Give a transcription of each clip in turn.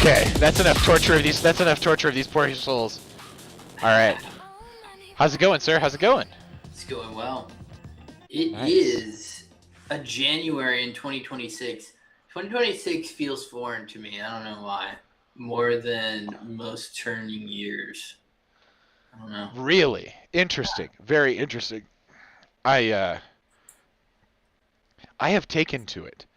Okay, that's enough torture of these. That's enough torture of these poor souls. All right. How's it going, sir? How's it going? It's going well. It Nice. is a January in 2026. 2026 feels foreign to me. I don't know why. More than most turning years. I don't know. Really interesting. Very interesting. I have taken to it.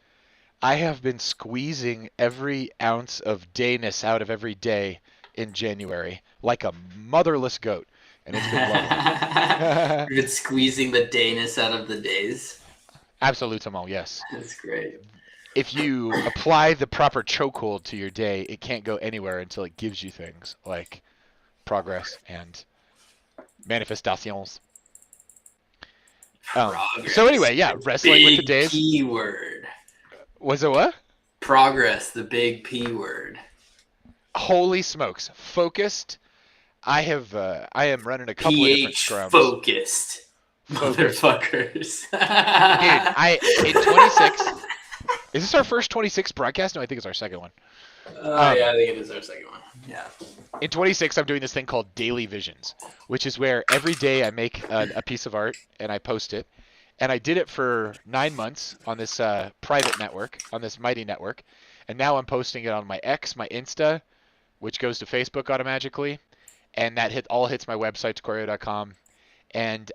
I have been squeezing every ounce of dayness out of every day in January like a motherless goat, and it's been lovely. You've been squeezing the dayness out of the days. Absolutement, yes. That's great. If you apply the proper chokehold to your day, it can't go anywhere until it gives you things like progress and manifestations. So anyway, yeah, wrestling with the days. P word. Was it what? Progress, the big P word. Holy smokes! Focused. I am running a couple of different scrums. Focused. Motherfuckers. Dude, in 26. Is this our first 26 broadcast? No, I think it's our second one. Yeah, I think it is our second one. Yeah. In 26, I'm doing this thing called Daily Visions, which is where every day I make a piece of art and I post it. And I did it for 9 months on this private network, on this mighty network. And now I'm posting it on my X, my Insta, which goes to Facebook automatically. And that all hits my website, Scorio.com. And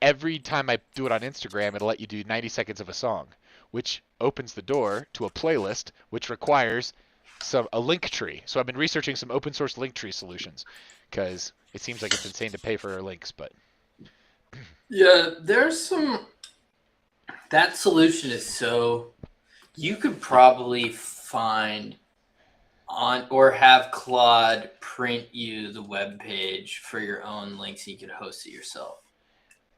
every time I do it on Instagram, it'll let you do 90 seconds of a song, which opens the door to a playlist, which requires a link tree. So I've been researching some open source link tree solutions because it seems like it's insane to pay for links, but Yeah, there's some. That solution is so. You could probably find on or have Claude print you the web page for your own links. You could host it yourself.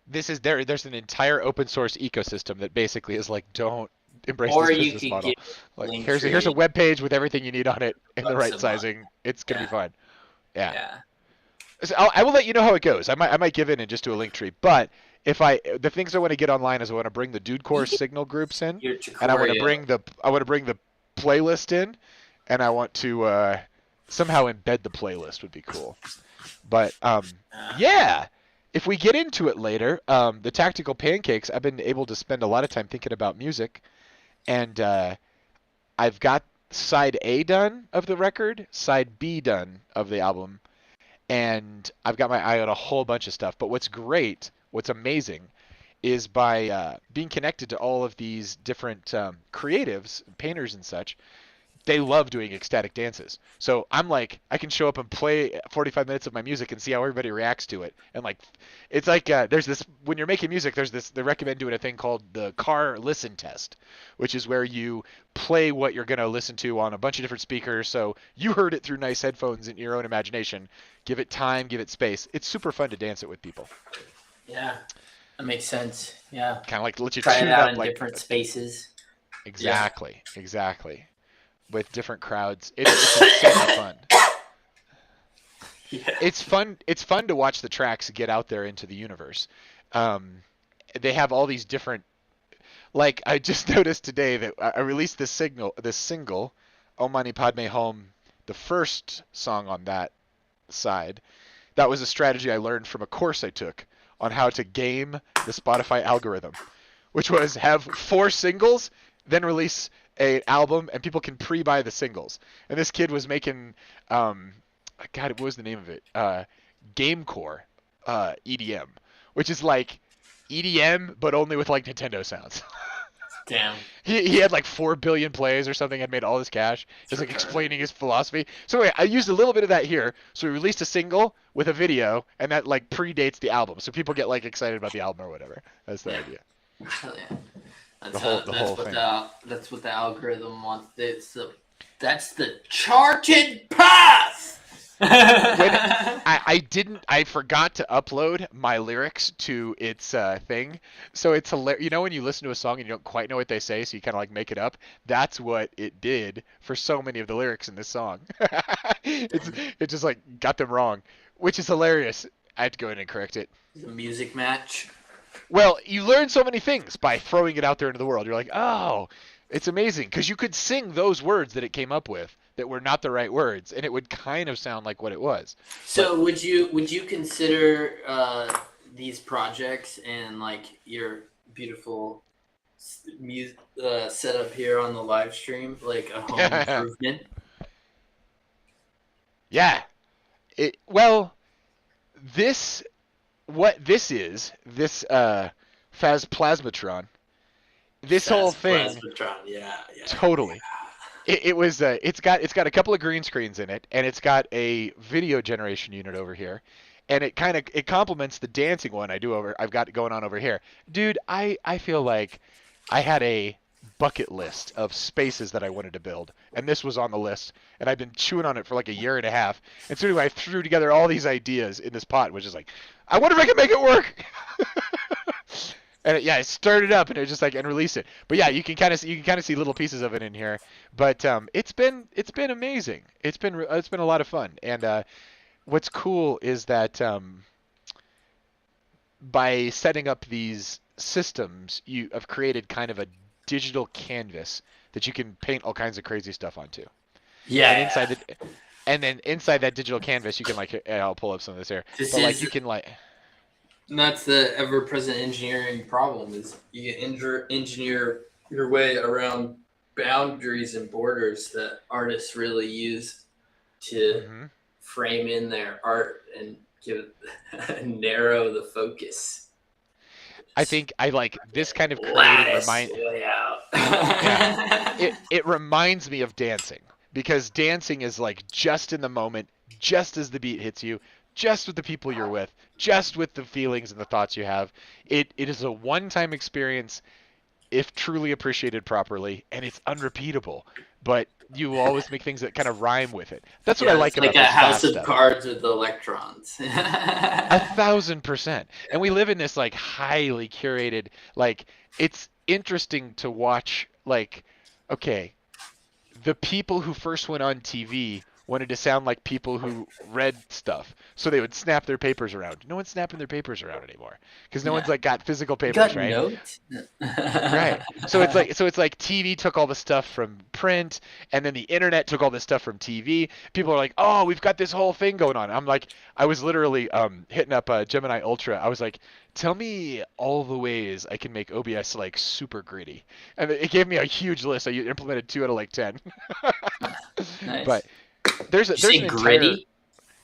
there's an entire open source ecosystem that basically is like, don't embrace Or this you business could model. get Like here's a Linktree web page with everything you need on it in the bucks right a month. sizing. It's gonna be Yeah. fine. Yeah. Yeah. So I will let you know how it goes. I might give in and just do a link tree. But if the things I want to get online is I want to bring the Dude Core signal groups in, Your and I want to Chicoria. bring the playlist in, and I want to somehow embed the playlist would be cool. But yeah, if we get into it later, the Tactical Pancakes, I've been able to spend a lot of time thinking about music, and I've got side A done of the record, side B done of the album, and I've got my eye on a whole bunch of stuff. But what's great, what's amazing, is by being connected to all of these different creatives, painters and such, they love doing ecstatic dances. So I'm like, I can show up and play 45 minutes of my music and see how everybody reacts to it. And like, it's like there's this when you're making music, there's this they recommend doing a thing called the car listen test, which is where you play what you're gonna listen to on a bunch of different speakers. So you heard it through nice headphones in your own imagination. Give it time, give it space. It's super fun to dance it with people. Yeah. That makes sense. Yeah. Kind of like let you Try it tune out up in like different spaces. exactly with different crowds. It's insanely fun. Yeah. It's fun. It's fun to watch the tracks get out there into the universe. Um, they have all these different. Like I just noticed today that I released this single, "O Mani Padme Hum," the first song on that side. That was a strategy I learned from a course I took on how to game the Spotify algorithm, which was have 4 singles, then release a album, and people can pre-buy the singles. And this kid was making, God, what was the name of it? Gamecore EDM, which is like EDM but only with like Nintendo sounds. Damn. He had like 4 billion plays or something, had made all this cash. He was like explaining his philosophy. So anyway, I used a little bit of that here. So we released a single with a video, and that like predates the album, so people get like excited about the album or whatever. That's the idea. Hell yeah. The whole thing. That's what the algorithm wants. That's the charted path. I forgot to upload my lyrics to its thing, so it's hilarious. You know when you listen to a song and you don't quite know what they say, so you kind of like make it up. That's what it did for so many of the lyrics in this song. It just like got them wrong, which is hilarious. I have to go in and correct it. The music match. Well, you learn so many things by throwing it out there into the world. You're like, oh, it's amazing because you could sing those words that it came up with that were not the right words, and it would kind of sound like what it was. So would you consider these projects and like your beautiful setup here on the live stream like a home improvement? Yeah. What this is, this Phas Plasmatron, this whole thing, Plasmatron, yeah. totally. It's got a couple of green screens in it, and it's got a video generation unit over here, and it complements the dancing one I've got going on over here. Dude, I feel like I had a bucket list of spaces that I wanted to build, and this was on the list, and I've been chewing on it for like a year and a half. And so anyway, I threw together all these ideas in this pot, which is like, I wonder if I can make it work. And I started up and it was just like and release it. But yeah, you can kind of see little pieces of it in here. But it's been amazing. It's been a lot of fun. And what's cool is that by setting up these systems, you have created kind of a digital canvas that you can paint all kinds of crazy stuff onto. Yeah. And then inside that digital canvas, you can like I'll pull up some of this here. You can like. And that's the ever-present engineering problem: is you engineer your way around boundaries and borders that artists really use to frame in their art and narrow the focus. I think I like this kind of creating way out. it reminds me of dancing because dancing is like just in the moment, just as the beat hits you, just with the people you're with, just with the feelings and the thoughts you have. It is a one-time experience if truly appreciated properly, and it's unrepeatable. But you will always make things that kind of rhyme with it. That's what I Yeah, like it's like about a this house fast of stuff. cards with electrons. 1,000%. And we live in this like highly curated, like it's interesting to watch. Like, okay, the people who first went on TV wanted to sound like people who read stuff, so they would snap their papers around. No one's snapping their papers around anymore because no Yeah. one's like got physical You papers, got right? notes? Right. So it's like TV took all the stuff from print, and then the internet took all this stuff from TV. People are like, "Oh, we've got this whole thing going on." I'm like, I was literally hitting up Gemini Ultra. I was like, "Tell me all the ways I can make OBS like super gritty," and it gave me a huge list. I implemented 2 out of like 10. Nice. But there's You there's say an entire gritty?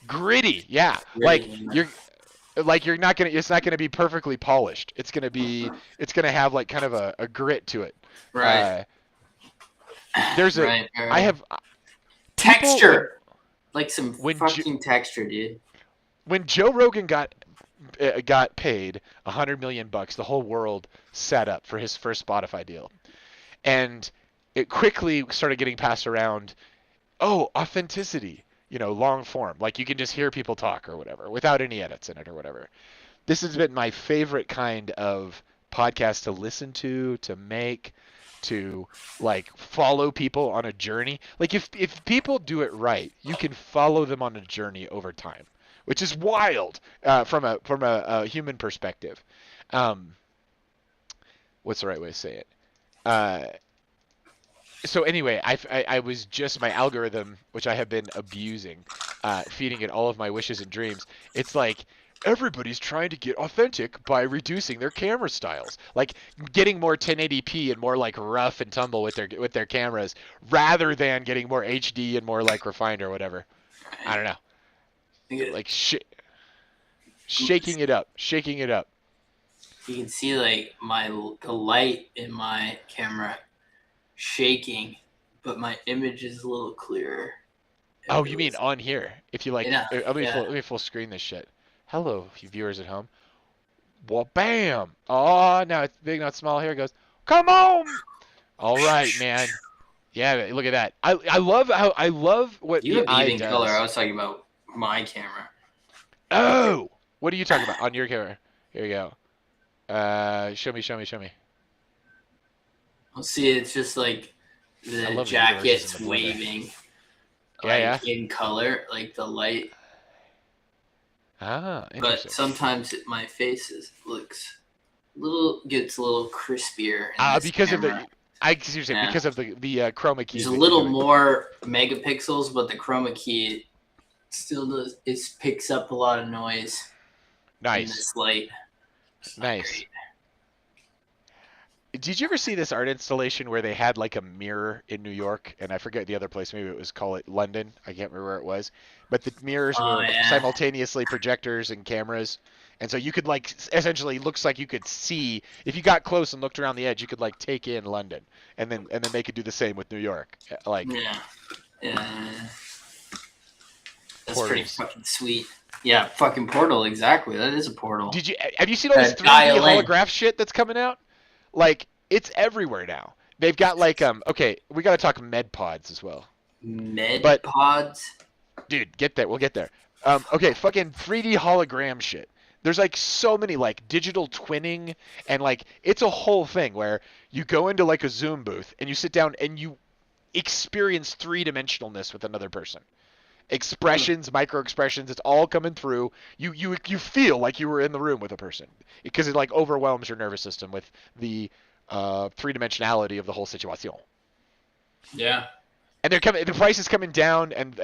gritty, yeah. Gritty. You're not gonna it's not gonna be perfectly polished. It's gonna have like kind of a grit to it. Right. Uh, there's a Right. I Right. have people Texture. Like some when fucking texture, dude. when Joe Rogan got paid $100 million, the whole world set up for his first Spotify deal, and it quickly started getting passed around. Oh, authenticity, long form, like you can just hear people talk or whatever without any edits in it or whatever. This has been my favorite kind of podcast to listen to make, to like follow people on a journey. Like if people do it right, you can follow them on a journey over time, which is wild from a human perspective. Um, what's the right way to say it? Uh, so anyway, I was just my algorithm, which I have been abusing, feeding it all of my wishes and dreams. It's like everybody's trying to get authentic by reducing their camera styles, like getting more 1080p and more like rough and tumble with their cameras, rather than getting more HD and more like refined or whatever. I don't know, like shaking it up, shaking it up. You can see like the light in my camera shaking, but my image is a little clearer. Oh, you mean on here? If you like, Yeah, let me full screen this shit. Hello, you viewers at home. Well, bam! Oh, now it's big, not small. Here it goes. Come on! All right, man. Yeah, look at that. I love what you the have eye even does. color. I was talking about my camera. Oh, what are you talking about on your camera? Here you go. Show me. I'll see. It's just like I the love the jacket's universes in the blender. waving, Yeah, like in color, like the light. Ah, But interesting. sometimes my face gets a little crispier in this Because of camera. seriously, Yeah. because of the chroma keys. There's a that you're little doing. more megapixels, but the chroma key still does. It picks up a lot of noise in Nice, this light. It's not nice. great. Did you ever see this art installation where they had like a mirror in New York, and I forget the other place, maybe it was call it London. I can't remember where it was, but the mirrors Oh were yeah. simultaneously projectors and cameras, and so you could like essentially looks like you could see if you got close and looked around the edge, you could like take in London, and then they could do the same with New York, like Yeah. That's portals. pretty fucking sweet. Yeah, fucking portal. Exactly. That is a portal. Have you seen all this 3D Dial in. holograph shit that's coming out? Like it's everywhere now. They've got like okay, we got to talk med pods as well. Med pods. Dude, get there. We'll get there. Okay, fucking 3D hologram shit. There's like so many like digital twinning, and like it's a whole thing where you go into like a Zoom booth and you sit down and you experience three-dimensionalness with another person. Expressions, micro expressions, it's all coming through. You feel like you were in the room with a person because it like overwhelms your nervous system with the three-dimensionality of the whole situation. Yeah. And the price is coming down, and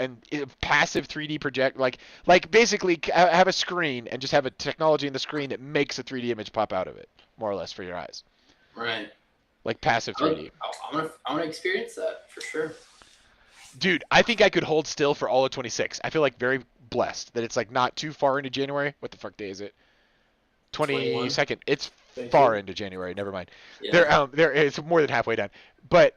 passive 3D project, like basically have a screen and just have a technology in the screen that makes a 3D image pop out of it, more or less, for your eyes. Right. Like passive 3D. I want to experience that for sure. Dude, I think I could hold still for all of 26. I feel like very blessed that it's like not too far into January. What the fuck day is it? 22nd. It's 22. far into January. Never mind. Yeah. It's more than halfway done. But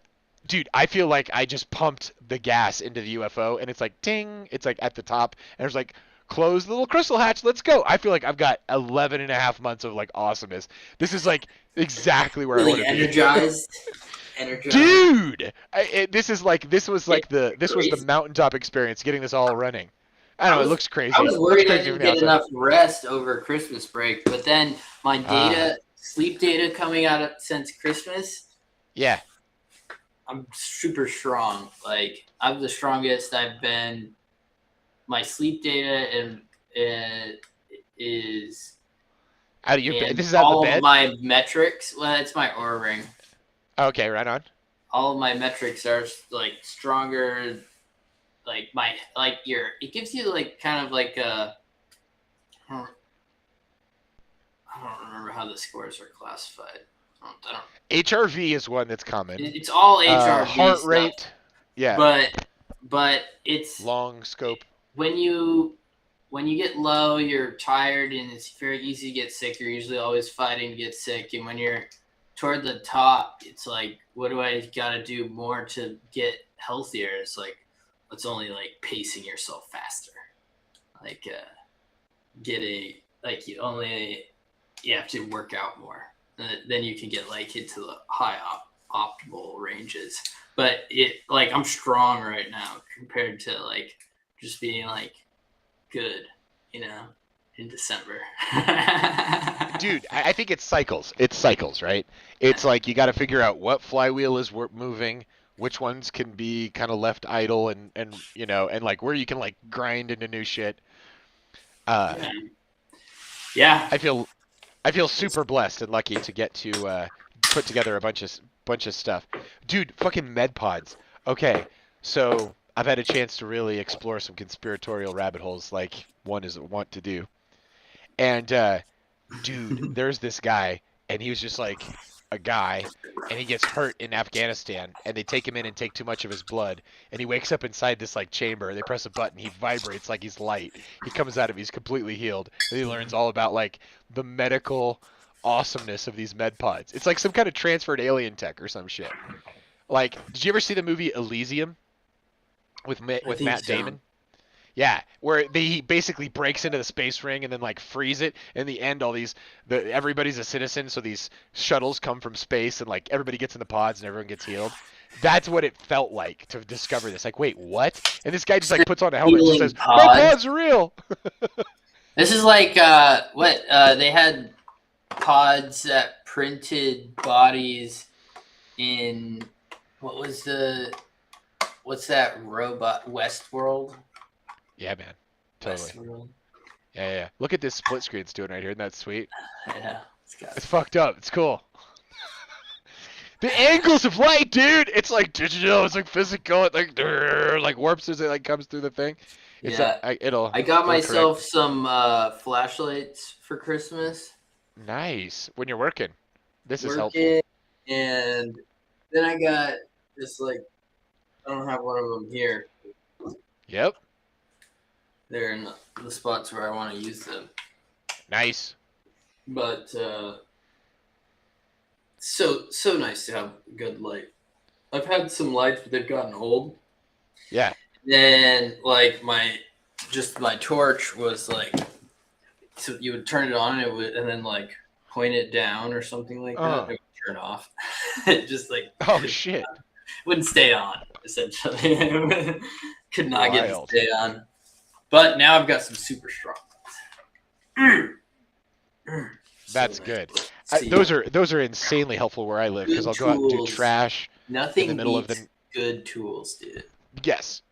Dude, I feel like I just pumped the gas into the UFO, and it's like ting, it's like at the top, and it's like close the little crystal hatch, let's go. I feel like I've got 11 and a half months of like awesomeness. This is like exactly where I want Really to be. energized. Dude, this was the Crazy. mountaintop experience, getting this all running. I I know it was looks I crazy. was Looks worried I crazy from didn't the get outside. enough rest over Christmas break, but then my Ah, sleep data coming out since Christmas, yeah. I'm super strong. Like I'm the strongest I've been. My sleep data is Out of your bed. and This is out of the all of bed. my metrics. Well, it's my aura ring. Okay, right on. All of my metrics are like stronger. Like it gives you like kind of like a. I don't remember how the scores are classified. I don't HRV is one that's common. it's all HRV Heart stuff, rate. Yeah. but it's Long scope. when you get low, you're tired, and it's very easy to get sick. You're usually always fighting to get sick, and when you're toward the top, it's like, what do I got to do more to get healthier? It's like, it's only like pacing yourself faster, like getting like you have to work out more. Then you can get like into the high optimal ranges. But I'm strong right now compared to like just being like good, in December. Dude, I think it's cycles. It's cycles, right? It's like you got to figure out what flywheel is moving, which ones can be kind of left idle, and like where you can like grind into new shit. Uh, Yeah. Yeah. I feel I feel super blessed and lucky to get to put together a bunch of stuff. Dude, fucking med pods. Okay, so I've had a chance to really explore some conspiratorial rabbit holes, like one is wont to do. And dude, there's this guy, and he was just like a guy, and he gets hurt in Afghanistan, and they take him in and take too much of his blood, and he wakes up inside this like chamber. They press a button, he vibrates like he's light. He comes out of, he's completely healed, and he learns all about like the medical awesomeness of these med pods. It's like some kind of transferred alien tech or some shit. Like, did you ever see the movie Elysium with I think Matt so. Damon? Yeah, where he basically breaks into the space ring and then like frees it. In the end, everybody's a citizen, so these shuttles come from space and like everybody gets in the pods and everyone gets healed. That's what it felt like to discover this. Like, wait, what? And this guy just like puts on a helmet and just Healing says, "My pods. pods are real." This is like what they had pods that printed bodies in what's that robot Westworld? Yeah, man, totally. Westworld. Yeah. Look at this split screen it's doing right here. Isn't that sweet? Yeah, It's fucked up. It's cool. The angles of light, dude. It's like digital. It's like physical. It like warps as it like comes through the thing. It's Yeah. I got it'll myself correct. some flashlights for Christmas. Nice. When you're working, this is helpful. Working, and then I got this like I don't have one of them here. Yep. They're in the spots where I want to use them. Nice. But so nice to have good light. I've had some lights, but they've gotten old. Yeah. Then like my torch was like, so you would turn it on and then like point it down or something like that. It would turn off. It just like Oh shit. wouldn't stay on essentially. Could not get it to Wild. stay on. But now I've got some super strong ones. That's So good. see, Those are insanely helpful where I live because I'll go out and do tools. trash in the Nothing middle of beats the. good tools, dude. Yes.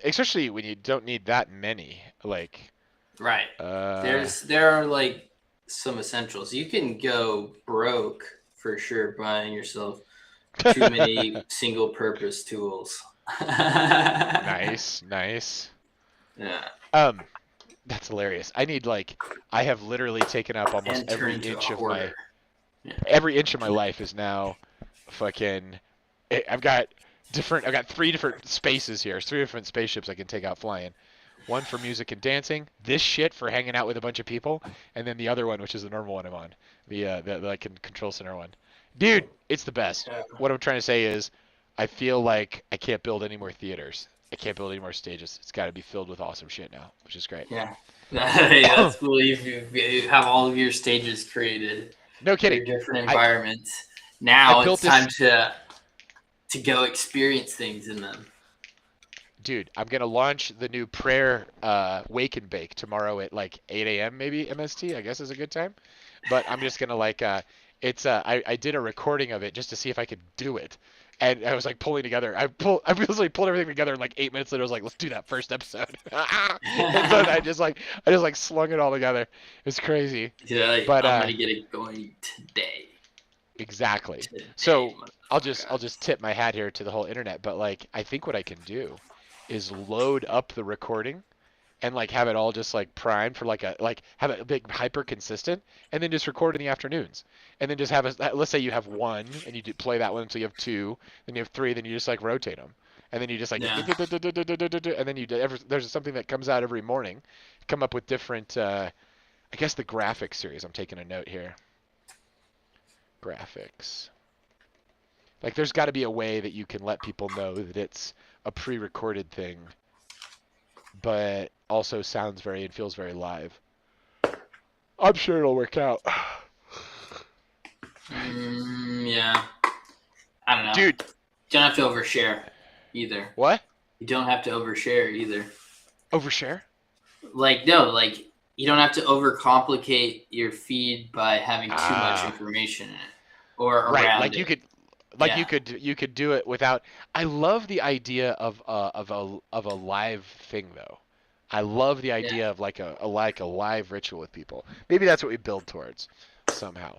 Especially when you don't need that many. Like. Right. There are like some essentials. You can go broke for sure buying yourself too many single purpose tools. Nice. Yeah. That's hilarious. I have literally taken up almost And turn into a hoarder. every inch of my life is now fucking. I've got 3 different spaces here. 3 different spaceships I can take out flying. One for music and dancing, this shit for hanging out with a bunch of people, and then the other one, which is the normal one I'm on, the like control center one. Dude, it's the best. Yeah. What I'm trying to say is, I feel like I can't build any more theaters. I can't build any more stages. It's got to be filled with awesome shit now, which is great. Yeah. Hey, that's cool. You have all of your stages created, No kidding. your different I environments. I Now built it's time this. to go experience things in them. Dude, I'm gonna launch the new prayer wake and bake tomorrow at like 8 a.m. maybe MST. I guess is a good time. But I'm just gonna like I did a recording of it just to see if I could do it, and I was like pulling together. I basically pulled everything together in like 8 minutes later. I was like, let's do that first episode. And so I just like slung it all together. It's crazy. Yeah, But I'm gonna get it going today. exactly. Today, So I'll motherfucker. just tip my hat here to the whole internet. But like I think what I can do is load up the recording and like have it all just like primed for like have it big hyper consistent and then just record in the afternoons and then just have a let's say you have one and you play that one until you have two, then you have three, then you just like rotate them and then you just like Yeah. and then there's something that comes out every morning. Come up with different I guess the graphics series. I'm taking a note here. Graphics. Like there's got to be a way that you can let people know that it's a pre-recorded thing but also sounds very and feels very live. I'm sure it'll work out. Yeah. I don't know. Dude, You don't have to overshare either. what? You don't have to overshare either. Overshare? Like no, like you don't have to overcomplicate your feed by having too much Ah, information in it or right. around it. You Yeah. could do it without. I love the idea of a live thing though. I love the Yeah. idea of like a live ritual with people. Maybe that's what we build towards somehow.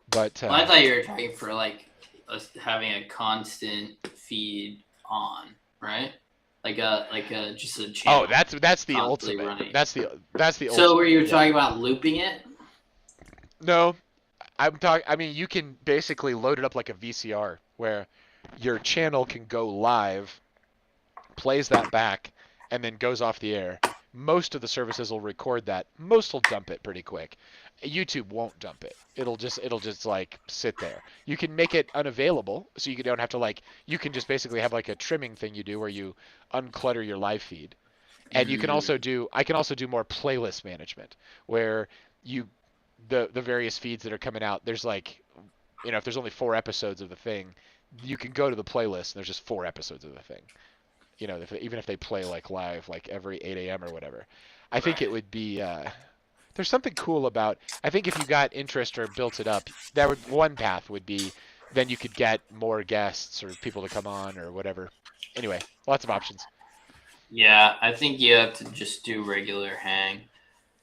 But Well, I thought you were talking for like us having a constant feed on, right? Like a just a oh, channel that's the constantly ultimate. running. That's the So were ultimate. you Yeah. talking about looping it? No, I'm talking. I mean, you can basically load it up like a VCR, where your channel can go live, plays that back, and then goes off the air. Most of the services will record that. Most will dump it pretty quick. YouTube won't dump it. It'll just like sit there. You can make it unavailable, so you don't have to like. You can just basically have like a trimming thing you do where you unclutter your live feed, and you can also Mm, do. I can also do more playlist management, where you the various feeds that are coming out. There's like, if there's only 4 episodes of the thing, you can go to the playlist and there's just 4 episodes of the thing. Even if they play like live, like every 8 a.m. or whatever. I think it right. would be. There's something cool about. I think if you got interest or built it up, that would one path would be, then you could get more guests or people to come on or whatever. Anyway, lots of options. Yeah, I think you have to just do regular hang,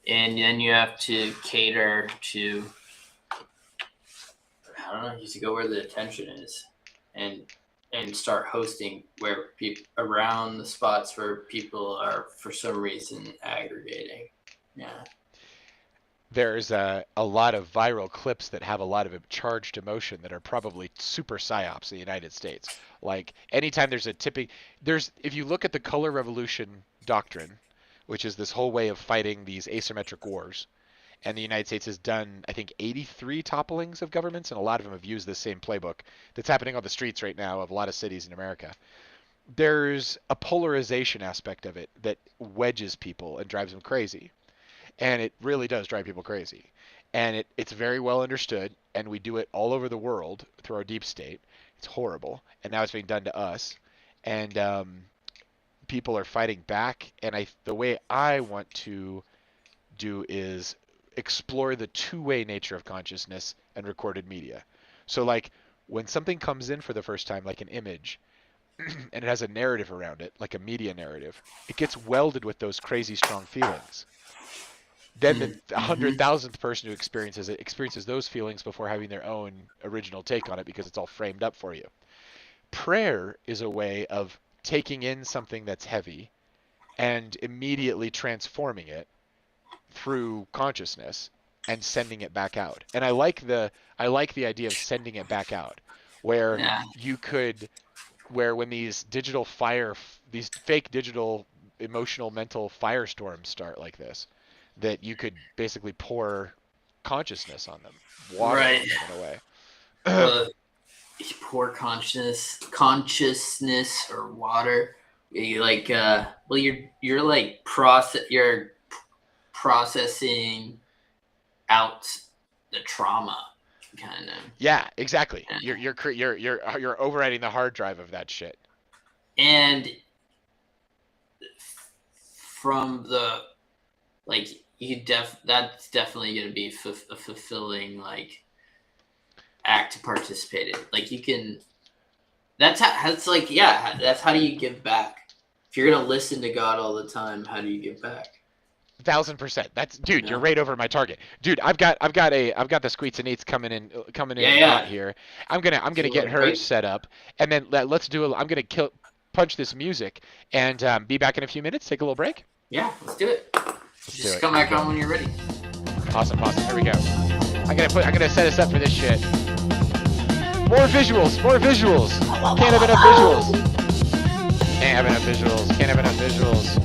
and then you have to cater to I don't know. You have to go where the attention is, and start hosting where people around the spots where people are for some reason aggregating. Yeah. There's a lot of viral clips that have a lot of charged emotion that are probably super psyops in the United States. Like anytime there's a tipping, if you look at the color revolution doctrine, which is this whole way of fighting these asymmetric wars, and the United States has done, I think, 83 topplings of governments, and a lot of them have used this same playbook that's happening on the streets right now of a lot of cities in America. There's a polarization aspect of it that wedges people and drives them crazy, and it really does drive people crazy. And it's very well understood, and we do it all over the world through our deep state. It's horrible, and now it's being done to us. And people are fighting back. And the way I want to do is explore the two-way nature of consciousness and recorded media. So, like, when something comes in for the first time, like an image, and it has a narrative around it, like a media narrative, it gets welded with those crazy strong feelings. Then the Mm-hmm. 100,000th person who experiences it experiences those feelings before having their own original take on it because it's all framed up for you. Prayer is a way of taking in something that's heavy and immediately transforming it through consciousness and sending it back out. And I like the idea of sending it back out where Yeah. you could where when these fake digital emotional mental firestorms start like this, that you could basically pour consciousness on them, water Right. on them in a way. Well, poor consciousness or water. You like well you're like you're processing out the trauma kind of. Yeah, exactly. You're overwriting the hard drive of that shit. And from the like that's definitely going to be a fulfilling like act to participate in. Like you can that's how do you give back? If you're going to listen to God all the time, how do you give back? 1,000%. That's dude. Yeah. You're right over my target, dude. I've got the Squeets and Eats coming in hot here. I'm gonna get her set up, and then let's do. I'm gonna punch this music, and be back in a few minutes. Take a little break. Yeah, let's do it. Just come back on when you're ready. Awesome. Here we go. I'm gonna set us up for this shit. More visuals. Can't have enough visuals. Can't have enough visuals.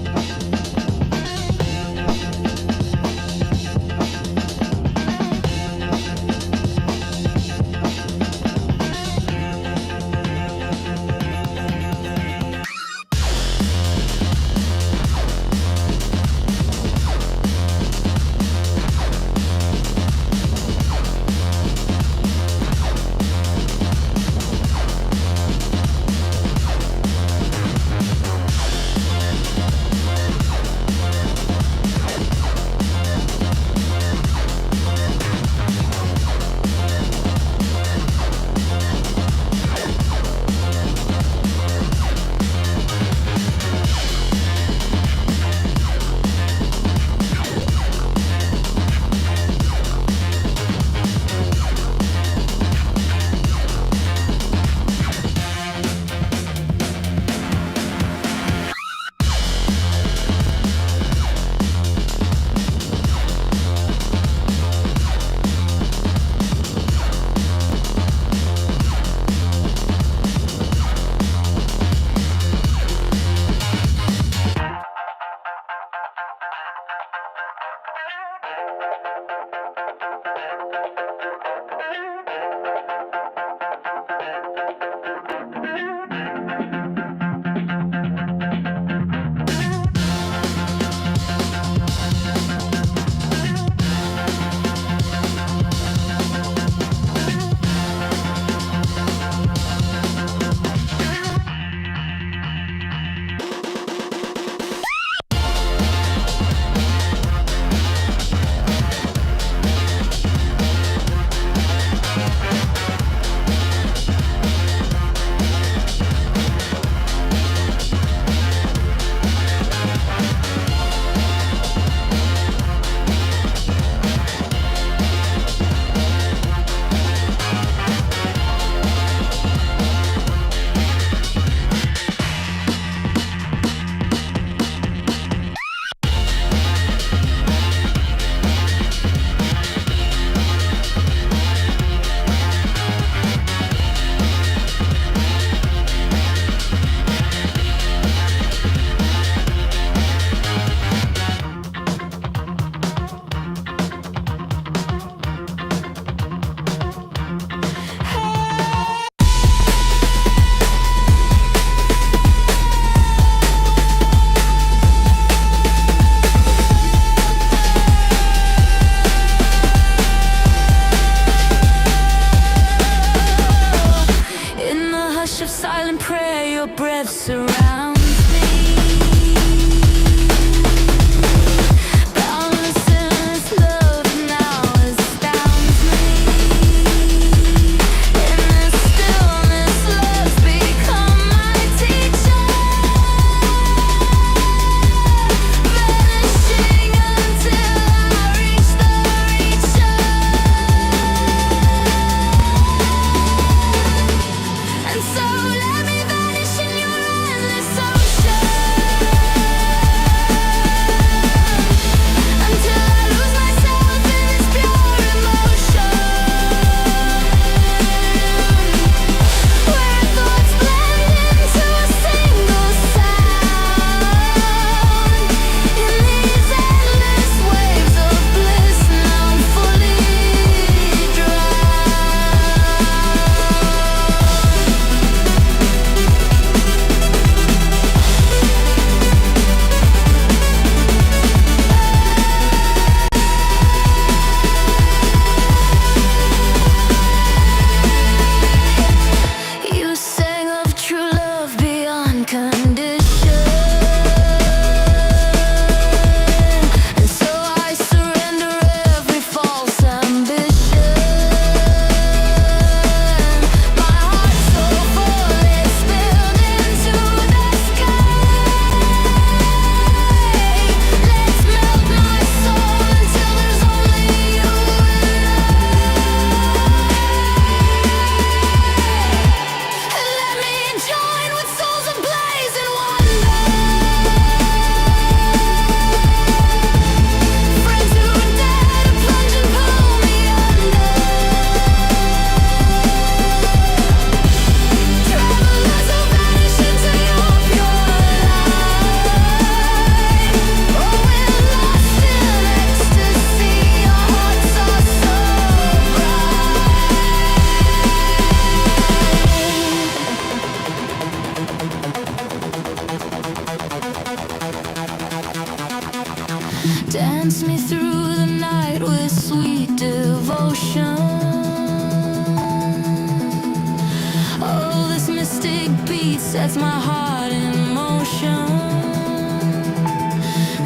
sets my heart in motion.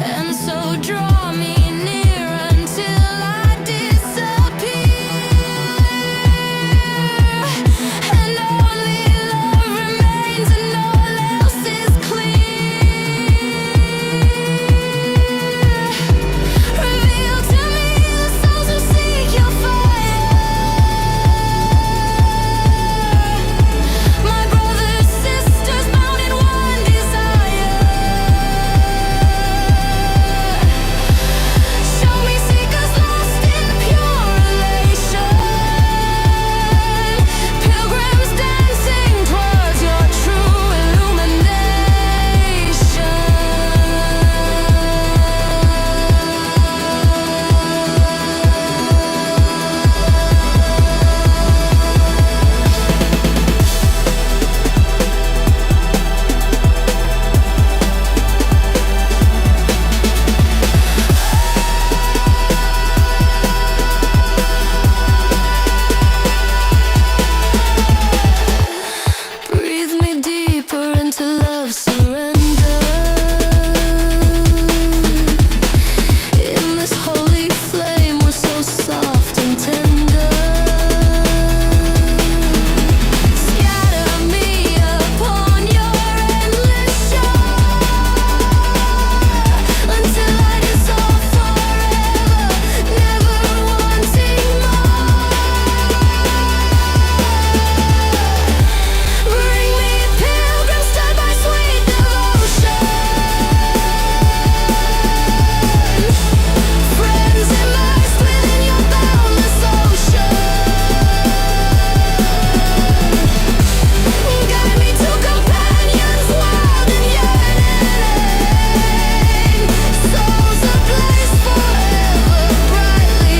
And so draw me near until I disappear. And only love remains and all else is clear. Reveal to me the souls who seek your fire. My brothers, sisters, bound in one desire. Show me seekers lost in pure elation. Pilgrims dancing towards your true illumination. Breathe me deeper into love's surrender. In this holy flame, we're so soft and tender. Scatter me upon your endless shore until I dissolve forever, never wanting more. Bring me pilgrims stirred by sweet devotion, friends immersed within your boundless ocean. Guide me to companions wild and yearning, souls ablaze forever, brightly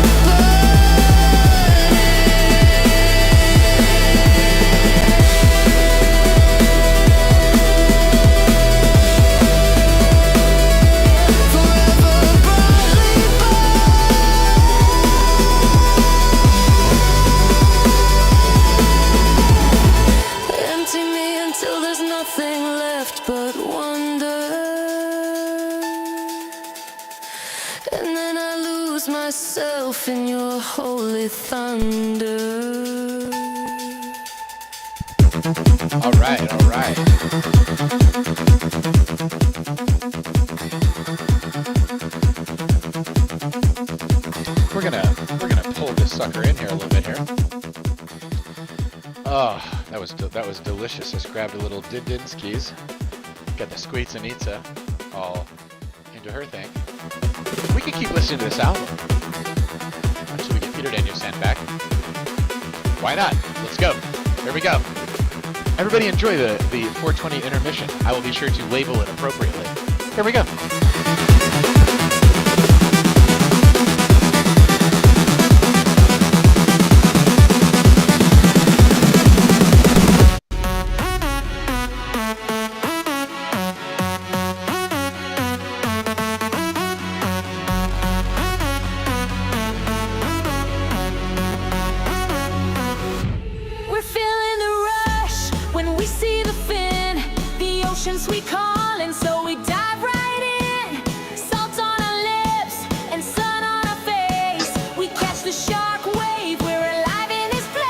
empty me until there's nothing left but wonder. And then I lose myself in your holy thunder. All right, all right. We're gonna pull this sucker in here a little bit here. Oh, that was delicious. Just grabbed a little Dindinskis. Got the Squeets and Nitsa all into her thing. We could keep listening to this album until we get Peter Daniel Sand back. Why not? Let's go. Here we go. Everybody enjoy the 420 intermission. I will be sure to label it appropriately. Here we go. We're feeling the rush when we see the fin, the ocean sweet calling, so we dive right in. Salt on our lips and sun on our face. We catch the shark wave, we're alive in this place.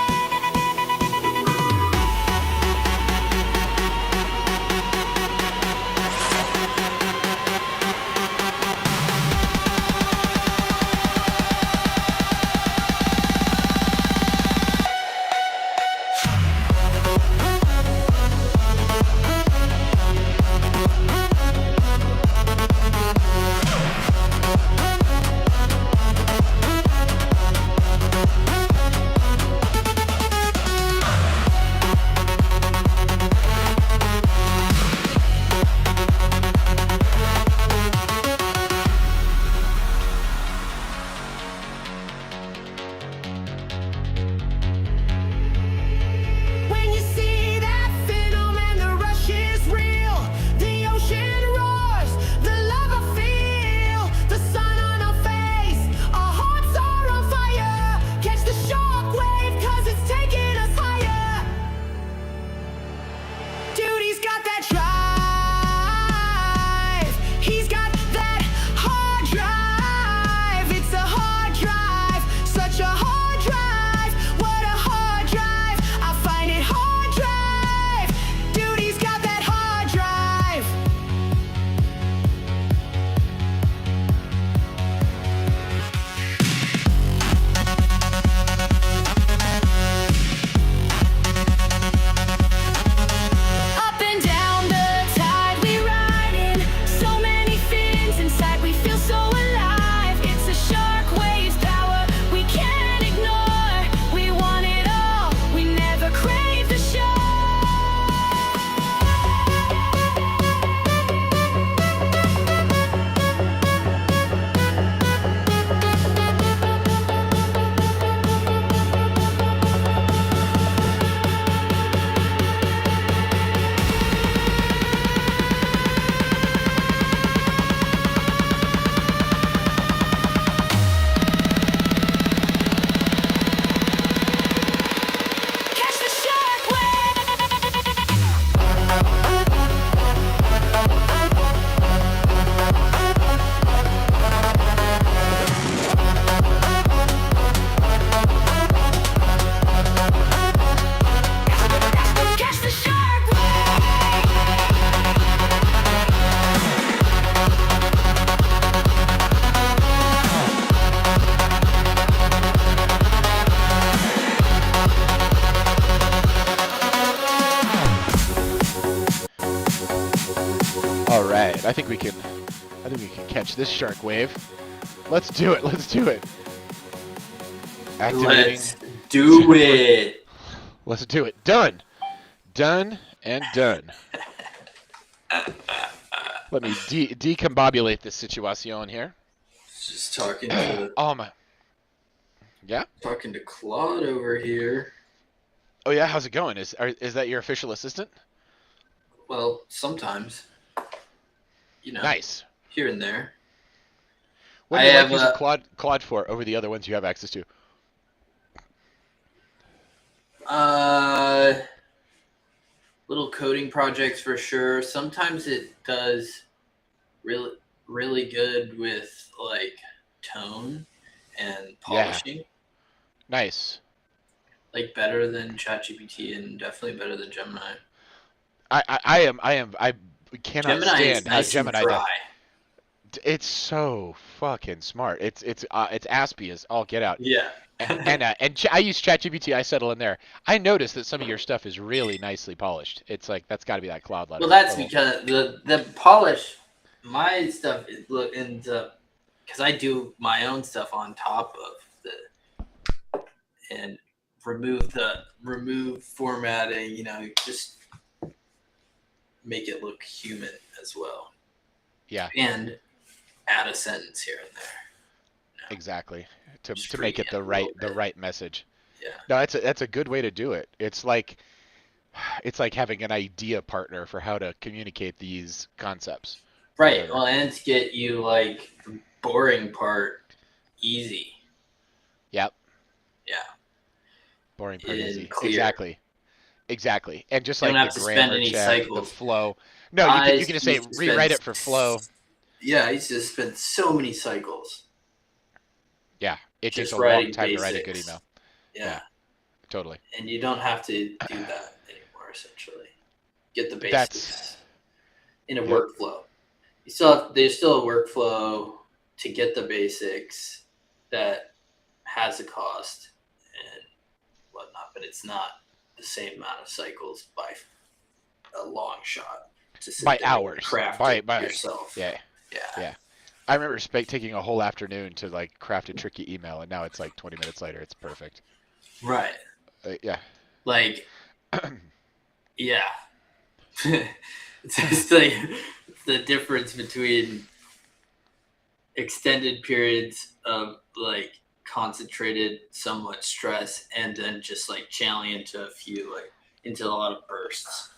right, I think we can catch this shark wave. Let's do it. Let's do it. Activating. Let's do it. Let's do it. Done. Done and done. Let me decombobulate this situation here. Just talking to Oh my. Yeah. talking to Claude over here. Oh yeah. How's it going? Is that your official assistant? Well, sometimes, Nice. here and there. What do you like using Claude for over the other ones you have access to? Little coding projects for sure. Sometimes it does really, really good with like tone and polishing. Nice. Like better than ChatGPT and definitely better than Gemini. I cannot Gemini is stand how nice Gemini and does. dry. It's so fucking smart. It's Aspie as all get out. Yeah. I use ChatGPT. I settle in there. I notice that some of your stuff is really nicely polished. It's like that's got to be that cloud level. Well, that's because the polish, my stuff ends up because I do my own stuff on top of and remove formatting. Just make it look human as well. Yeah. And add a sentence here and there. Exactly. To make it the right message. Yeah. No, that's a good way to do it. It's like having an idea partner for how to communicate these concepts. Right. Well, and to get you like the boring part easy. Yep. Yeah. Boring part And easy. clear. Exactly. And just You like don't have the to grammar spend any check, the cycles. flow. No, you can just say rewrite it for flow. Yeah, I used to spend so many cycles. Yeah, it takes Just a long writing time to write a basics. good email. Yeah. Totally. And you don't have to do that anymore, essentially. Get the basics in a workflow. There's still a workflow to get the basics that has a cost and whatnot, but it's not the same amount of cycles by a long shot. To sit By there hours. And craft by it yourself. Yeah. Yeah. I remember taking a whole afternoon to like craft a tricky email, and now it's like 20 minutes later. It's perfect. Right. Yeah. Like, yeah. It's just like the difference between extended periods of like concentrated, somewhat stress, and then just like channeling into a lot of bursts.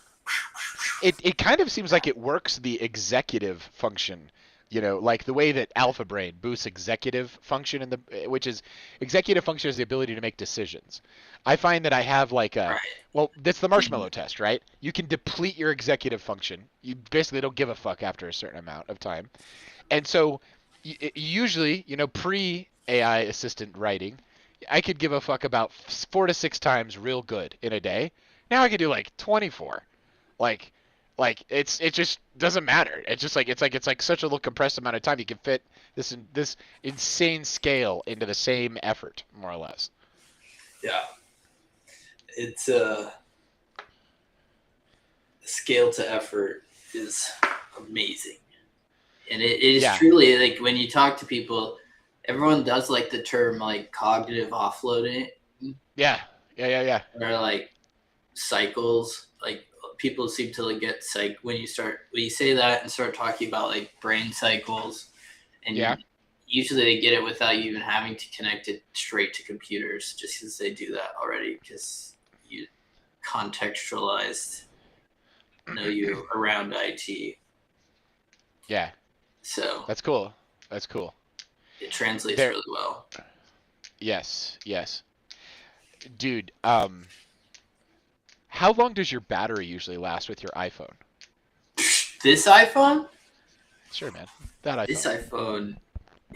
It kind of seems like it works the executive function, like the way that Alpha Brain boosts executive function which is executive function is the ability to make decisions. I find that I have like that's the marshmallow test, right? You can deplete your executive function. You basically don't give a fuck after a certain amount of time. And so usually, pre AI assistant writing, I could give a fuck about 4 to 6 times real good in a day. Now I could do like 24. Like it just doesn't matter. It's just like it's like such a little compressed amount of time. You can fit this insane scale into the same effort, more or less. Yeah, it's scale to effort is amazing, and it is truly like when you talk to people, everyone does like the term like cognitive offloading. Yeah. Or like cycles, like. People seem to like get when you say that and start talking about like brain cycles, and usually they get it without you even having to connect it straight to computers, just because they do that already because you contextualized you around IT. Yeah. So that's cool. It translates really well. Yes. Dude, how long does your battery usually last with your iPhone? This iPhone? Sure, man. That iPhone. This iPhone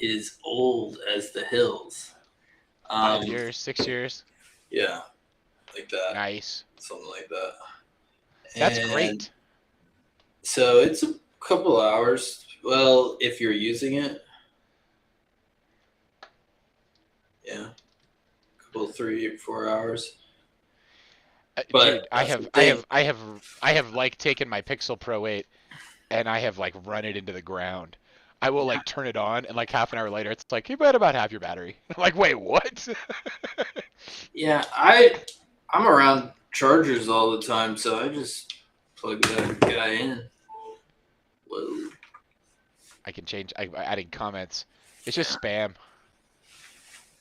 is old as the hills. 5 years, 6 years? Yeah, like that. Nice. Something like that. That's great. So it's a couple hours. Well, if you're using it. Yeah. A couple, 3 or 4 hours. Dude, I have like taken my Pixel Pro 8 and I have like run it into the ground. I will like turn it on, and like half an hour later, it's like, you bet about half your battery. I'm like, wait, what? Yeah, I'm around chargers all the time, so I just plug that guy in. Whoa. I can change. I adding comments. It's just spam.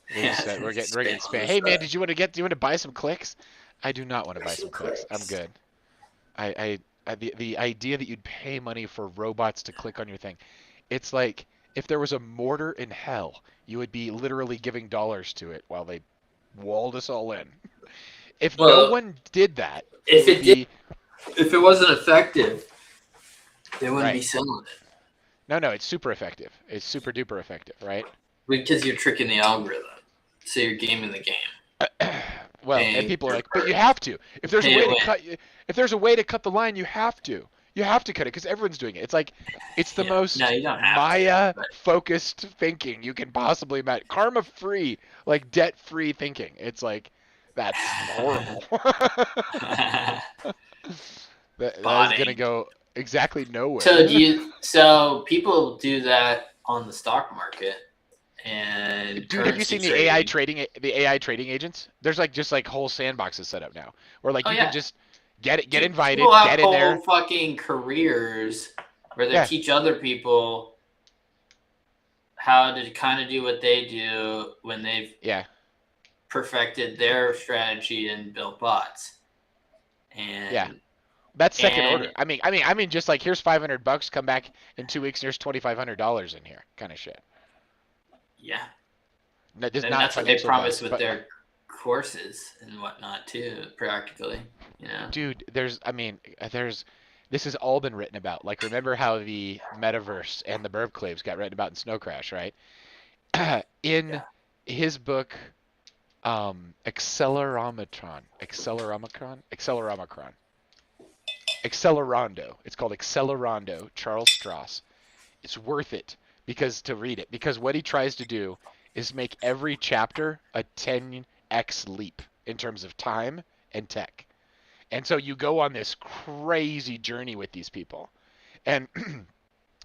Yeah, We're getting spam. is Hey man, that. do you want to buy some clicks? I do not want to buy Some some clicks. I'm clicks. good. The idea that you'd pay money for robots to click on your thing, it's like if there was a mortar in hell, you would be literally giving dollars to it while they walled us all in. If no Well, one did that, it if would it did, be if it wasn't effective, they wouldn't be right. selling it No, it's super effective. It's super duper effective, right? because you're tricking the algorithm. So you're gaming the game, Well, and paying people are for like, but you have to. If there's a pay way to to win. cut, if there's a way to cut the line, you have to. You have to cut it because everyone's doing it. It's like, it's the Yeah. No, most you don't have to. But Maya-focused thinking you can possibly imagine. Karma-free, like debt-free thinking. It's like, that's horrible. That is gonna botting. go exactly nowhere. So people do that on the stock market and Dude, have you currency seen the AI trading. trading the AI trading agents? There's like just like whole sandboxes set up now where like Oh you can yeah, just get dude, people invited, have get in whole there. fucking careers where they Yeah, teach other people how to kind of do what they do when they've yeah, perfected their strategy and built bots. yeah. And That's second and order. I mean, just like here's $500, come back in 2 weeks, and here's $2,500 in here, kind of shit. yeah, That is and not that's what they financial advice, promise with but their courses and whatnot too, practically. dude, this has all been written about. Like, remember how the metaverse and the burb claves got written about in Snow Crash, right? In Yeah. his book, Accelerando. It's called Accelerando, Charles Strauss. It's worth it because to read it because what he tries to do is make every chapter a 10x leap in terms of time and tech. And so you go on this crazy journey with these people. And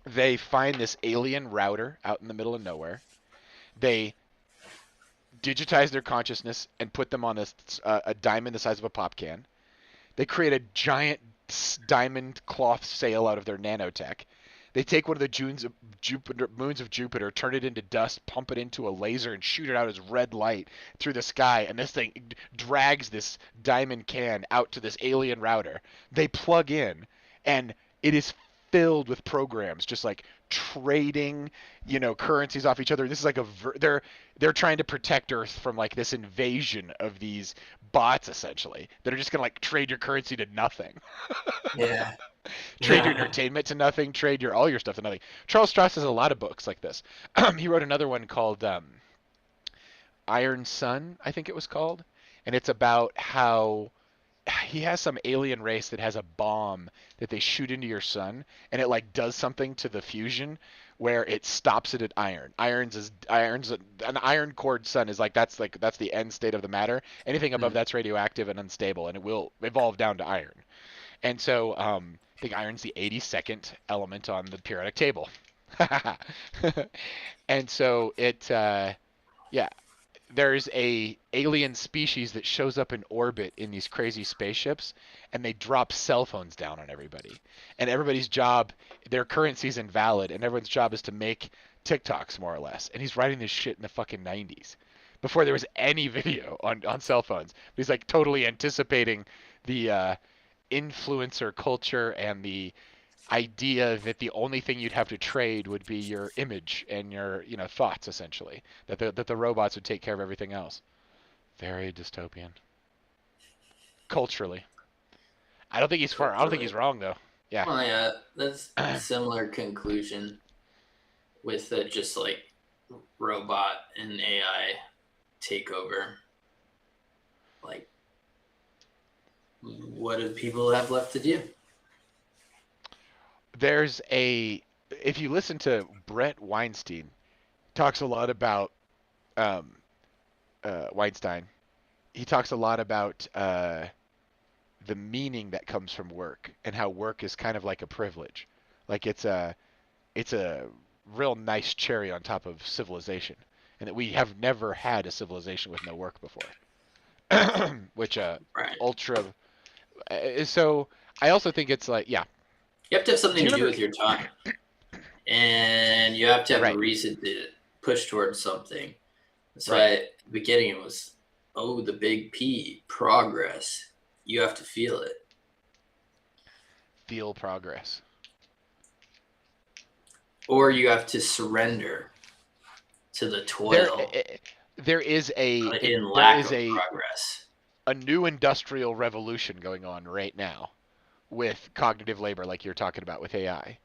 they find this alien router out in the middle of nowhere. They digitize their consciousness and put them on a diamond the size of a pop can. They create a giant diamond cloth sail out of their nanotech. They take one of the moons of Jupiter, turn it into dust, pump it into a laser, and shoot it out as red light through the sky. And this thing drags this diamond can out to this alien router. They plug in, and it is filled with programs, just like trading, currencies off each other. This is like they're trying to protect Earth from like this invasion of these bots essentially that are just gonna like trade your currency to nothing. Yeah. Trade your entertainment to nothing, trade your all your stuff to nothing. Charles Strauss has a lot of books like this. He wrote another one called Iron Sun, I think it was called, and it's about how he has some alien race that has a bomb that they shoot into your sun, and it like does something to the fusion where it stops it at iron. An iron cored sun is that's the end state of the matter. Anything above Mm. that's radioactive and unstable, and it will evolve down to iron. And so I think iron's the 82nd element on the periodic table. And so yeah, there's a alien species that shows up in orbit in these crazy spaceships, and they drop cell phones down on everybody. And everybody's job, their currency's invalid, and everyone's job is to make TikToks more or less. And he's writing this shit in the fucking 90s, before there was any video on cell phones. He's like totally anticipating the influencer culture and the idea that the only thing you'd have to trade would be your image and your thoughts essentially, that the robots would take care of everything else. Very dystopian culturally. I don't think he's wrong though. Yeah. Well, yeah, that's a similar conclusion with just like robot and AI takeover. Like, what do people have left to do? If you listen to Brett Weinstein, talks a lot about um, Weinstein. He talks a lot about the meaning that comes from work and how work is kind of like a privilege. Like it's a real nice cherry on top of civilization, and that we have never had a civilization with no work before, which Right. ultra. So I also think it's like, yeah. You have to have Do something you to do remember? with your time, and you have to have a Right. reason to push towards something. That's Right. why at the beginning it was, the big P, progress. You have to feel it. Feel progress. Or you have to surrender to the There, toil there is in there lack is of progress. a new industrial revolution going on right now with cognitive labor, like you're talking about with AI,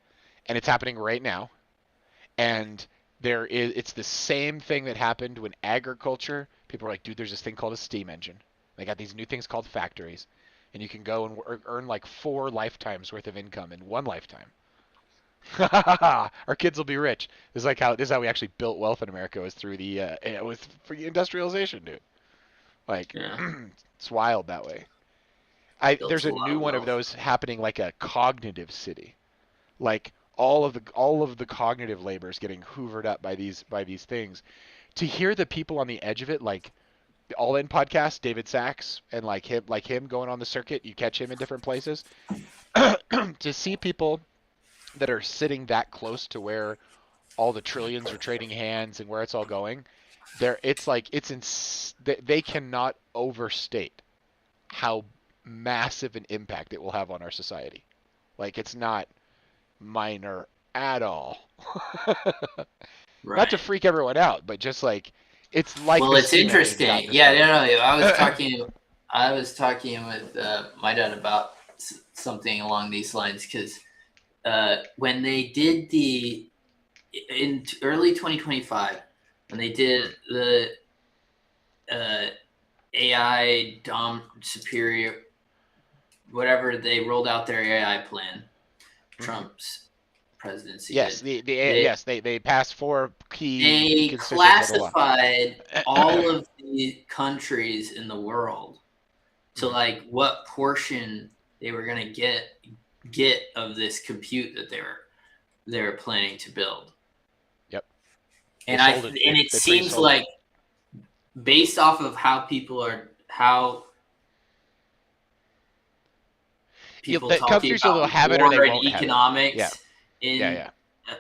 and it's happening right now. And it's the same thing that happened when agriculture. People are like, dude, there's this thing called a steam engine. They got these new things called factories, and you can go and earn like 4 lifetimes worth of income in one lifetime. Our kids will be rich. This is how we actually built wealth in America, was through the with for industrialization, dude. Like Yeah, it's wild that way. built There's a a lot new of one of wealth. those happening, like a cognitive city. Like all of the cognitive labor is getting hoovered up by these things. To hear the people on the edge of it, like the All In podcast, David Sachs, and like him going on the circuit, you catch him in different places. To see people that are sitting that close to where all the trillions are trading hands and where it's all going, it's like they cannot overstate how massive an impact it will have on our society. Like it's not minor at all. Not to Right. freak everyone out, but just like it's like Well, the it's steam engine's interesting. gotten us Yeah, started. no, no. I was talking with my dad about something along these lines because when they did in early 2025, when they did the AI Dom Superior, whatever, they rolled out their AI plan. Trump's presidency Yes, did. They, they passed 4 key they constituents of the law. classified all of the countries in the world to like what portion they were going to get of this compute that they were planning to build. Yep. And They sold it. and it They seems pre-sold like based off of how people that talking countries will about have it or war they and won't have it. economics Yeah.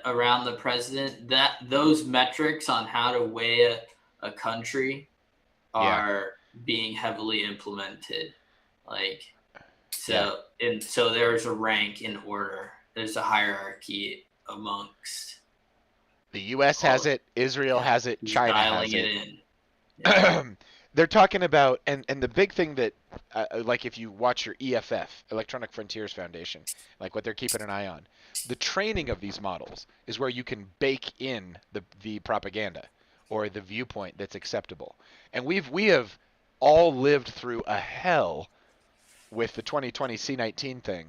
around the president, that those metrics on how to weigh a country are being heavily implemented. Like so there's a rank in order. There's a hierarchy amongst The U.S. has it. Israel has it. China has dialing it it. in. Yeah. They're talking about, and the big thing that, like if you watch your EFF, Electronic Frontiers Foundation, like what they're keeping an eye on, the training of these models is where you can bake in the propaganda or the viewpoint that's acceptable. And we have all lived through a hell with the 2020 C-19 thing,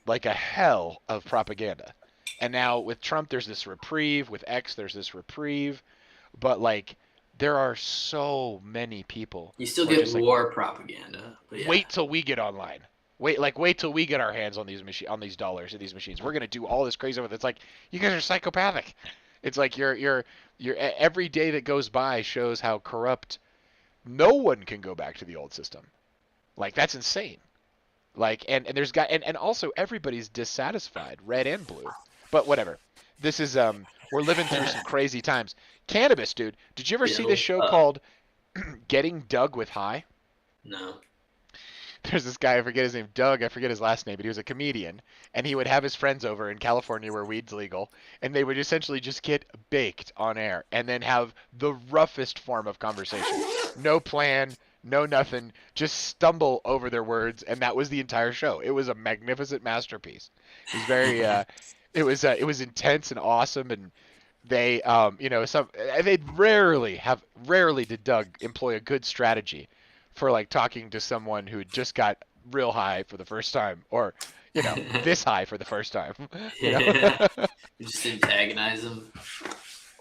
like a hell of propaganda. And now with Trump, there's this reprieve. With X, there's this reprieve. But like, there are so many people. You still who are get just like, war propaganda. But yeah. wait till we get online. Wait till we get our hands on these dollars and these machines. We're gonna do all this crazy with it. It's like you guys are psychopathic. It's like you're every day that goes by shows how corrupt. No one can go back to the old system. Like that's insane. Like and there's got and also everybody's dissatisfied, red and blue. But whatever. This is we're living through some crazy times. Cannabis, dude. Did you ever see this show called Getting Doug with High? No. There's this guy, I forget his name, Doug, I forget his last name, but he was a comedian, and he would have his friends over in California where weed's legal, and they would essentially just get baked on air and then have the roughest form of conversation. No plan, no nothing, just stumble over their words, and that was the entire show. It was a magnificent masterpiece. It was very it was intense and awesome, and they they'd rarely did Doug employ a good strategy for like talking to someone who just got real high for the first time, or this high for the first time. You just antagonize them.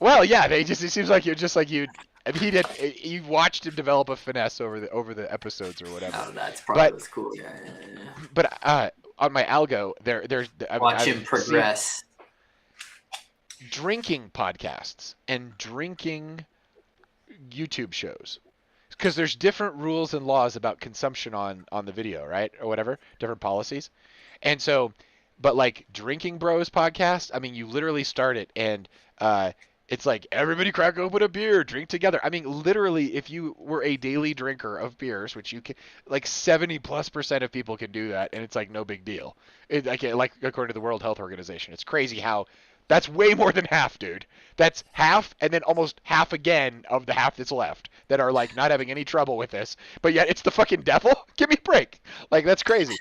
Well, yeah, it seems like you're just like you. And you watched him develop a finesse over the episodes or whatever. Oh, that's probably what's cool. Yeah. But on my algo, Watch him I've seen progress. drinking podcasts and drinking YouTube shows. Because there's different rules and laws about consumption on the video, right? Or whatever, different policies. And so, but like Drinking Bros podcast, I mean, you literally start it and it's like everybody crack open a beer, drink together. I mean, literally, if you were a daily drinker of beers, which you can, like 70+% of people can do that, and it's like no big deal. Like according to the World Health Organization, it's crazy how that's way more than half, dude. That's half, and then almost half again of the half that's left that are like not having any trouble with this. But yet it's the fucking devil. Give me a break. Like that's crazy.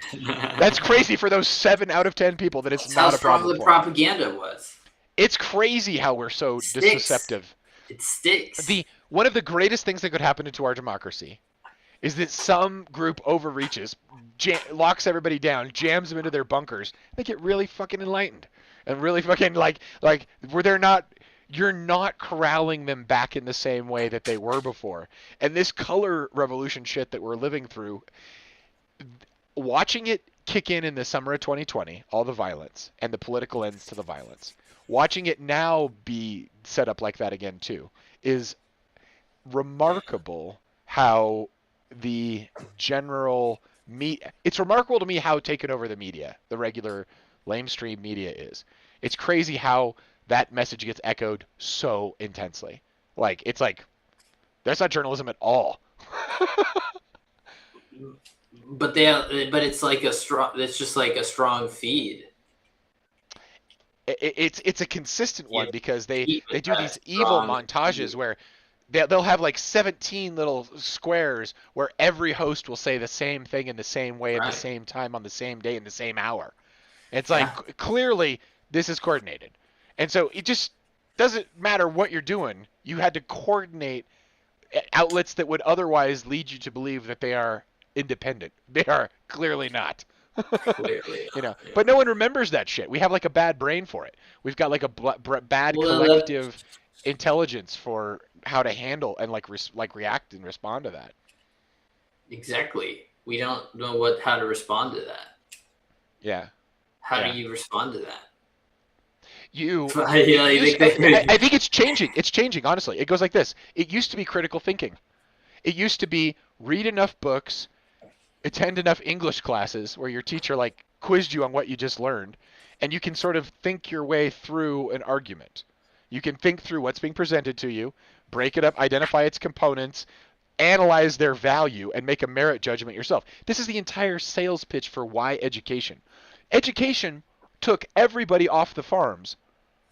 That's crazy for those 7 out of 10 people that it's That's not how a strong problem the for. propaganda was. It's crazy how we're so deceptive. It sticks. One of the greatest things that could happen to our democracy is that some group overreaches, locks everybody down, jams them into their bunkers. They get really fucking enlightened and really fucking like where you're not corralling them back in the same way that they were before. And this color revolution shit that we're living through, watching it kick in the summer of 2020, all the violence and the political ends to the violence, watching it now be set up like that again too, is remarkable how the general it's remarkable to me how taken over the media, the regular lamestream media is. It's crazy how that message gets echoed so intensely. Like it's like that's not journalism at all. But it's like it's just like a strong feed. It's a consistent one because they do these evil strong montages feed. where they'll have like 17 little squares where every host will say the same thing in the same way at the same time on the same day in the same hour. It's like clearly this is coordinated. And so it just doesn't matter what you're doing. You had to coordinate outlets that would otherwise lead you to believe that they are independent. They are clearly not. Clearly, you know, but no one remembers that shit. We have like a bad brain for it. We've got like a bad collective intelligence for how to handle and like react and respond to that. Exactly. We don't know how to respond to that. Yeah. How do you respond to that? I think it's changing. It's changing, honestly. It goes like this. It used to be critical thinking. It used to be read enough books, attend enough English classes where your teacher like quizzed you on what you just learned, and you can sort of think your way through an argument. You can think through what's being presented to you, break it up, identify its components, analyze their value, and make a merit judgment yourself. This is the entire sales pitch for why education. Education took everybody off the farms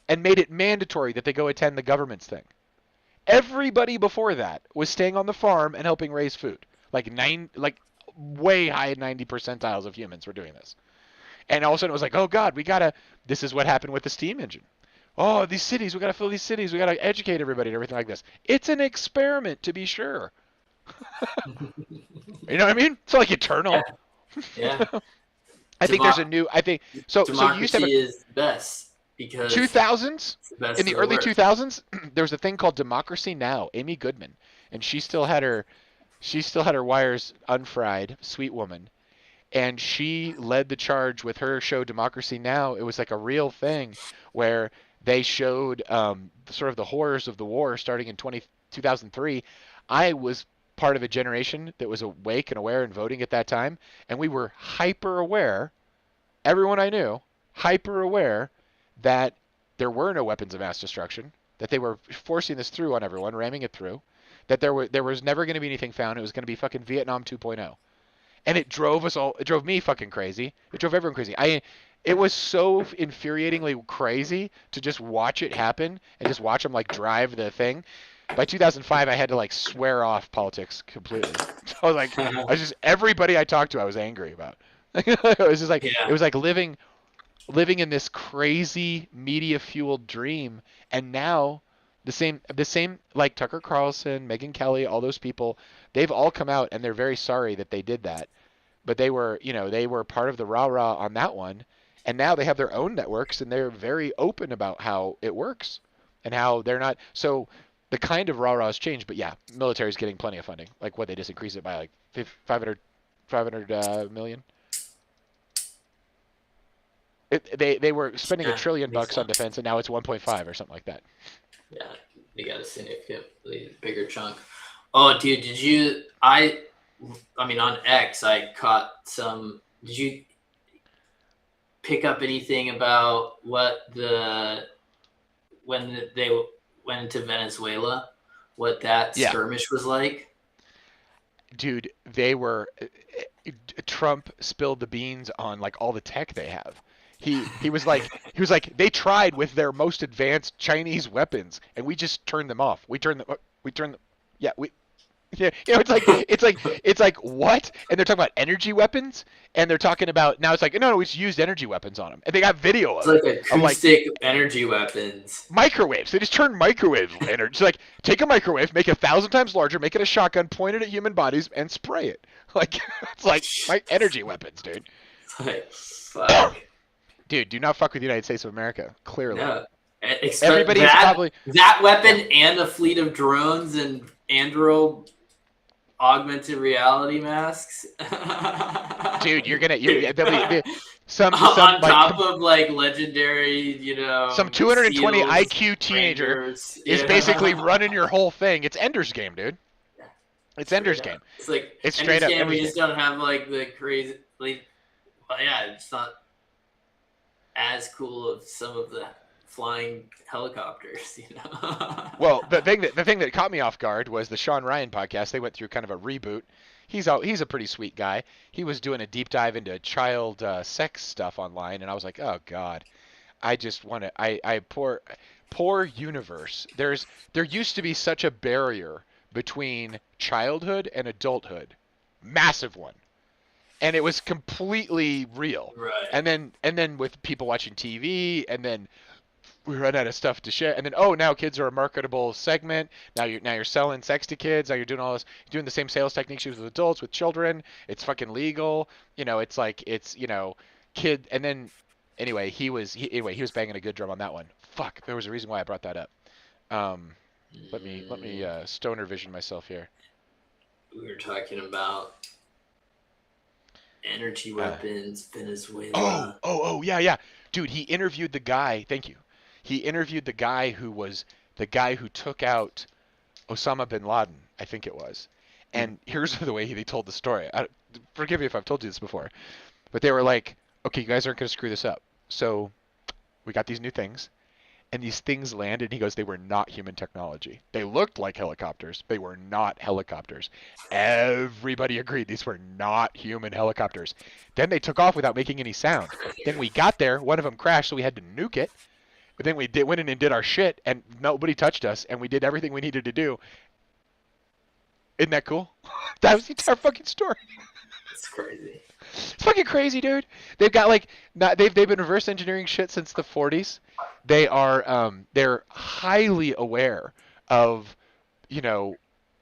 and made it mandatory that they go attend the government's thing. Everybody before that was staying on the farm and helping raise food. Like way high 90 percentiles of humans were doing this. And all of a sudden it was like, oh God, this is what happened with the steam engine. Oh, these cities, we got to fill these cities. We got to educate everybody and everything like this. It's an experiment, to be sure. You know what I mean? It's not like eternal. Yeah. I think there's a new, so you used to have is best because 2000s, in the early worst. 2000s, there was a thing called Democracy Now! Amy Goodman, and she still had her wires unfried, sweet woman. And she led the charge with her show Democracy Now! It was like a real thing where they showed sort of the horrors of the war starting in 2003. I was part of a generation that was awake and aware and voting at that time, and we were hyper aware, everyone I knew, hyper aware that there were no weapons of mass destruction, that they were forcing this through on everyone, ramming it through, that there was never going to be anything found. It was going to be fucking Vietnam 2.0. And it drove me fucking crazy. It drove everyone crazy. It was so infuriatingly crazy to just watch it happen and just watch them like drive the thing. By 2005, I had to like swear off politics completely. So like, everybody I talked to, I was angry about. It was just like, It was like living in this crazy media fueled dream. And now the same like Tucker Carlson, Megyn Kelly, all those people, they've all come out and they're very sorry that they did that. But they were part of the rah-rah on that one. And now they have their own networks and they're very open about how it works and how they're not. So the kind of rah-rah has changed, but yeah, military's getting plenty of funding. Like what, they just increased it by like 500 million. They were spending $1 trillion makes on sense. defense, and now it's 1.5 or something like that. Yeah, they got a significantly bigger chunk. Oh, dude, did you? I mean, on X, I caught some. Did you pick up anything about when they went into Venezuela, what that Yeah. skirmish was like? Dude, they were Trump spilled the beans on like all the tech they have. He was like they tried with their most advanced Chinese weapons and we just turned them off. We turned them yeah, it's like what? And they're talking about energy weapons and they're talking about now it's like no, we just used energy weapons on them. And they got video It's of like it. acoustic energy weapons. Microwaves. They just turn microwave energy. Like take a microwave, make it 1,000 times larger, make it a shotgun, point it at human bodies, and spray it. Like it's like energy weapons, dude. It's like fuck. Dude, do not fuck with the United States of America. Clearly, No. everybody's probably that weapon and a fleet of drones and andro augmented reality masks. dude. There'll be some on like, top of like legendary, some 220 SEALs, IQ teenager Rangers. is Yeah. basically running your whole thing. It's Ender's Game, dude. It's Ender's Yeah. Game. It's like It's Ender's straight up Game, we Ender's just don't have like the crazy. Like, well, yeah, it's not as cool of some of the flying helicopters, Well, the thing that caught me off guard was the Sean Ryan podcast. They went through kind of a reboot. He's a pretty sweet guy. He was doing a deep dive into child sex stuff online, and I was like, oh god, I just want to. I poor universe. There used to be such a barrier between childhood and adulthood, massive one, and it was completely real. right. And then with people watching TV, and then we run out of stuff to share, and then now kids are a marketable segment. Now you're selling sex to kids. Now you're doing all this, you're doing the same sales techniques with adults, with children. It's fucking legal. It's like kid. And then anyway, he was banging a good drum on that one. Fuck, there was a reason why I brought that up. Let me stoner vision myself here. We were talking about energy weapons, Venezuela. Oh, yeah. Dude, he interviewed the guy. Thank you. He interviewed the guy who took out Osama bin Laden, I think it was. And here's the way they told the story. Forgive me if I've told you this before. But they were like, okay, you guys aren't going to screw this up. So we got these new things. And these things landed, and he goes, they were not human technology. They looked like helicopters. They were not helicopters. Everybody agreed these were not human helicopters. Then they took off without making any sound. Then we got there. One of them crashed, so we had to nuke it. But then we went in and did our shit, and nobody touched us, and we did everything we needed to do. Isn't that cool? That was the entire fucking story. It's crazy. It's fucking crazy, dude. They've got they've been reverse engineering shit since the 40s. They are they're highly aware of a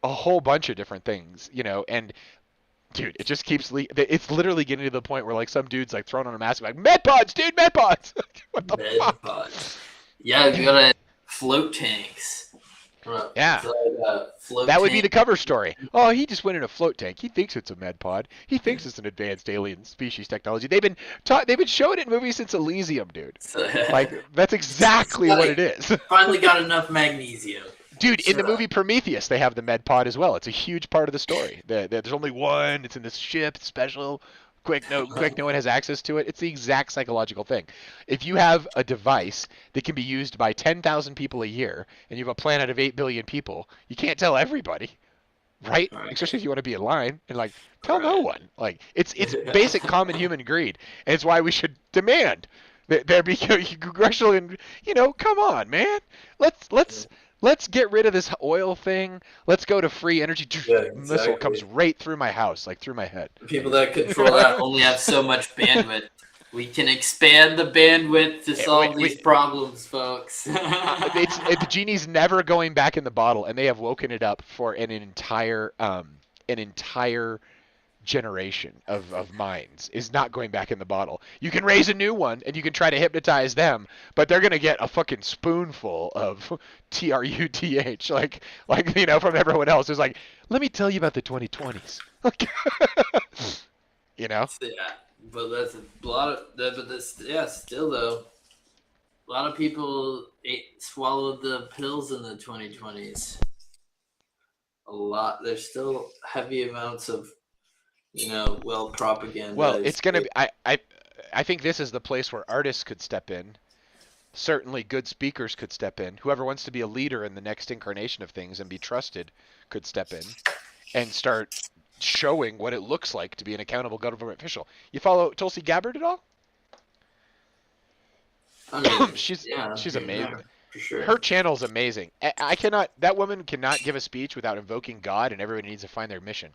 whole bunch of different things, and dude, it just keeps it's literally getting to the point where like some dude's like throwing on a mask like medpods, dude, medpods. What the fuck? Medpods. Yeah, you gotta float tanks. Yeah. Float That would be tank. the cover story. Oh, he just went in a float tank. He thinks it's a med pod. He thinks it's an advanced alien species technology. They've been showing it in movies since Elysium, dude. Like that's exactly what it is. Finally got enough magnesium. Dude, in the movie Prometheus, they have the med pod as well. It's a huge part of the story. There's only one. It's in this ship. It's special. Quick, no one has access to it. It's the exact psychological thing. If you have a device that can be used by 10,000 people a year, and you have a planet of 8 billion people, you can't tell everybody, right? Especially if you want to be in line and like tell no one. Like it's basic common human greed, and it's why we should demand that there be congressional and come on, man, let's get rid of this oil thing. Let's go to free energy. Yeah, Missile exactly. comes right through my house, like through my head. People that control that only have so much bandwidth. We can expand the bandwidth to solve these problems, folks. The genie's never going back in the bottle, and they have woken it up for an entire generation of minds is not going back in the bottle. You can raise a new one and you can try to hypnotize them, but they're gonna get a fucking spoonful of TRUTH, like from everyone else. It's like, let me tell you about the 2020s. Yeah. But that's a lot of that. But this, yeah, still though, a lot of people swallowed the pills in the 2020s. A lot. There's still heavy amounts of well Well, it's propagandized. gonna be. I think this is the place where artists could step in. Certainly, good speakers could step in. Whoever wants to be a leader in the next incarnation of things and be trusted could step in and start showing what it looks like to be an accountable government official. You follow Tulsi Gabbard at all? I mean, she's yeah, she's here and amazing. there, for sure. Her channel's amazing. I cannot. That woman cannot give a speech without invoking God, and everybody needs to find their mission.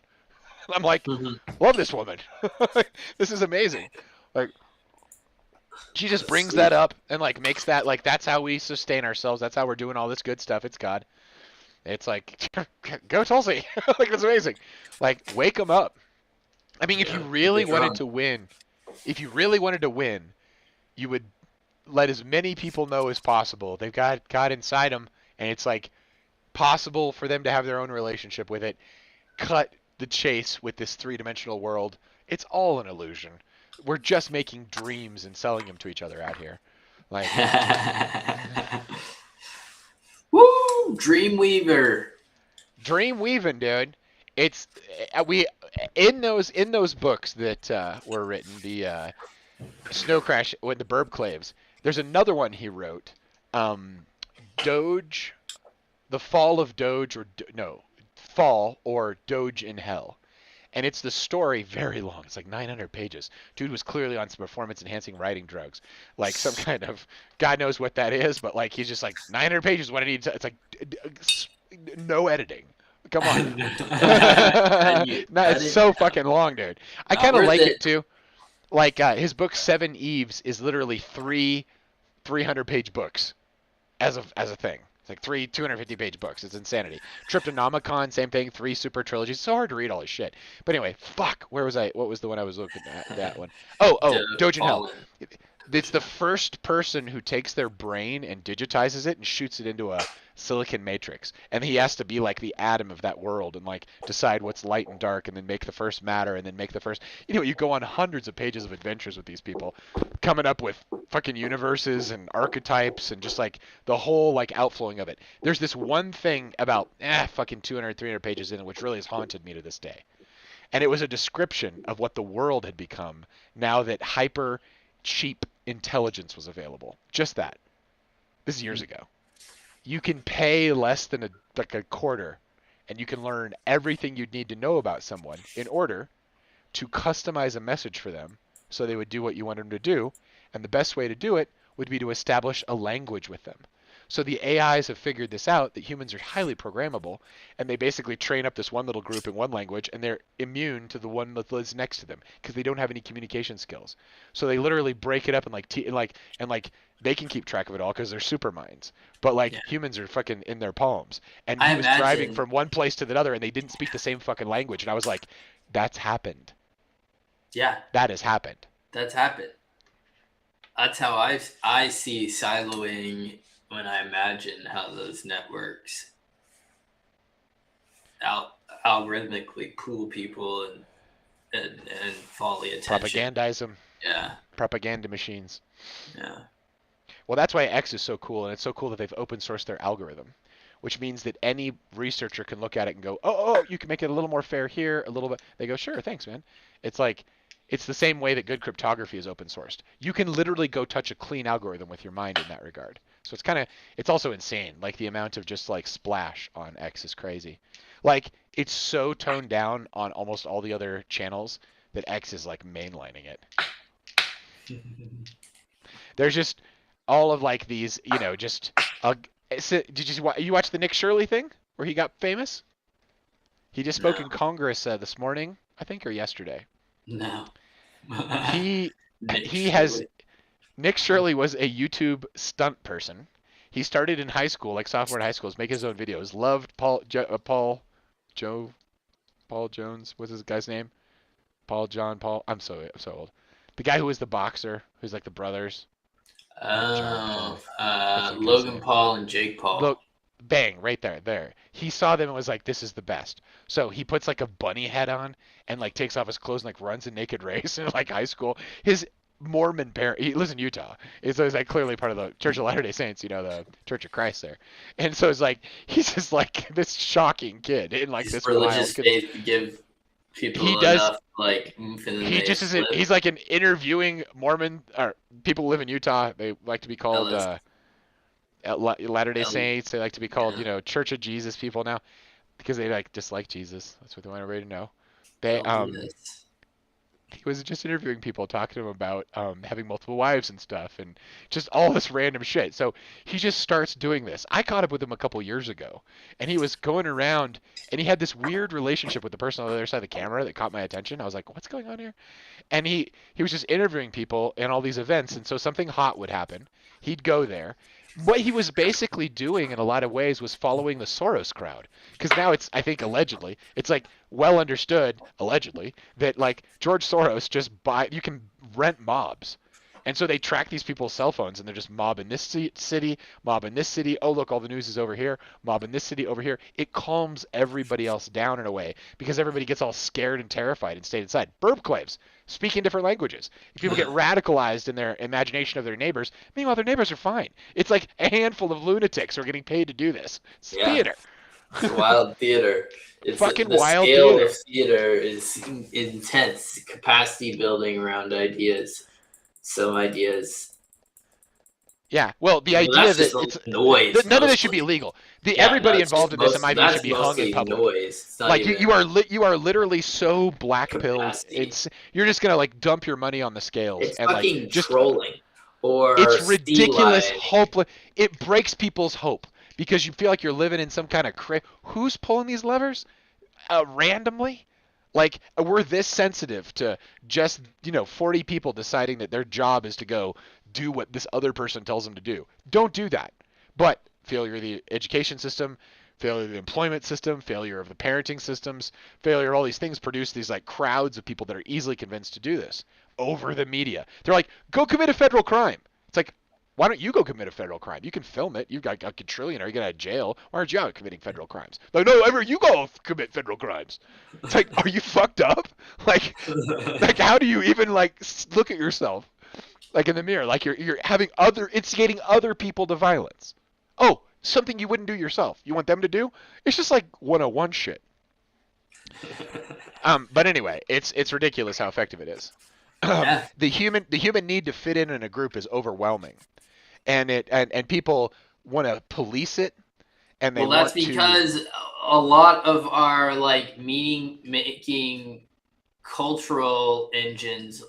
I'm like, Mhm. love this woman. This is amazing. Like, she just brings Sweet. that up and like makes that like that's how we sustain ourselves. That's how we're doing all this good stuff. It's God. It's like, go Tulsi. Like, that's amazing. Like, wake them up. I mean, if you Yeah, really they're wanted drunk. to win, if you really wanted to win, you would let as many people know as possible. They've got God inside them, and it's like possible for them to have their own relationship with it. Cut the chase with this three-dimensional world. It's all an illusion. We're just making dreams and selling them to each other out here. Like, Woo! Dreamweaver. dream weaving, dude. It's we in those books that were written, the Snow Crash with the Burb Claves. There's another one he wrote, um, Doge, the Fall of Doge, or no, Fall or Doge in Hell. And it's the story, very long. It's like 900 pages. Dude was clearly on some performance-enhancing writing drugs, like some kind of God knows what that is, but like he's just like 900 pages. What I need to. It's like no editing. Come on. No, I it's didn't so know. fucking long, dude. I Not kind of worth like it it. too. Like his book Seven Eves is literally three 300-page books as a thing. It's like three 250-page books. It's insanity. Triptychnomicon, same thing. Three super trilogies. It's so hard to read all this shit. But anyway, fuck. Where was I? What was the one I was looking at? That one. Oh, Dojin Hell. Fallen. It's the first person who takes their brain and digitizes it and shoots it into a silicon matrix. And he has to be like the atom of that world and like decide what's light and dark and then make the first matter and then make the first. You go on hundreds of pages of adventures with these people, coming up with fucking universes and archetypes and just like the whole like outflowing of it. There's this one thing about fucking 200, 300 pages in it which really has haunted me to this day. And it was a description of what the world had become now that hyper cheap intelligence was available. Just that. This is years ago. You can pay less than a quarter, and you can learn everything you'd need to know about someone in order to customize a message for them so they would do what you want them to do. And the best way to do it would be to establish a language with them. So the AIs have figured this out, that humans are highly programmable, and they basically train up this one little group in one language, and they're immune to the one that lives next to them because they don't have any communication skills. So they literally break it up and like they can keep track of it all because they're super minds. But like Yeah. humans are fucking in their palms. And I he was driving imagine. from one place to the other, and they didn't speak the same fucking language. And I was like, that's happened. Yeah, That has happened. that's happened. That's how I see siloing when I imagine how those networks algorithmically pool people and folly attention. Propagandize them. Yeah, Propaganda machines. yeah. Well, that's why X is so cool, and it's so cool that they've open sourced their algorithm, which means that any researcher can look at it and go, oh, you can make it a little more fair here, a little bit. They go, sure, thanks, man. It's like, it's the same way that good cryptography is open sourced. You can literally go touch a clean algorithm with your mind in that regard. So it's also insane. Like the amount of just like splash on X is crazy. Like it's so toned down on almost all the other channels that X is like mainlining it. There's just all of like these, just. Did you watch the Nick Shirley thing where he got famous? He just spoke in No, Congress this morning, I think, or yesterday. no. He Nick he has Shirley. Nick Shirley was a YouTube stunt person. He started in high school, like sophomore in high school, making his own videos. Loved Paul Jones. What's his guy's name? Paul. I'm so old. The guy who was the boxer, who's like the brothers. John Paul. Oh, What's that guy's Logan name? Paul and Jake Paul. Look, Bang, right there. He saw them and was like, "This is the best." So he puts like a bunny head on and like takes off his clothes and like runs a naked race in like high school. His Mormon parent, he lives in Utah. So he's like clearly part of the Church of Latter-day Saints, the Church of Christ there. And so it's like he's just like this shocking kid in like His this religious wild. faith to give people He does. enough like oomph in the He just is. He's like an interviewing Mormon or people who live in Utah. They like to be called. Latter-day Saints. They like to be called, Church of Jesus people now, because they like dislike Jesus. That's what they want everybody to know. He was just interviewing people, talking to them about having multiple wives and stuff, and just all this random shit. So he just starts doing this. I caught up with him a couple years ago, and he was going around, and he had this weird relationship with the person on the other side of the camera that caught my attention. I was like, what's going on here? And he was just interviewing people in all these events, and so something hot would happen. He'd go there. What he was basically doing in a lot of ways was following the Soros crowd. Because now it's, I think allegedly, it's like well understood, allegedly, that like George Soros just you can rent mobs. And so they track these people's cell phones and they're just mob in this city, mob in this city. Oh, look, all the news is over here. Mob in this city over here. It calms everybody else down in a way because everybody gets all scared and terrified and stayed inside. Burpclaves, speaking different languages. People get radicalized in their imagination of their neighbors. Meanwhile, their neighbors are fine. It's like a handful of lunatics who are getting paid to do this. It's theater. It's wild theater. It's fucking the wild scale theater. of theater is intense. Capacity building around ideas. Some ideas. Yeah, well, the idea that it's noise. None of this should be illegal. Everybody involved in this, in my view, should be hung in public. Noise. Like you are literally so black-pilled. You're just gonna like dump your money on the scales it's and fucking like just trolling. Or it's ridiculous, hopeless. It breaks people's hope because you feel like you're living in some kind of who's pulling these levers randomly. Like, we're this sensitive to just, 40 people deciding that their job is to go do what this other person tells them to do. Don't do that. But failure of the education system, failure of the employment system, failure of the parenting systems, failure of all these things produce these, like, crowds of people that are easily convinced to do this over the media. They're like, go commit a federal crime. It's like, why don't you go commit a federal crime? You can film it. You've got a quadrillionaire. You get out of jail. Why aren't you out committing federal crimes? Like, no, ever you go commit federal crimes. It's like, are you fucked up? Like how do you even like look at yourself like in the mirror? Like you're instigating other people to violence. Oh, something you wouldn't do yourself. You want them to do? It's just like 101 shit. But anyway, it's ridiculous how effective it is. The human need to fit in a group is overwhelming. And people want to police it, and they that's because a lot of our like meaning making cultural engines,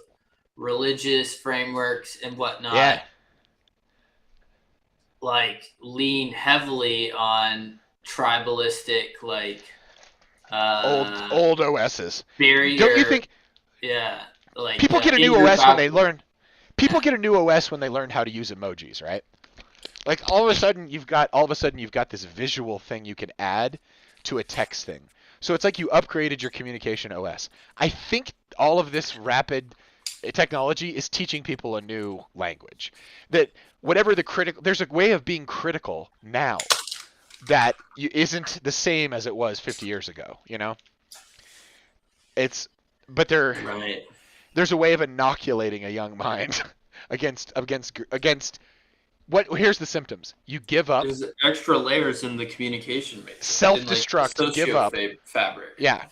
religious frameworks and whatnot, like lean heavily on tribalistic like old OSs. Barrier. Don't you think? Yeah, like people get a new OS when they learn. People get a new OS when they learn how to use emojis, right? Like all of a sudden you've got this visual thing you can add to a text thing. So it's like you upgraded your communication OS. I think all of this rapid technology is teaching people a new language. That whatever there's a way of being critical now that isn't the same as it was 50 years ago, Right. There's a way of inoculating a young mind against what? Here's the symptoms. You give up. There's extra layers in the communication matrix. Self-destruct. Like give up. Fabric. Yeah.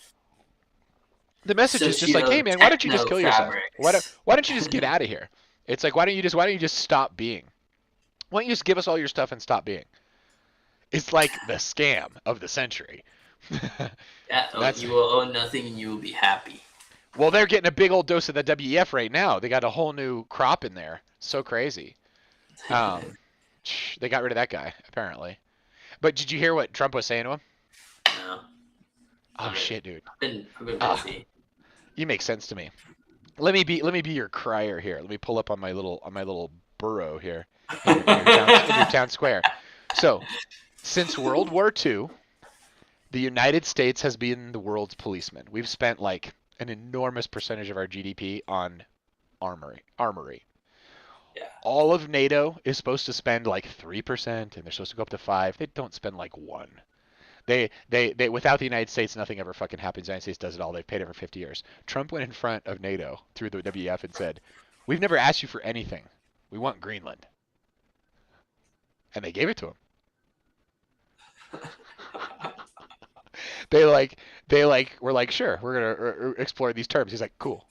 The message is just like, hey man, why don't you just kill yourself? Why don't you just get out of here? It's like, why don't you just stop being? Why don't you just give us all your stuff and stop being? It's like the scam of the century. You will own nothing and you will be happy. Well, they're getting a big old dose of the WEF right now. They got a whole new crop in there. So crazy. They got rid of that guy, apparently. But did you hear what Trump was saying to him? No. Oh shit, dude. I've been busy. You make sense to me. Let me be your crier here. Let me pull up on my little burrow here in your town square. So, since World War II, the United States has been the world's policeman. We've spent like an enormous percentage of our GDP on armory. Yeah. All of NATO is supposed to spend like 3%, and they're supposed to go up to 5. They don't spend like 1. They without the United States, nothing ever fucking happens. The United States does it all. They've paid it for 50 years. Trump went in front of NATO through the WEF and said, "We've never asked you for anything. We want Greenland," and they gave it to him. They were like, "Sure, we're gonna explore these terms." He's like, "Cool."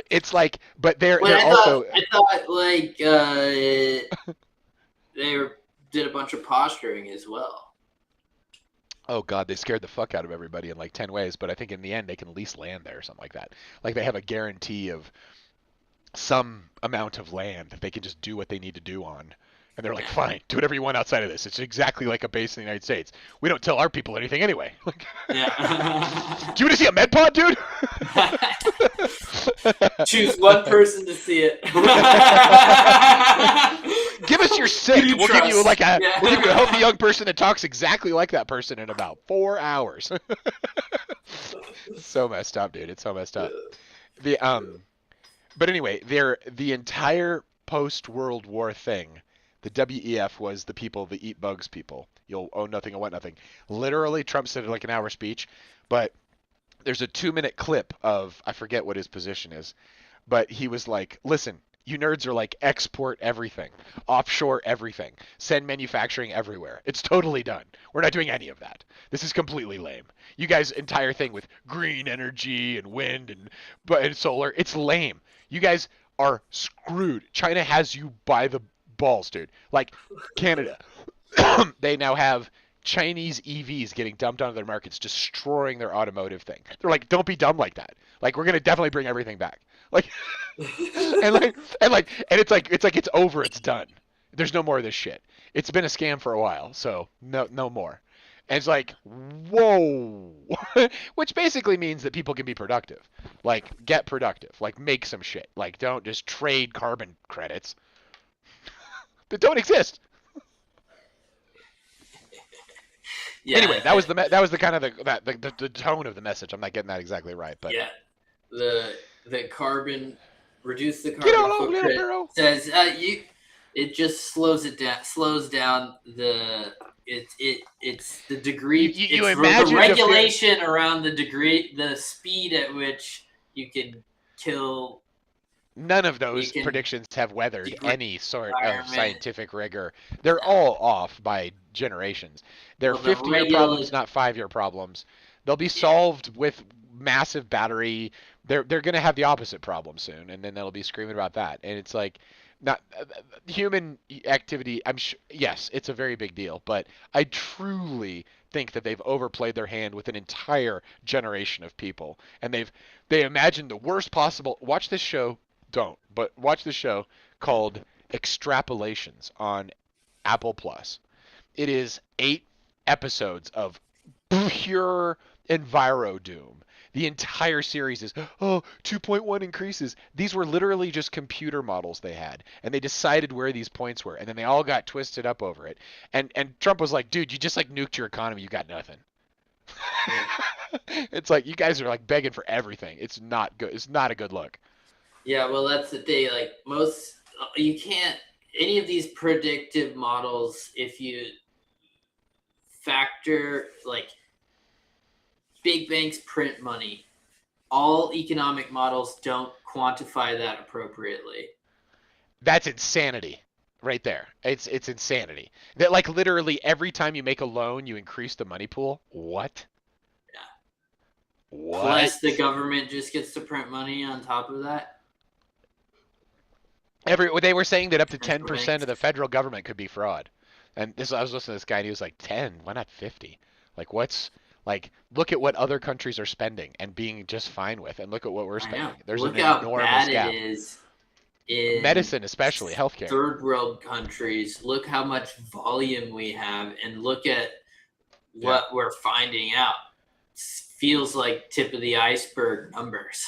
It's like, but they're also. I thought like they did a bunch of posturing as well. Oh God, they scared the fuck out of everybody in like 10 ways, but I think in the end they can at least land there or something like that. Like they have a guarantee of some amount of land that they can just do what they need to do on. And they're like, fine, do whatever you want outside of this. It's exactly like a base in the United States. We don't tell our people anything anyway. Yeah. Do you want to see a med pod, dude? Choose one person to see it. Give us your sick. You We'll give you trust. we'll give you a healthy young person that talks exactly like that person in about 4 hours. So messed up, dude. It's so messed up. But anyway, the entire post-World War thing, the WEF was the people, the eat bugs people. You'll own nothing and want nothing. Literally, Trump said it like an hour speech, but there's a 2-minute clip of, I forget what his position is, but he was like, listen, you nerds are like export everything, offshore everything, send manufacturing everywhere. It's totally done. We're not doing any of that. This is completely lame. You guys' entire thing with green energy and wind and solar, it's lame. You guys are screwed. China has you by the balls, dude. Like Canada, they now have Chinese EVs getting dumped onto their markets, destroying their automotive thing. They're like, don't be dumb like that. Like, we're gonna definitely bring everything back. Like, and it's like it's over. It's done. There's no more of this shit. It's been a scam for a while, so no more. And it's like, whoa, which basically means that people can be productive. Like, get productive. Like, make some shit. Like, don't just trade carbon credits that don't exist. Yeah. Anyway, that was the kind of the tone of the message. I'm not getting that exactly right, but yeah, the carbon reduce the Get carbon on, little footprint barrel. says it just slows down the it's the degree You it's imagine the if regulation around the speed at which you can kill. None of those You can predictions have weathered degrade any sort of environment. scientific rigor. They're all off by generations. They're Well, the 50-year problems, not 5-year problems. They'll be solved with massive battery. They're going to have the opposite problem soon, and then they'll be screaming about that. And it's like, not human activity. I'm sure, yes, it's a very big deal, but I truly think that they've overplayed their hand with an entire generation of people, and they imagined the worst possible. Watch this show. Don't, but watch the show called Extrapolations on Apple Plus. It is 8 episodes of pure enviro doom. The entire series is 2.1 increases. These were literally just computer models they had, and they decided where these points were, and then they all got twisted up over it. And Trump was like, dude, you just like nuked your economy. You got nothing. It's like you guys are like begging for everything. It's not good. It's not a good look. Yeah, well, that's the thing. Like you can't any of these predictive models if you factor like big banks print money. All economic models don't quantify that appropriately. That's insanity right there. It's insanity. That like literally every time you make a loan, you increase the money pool. What? Yeah. What? Plus the government just gets to print money on top of that. They were saying that up to 10% of the federal government could be fraud. And I was listening to this guy and he was like, 10? Why not 50? Like look at what other countries are spending and being just fine with, and look at what we're spending. There's look an how enormous bad gap. it is in Medicine, especially healthcare. Third world countries. Look how much volume we have, and look at what we're finding out. Feels like tip of the iceberg numbers.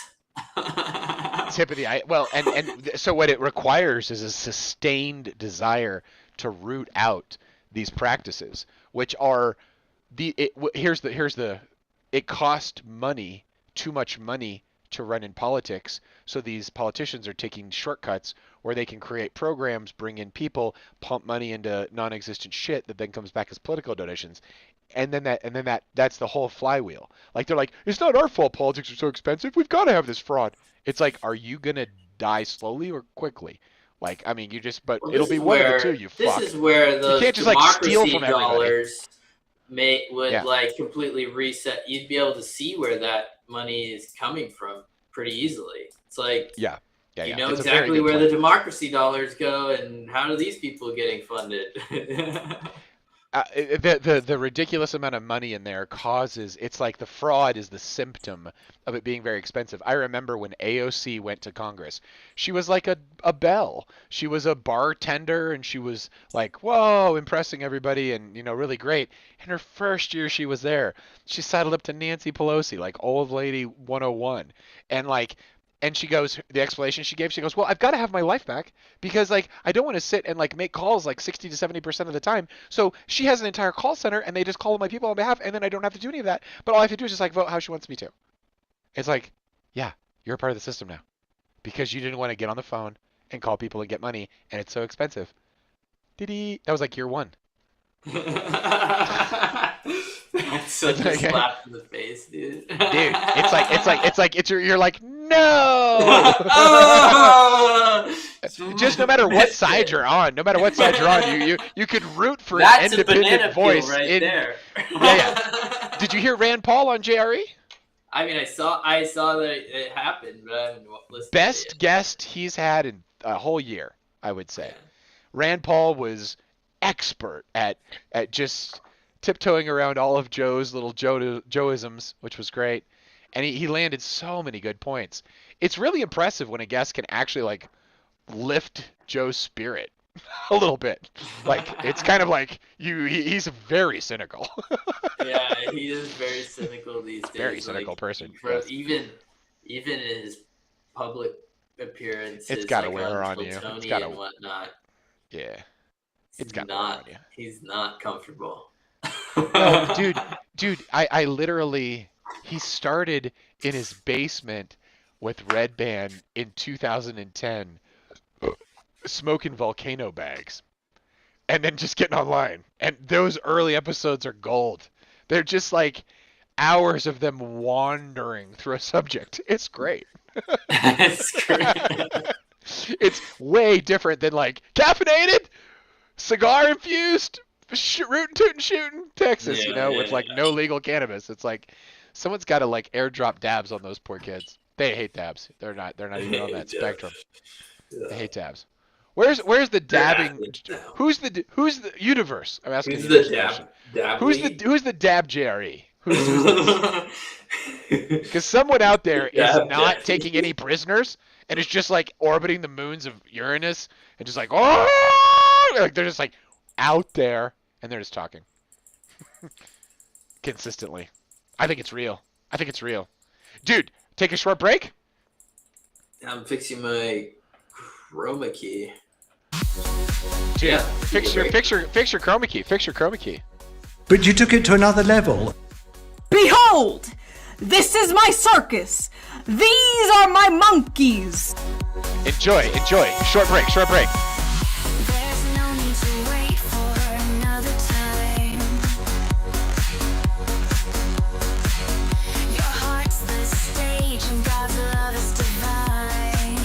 Tip of the eye. Well, and so what it requires is a sustained desire to root out these practices, which are it cost money, too much money to run in politics. So these politicians are taking shortcuts where they can create programs, bring in people, pump money into non-existent shit that then comes back as political donations. That's the whole flywheel. Like they're like, it's not our fault politics are so expensive. We've got to have this fraud. It's like, are you gonna die slowly or quickly? Like, I mean, but Well, it'll be one of the two. You this fuck. is where You the can't just like steal democracy from everybody. dollars would Yeah. like completely reset. You'd be able to see where that money is coming from pretty easily. It's like Yeah. you know It's a very exactly good where point. the democracy dollars go and how do these people getting funded. The ridiculous amount of money in there causes it's like the fraud is the symptom of it being very expensive. I remember when AOC went to Congress, she was like a belle. She was a bartender and she was like, whoa, impressing everybody and really great. In her first year she was there, she sidled up to Nancy Pelosi, like old lady 101, and like. And she goes, the explanation she gave, she goes, well, I've got to have my life back because like I don't want to sit and like make calls like 60 to 70% of the time. So she has an entire call center and they just call my people on behalf and then I don't have to do any of that. But all I have to do is just like vote how she wants me to. It's like, yeah, you're a part of the system now because you didn't want to get on the phone and call people and get money and it's so expensive. That was like year one. That's such a slap in the face, dude. Dude, you're like, no. Just no matter what side you're on, you could root for an independent voice right there. Yeah. Did you hear Rand Paul on JRE? I mean, I saw that it happened, but I haven't listened. Best guest he's had in a whole year, I would say. Yeah. Rand Paul was expert at just tiptoeing around all of Joe's little Joeisms, which was great. And he landed so many good points. It's really impressive when a guest can actually like lift Joe's spirit a little bit. Like it's kind of like he's very cynical. Yeah, he is very cynical these days. Very cynical person. Yes. Yes. Even in his public appearances, It's gotta like wear on you. Plutonian It's gotta- and whatnot. Yeah. He's got not. on you. He's not comfortable. No, dude, I literally, he started in his basement with Red Band in 2010, smoking volcano bags, and then just getting online. And those early episodes are gold. They're just like hours of them wandering through a subject. It's great. It's great. It's way different than like caffeinated, cigar infused, rootin' tootin' shooting Texas, with like no legal cannabis. It's like someone's got to like airdrop dabs on those poor kids. They hate dabs. They're not even on that spectrum. They hate dabs. Where's the dabbing? Who's the universe? I'm asking. Who's you the this question. dab? Who's the dab JRE? Because someone out there is not taking any prisoners and is just like orbiting the moons of Uranus and just like, oh, like they're just like out there and they're just talking consistently. I think it's real. Dude, take a short break. I'm fixing my chroma key. Dude, Yeah, fix your chroma key. Fix your chroma key. But you took it to another level. Behold! This is my circus! These are my monkeys! Enjoy. Short break. There's no need to wait for another time. Your heart's the stage and God's love is divine.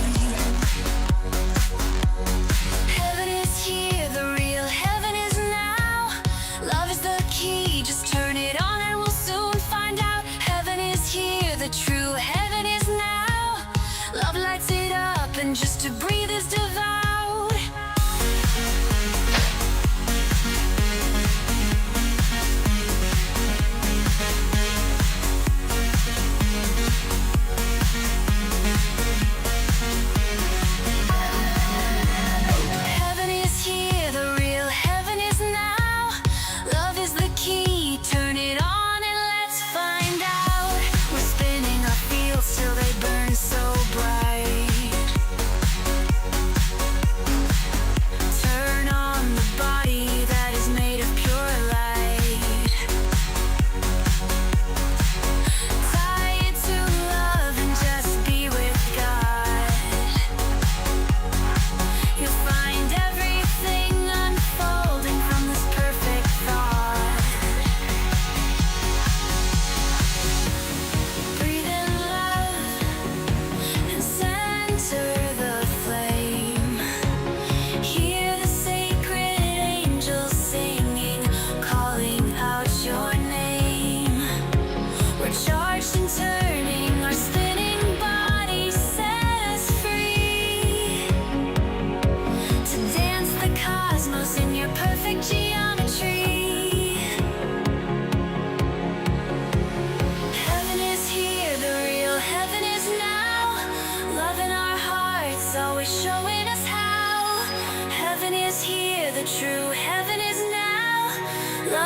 Heaven is here, the real heaven is now. Love is the key, just turn it on and we'll soon find out. Heaven is here, the true heaven is now. Love lights it up and just to breathe is devout.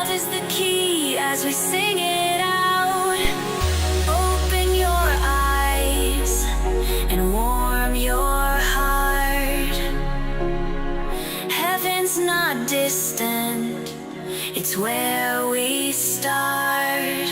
Love is the key as we sing it out. Open your eyes and warm your heart. Heaven's not distant, it's where we start.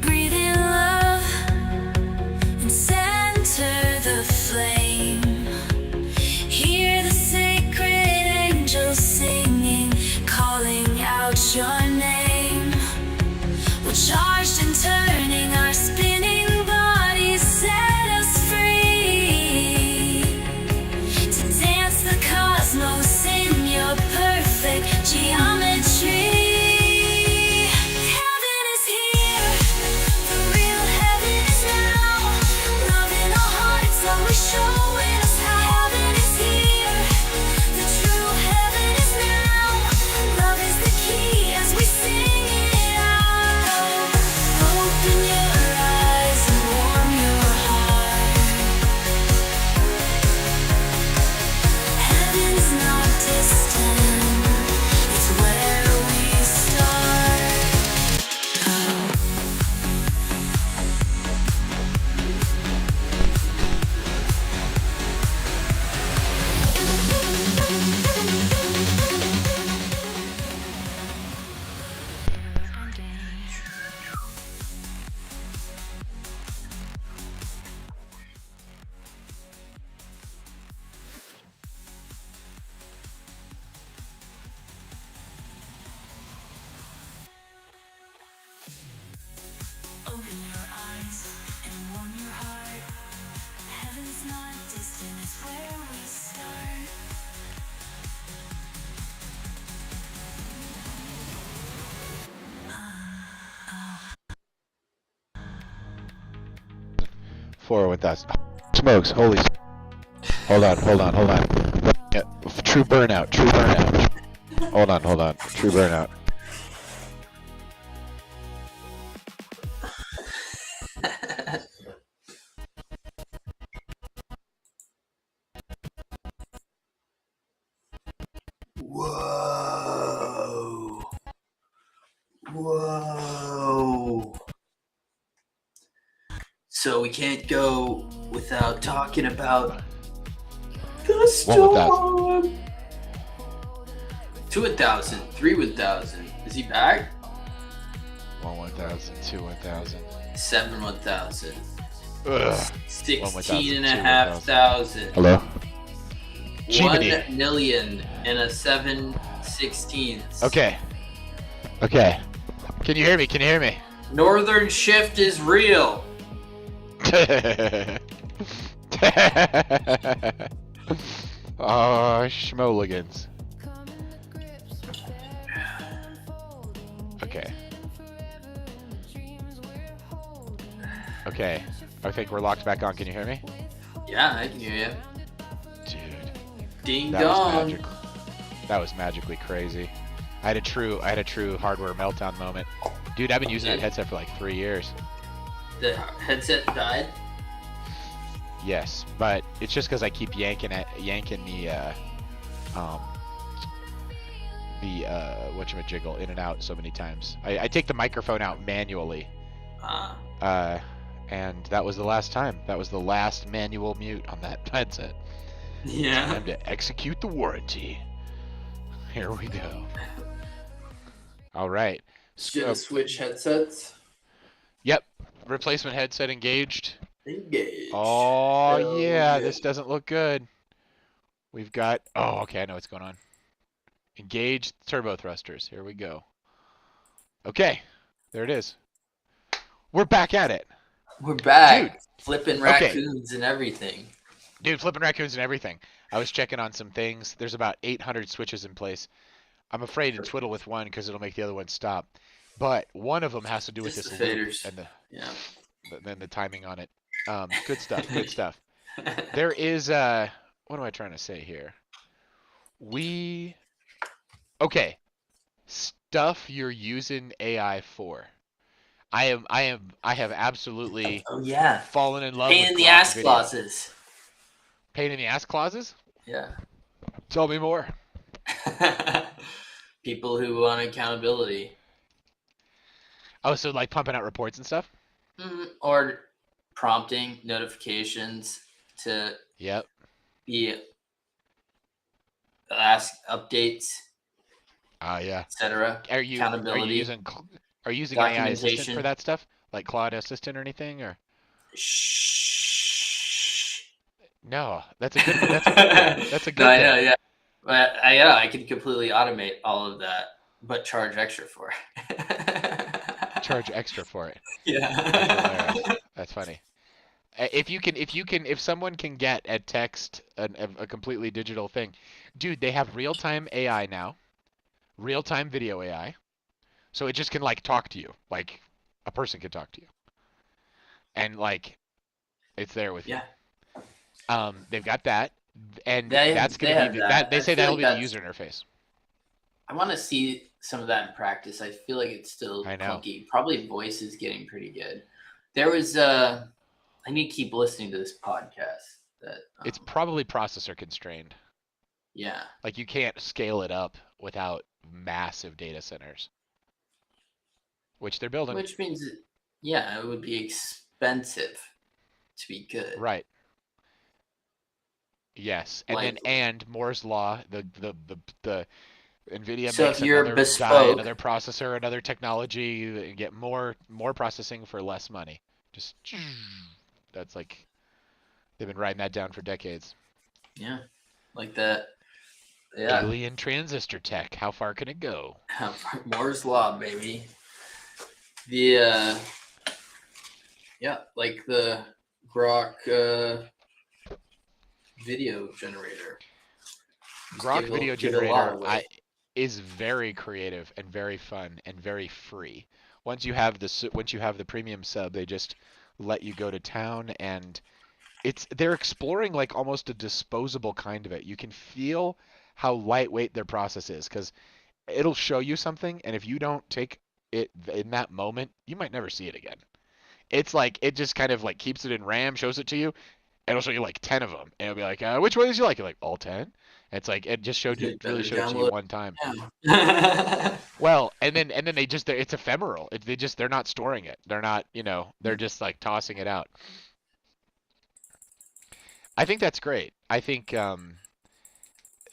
Breathe in love and center the flame. Hear the sacred angels singing, calling out your name. We're charged and turning, our spinning bodies set us free. To dance the cosmos in your perfect geometry. Heaven is here, the real heaven is now. Love in our hearts, always showing us how. Heaven is here, the true heaven is now. Love is the key as we sing it out. Open your eyes and warm your heart. Heaven's not distant, it's where we start. Open your eyes and warm your heart. Heaven's not distant, it's where we start. Four with us. Smokes, holy. Hold on. Yeah, true burnout. Hold on. True burnout. Whoa. So we can't go without talking about the storm. 2 1,000, 3 1,000. Is he back? 1 1,000, 2 1,000. 7 1,000. Ugh. 16 and a half thousand. Hello? 1 million and a 7/16. Okay. Can you hear me? Northern shift is real. Oh, schmoligans. Okay. I think we're locked back on. Can you hear me? Yeah, I can hear you. Dude. Ding That was dong. magic. That was magically crazy. I had a true hardware meltdown moment. Dude, I've been using that headset for like 3 years. The headset died. Yes, but it's just because I keep yanking the whatchamajiggle in and out so many times. I take the microphone out manually. And that was the last time. That was the last manual mute on that headset. Yeah. Time to execute the warranty. Here we go. All right. Should have switch headsets. Yep. Replacement headset engaged. Engage. Oh, Hell yeah. yeah. This doesn't look good. We've got... Oh, okay. I know what's going on. Engage turbo thrusters. Here we go. Okay. There it is. We're back at it. We're back. Dude, Flipping okay. raccoons and everything. Dude, flipping raccoons and everything. I was checking on some things. There's about 800 switches in place. I'm afraid to twiddle with one because it'll make the other one stop. But one of them has to do with Just this the loop faders. and Yeah. the timing on it. Good stuff. Good stuff. There is what am I trying to say here? Okay, stuff you're using AI for. I have absolutely Oh yeah. fallen in love Pain with in the Grok ass video. clauses. Pain in the ass clauses? Yeah. Tell me more. People who want accountability. Oh, so like pumping out reports and stuff? Or prompting notifications to Yep. be ask updates, Yeah. etc. Are you Accountability, using an AI assistant for documentation. that stuff? Like Claude Assistant or anything or? Shh. No, that's a good thing. That's a No, good I thing. know, yeah. But I can completely automate all of that, but charge extra for it. Charge extra for it. That's Yeah. hilarious. That's funny. If someone can get a text a completely digital thing, dude, they have real-time AI now, real-time video AI, so it just can like talk to you, like a person can talk to you, and like it's there with you. Yeah. They've got that, and They that's they going to have be that. they I say feel that'll like be the that's. user interface. I want to see some of that in practice. I feel like it's still I know. clunky. Probably voice is getting pretty good. There was I need to keep listening to this podcast. That It's probably processor constrained. yeah, Like you can't scale it up without massive data centers, which they're building. which means yeah, it would be expensive to be good. Right. Yes, and then Likely. Moore's law, the NVIDIA So if makes you're another die, bespoke, another processor, another technology, you get more processing for less money. Just that's like they've been writing that down for decades. yeah, like that. Yeah, Alien transistor tech, how far can it go? Moore's law, baby. The yeah, like the Grok video generator. Just Grok video give a lot generator away. is very creative and very fun and very free. Once you have the premium sub, they just let you go to town and they're exploring like almost a disposable kind of it. You can feel how lightweight their process is because it'll show you something, and if you don't take it in that moment, you might never see it again. It's like it just kind of like keeps it in RAM, shows it to you, and it'll show you like 10 of them, and it'll be like, which one did you like? You're like all 10. It's like it just showed you, Better really showed it to you download one time. now. Well, and then it's ephemeral. They're not storing it. They're not, they're just like tossing it out. I think that's great. I think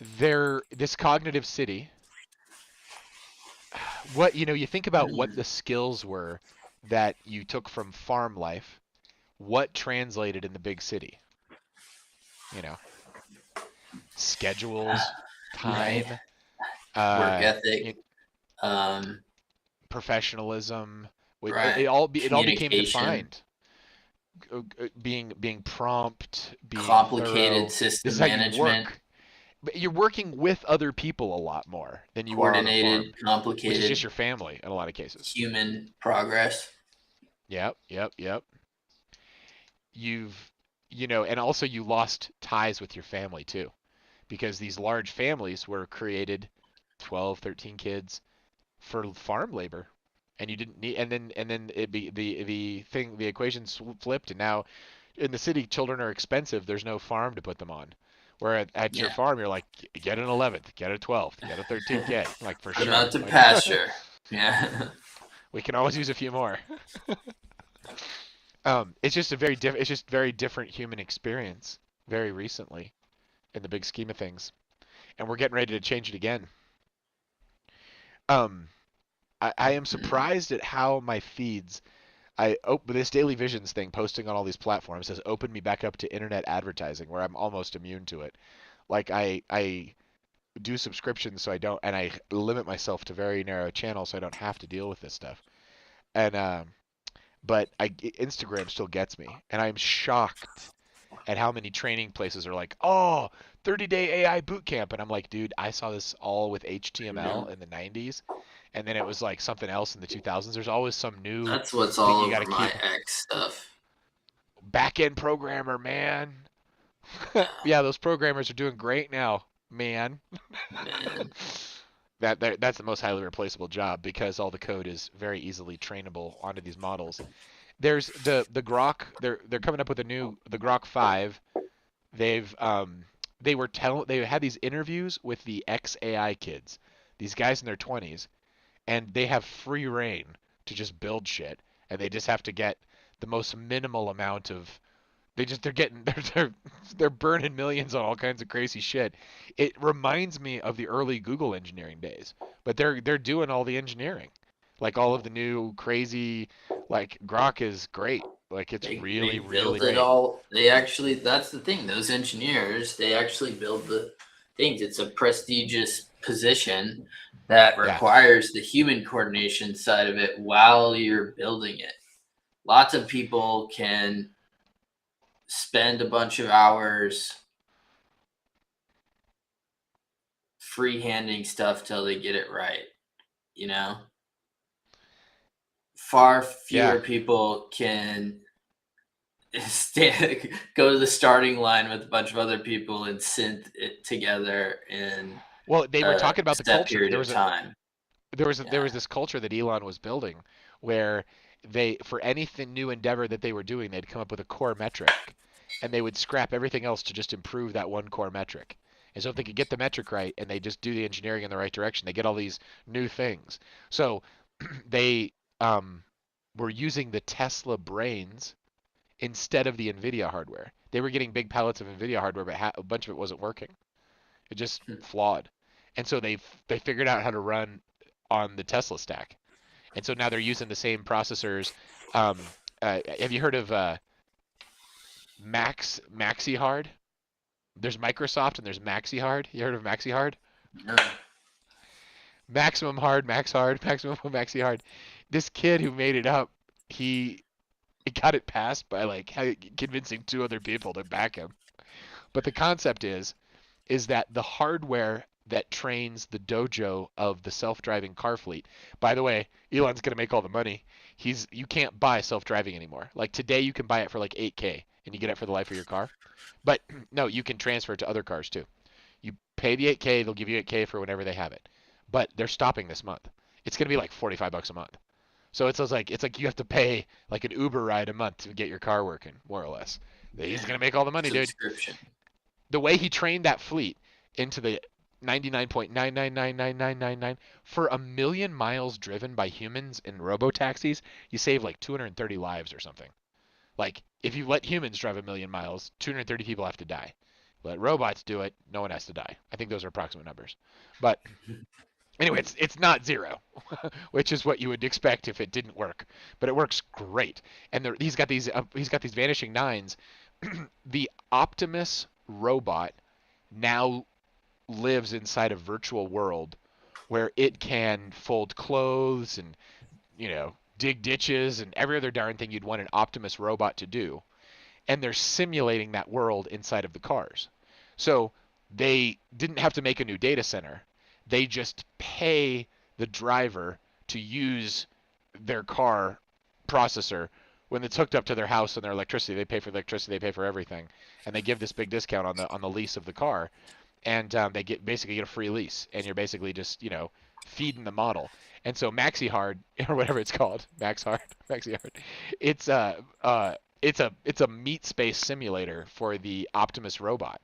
this cognitive city, you think about what the skills were that you took from farm life, what translated in the big city? You know, schedules, Right. time, Work ethic. professionalism. Right. It all became Communication. defined. Being prompt, being Complicated thorough. system This is how you management. work. But you're working with other people a lot more than you are on a farm, Coordinated, which is complicated just your family in a lot of cases. human progress. Yep. And also you lost ties with your family too, because these large families were created, 12, 13 kids for farm labor, and you didn't need, and then it be the equation flipped, and now in the city children are expensive. There's no farm to put them on. Where at your Yeah. farm, you're like, get an 11th, get a 12th, get a 13K, like for Put sure. them out to Like, pasture. Yeah. we can always use a few more. It's just very different human experience very recently in the big scheme of things, and we're getting ready to change it again. Um, I am surprised at how my feeds. This Daily Visions thing posting on all these platforms has opened me back up to internet advertising, where I'm almost immune to it. Like I do subscriptions so I don't, and I limit myself to very narrow channels so I don't have to deal with this stuff. And but Instagram still gets me, and I'm shocked at how many training places are like, oh, 30-day AI boot camp, and I'm like, dude, I saw this all with HTML in the 90s, and then it was like something else in the 2000s. There's always some new That's what's thing all you got over to my keep. X stuff. Back-end programmer, man. Yeah, those programmers are doing great now, man. Man. That's the most highly replaceable job because all the code is very easily trainable onto these models. There's the Grok. They're coming up with the Grok 5. They had these interviews with the XAI kids, these guys in their 20s, and they have free reign to just build shit, and they just have to get the most minimal amount of they're burning millions on all kinds of crazy shit. It reminds me of the early Google engineering days, but they're doing all the engineering, like all of the new crazy, like Grok is great. Like it's They really build it great. all. They actually, that's the thing. Those engineers, they actually build the things. It's a prestigious position that Yeah. requires the human coordination side of it while you're building it. Lots of people can spend a bunch of hours freehanding stuff till they get it right, you know? Far fewer Yeah. people can go to the starting line with a bunch of other people and synth it together in Well, they were a talking about the set culture. period of time. There was this culture that Elon was building where they for anything new endeavor that they were doing, they'd come up with a core metric and they would scrap everything else to just improve that one core metric. And so if they could get the metric right and they just do the engineering in the right direction, they get all these new things. So they were using the Tesla brains instead of the Nvidia hardware. They were getting big pallets of Nvidia hardware, but a bunch of it wasn't working. It just flawed. And so they figured out how to run on the Tesla stack. And so now they're using the same processors. Have you heard of Maxi Hard? There's Microsoft and there's Maxi Hard. You heard of Maxi Hard? No. Maximum Hard, Max Hard, Maximum Maxi Hard. This kid who made it up, he got it passed by like convincing two other people to back him. But the concept is that the hardware that trains the dojo of the self-driving car fleet. By the way, Elon's going to make all the money. You can't buy self-driving anymore. Like today you can buy it for like 8K and you get it for the life of your car. But no, you can transfer it to other cars too. You pay the 8K, they'll give you 8K for whenever they have it. But they're stopping this month. It's going to be like $45 a month. So it's like you have to pay like an Uber ride a month to get your car working, more or less. He's going to make all the money, dude. Subscription. The way he trained that fleet into the 99.999999 for 1,000,000 miles driven by humans in robo-taxis, you save like 230 lives or something. Like if you let humans drive 1,000,000 miles, 230 people have to die. Let robots do it, no one has to die. I think those are approximate numbers. But anyway, it's not zero, which is what you would expect if it didn't work. But it works great. And he's got these vanishing nines. The Optimus robot now lives inside a virtual world where it can fold clothes and dig ditches and every other darn thing you'd want an Optimus robot to do. And they're simulating that world inside of the cars. So they didn't have to make a new data center. They just pay the driver to use their car processor when it's hooked up to their house and their electricity. They pay for electricity, they pay for everything, and they give this big discount on the lease of the car, and they basically get a free lease, and you're basically just feeding the model. And so Maxi Hard or whatever it's called, Maxi Hard, it's a meat space simulator for the Optimus robot,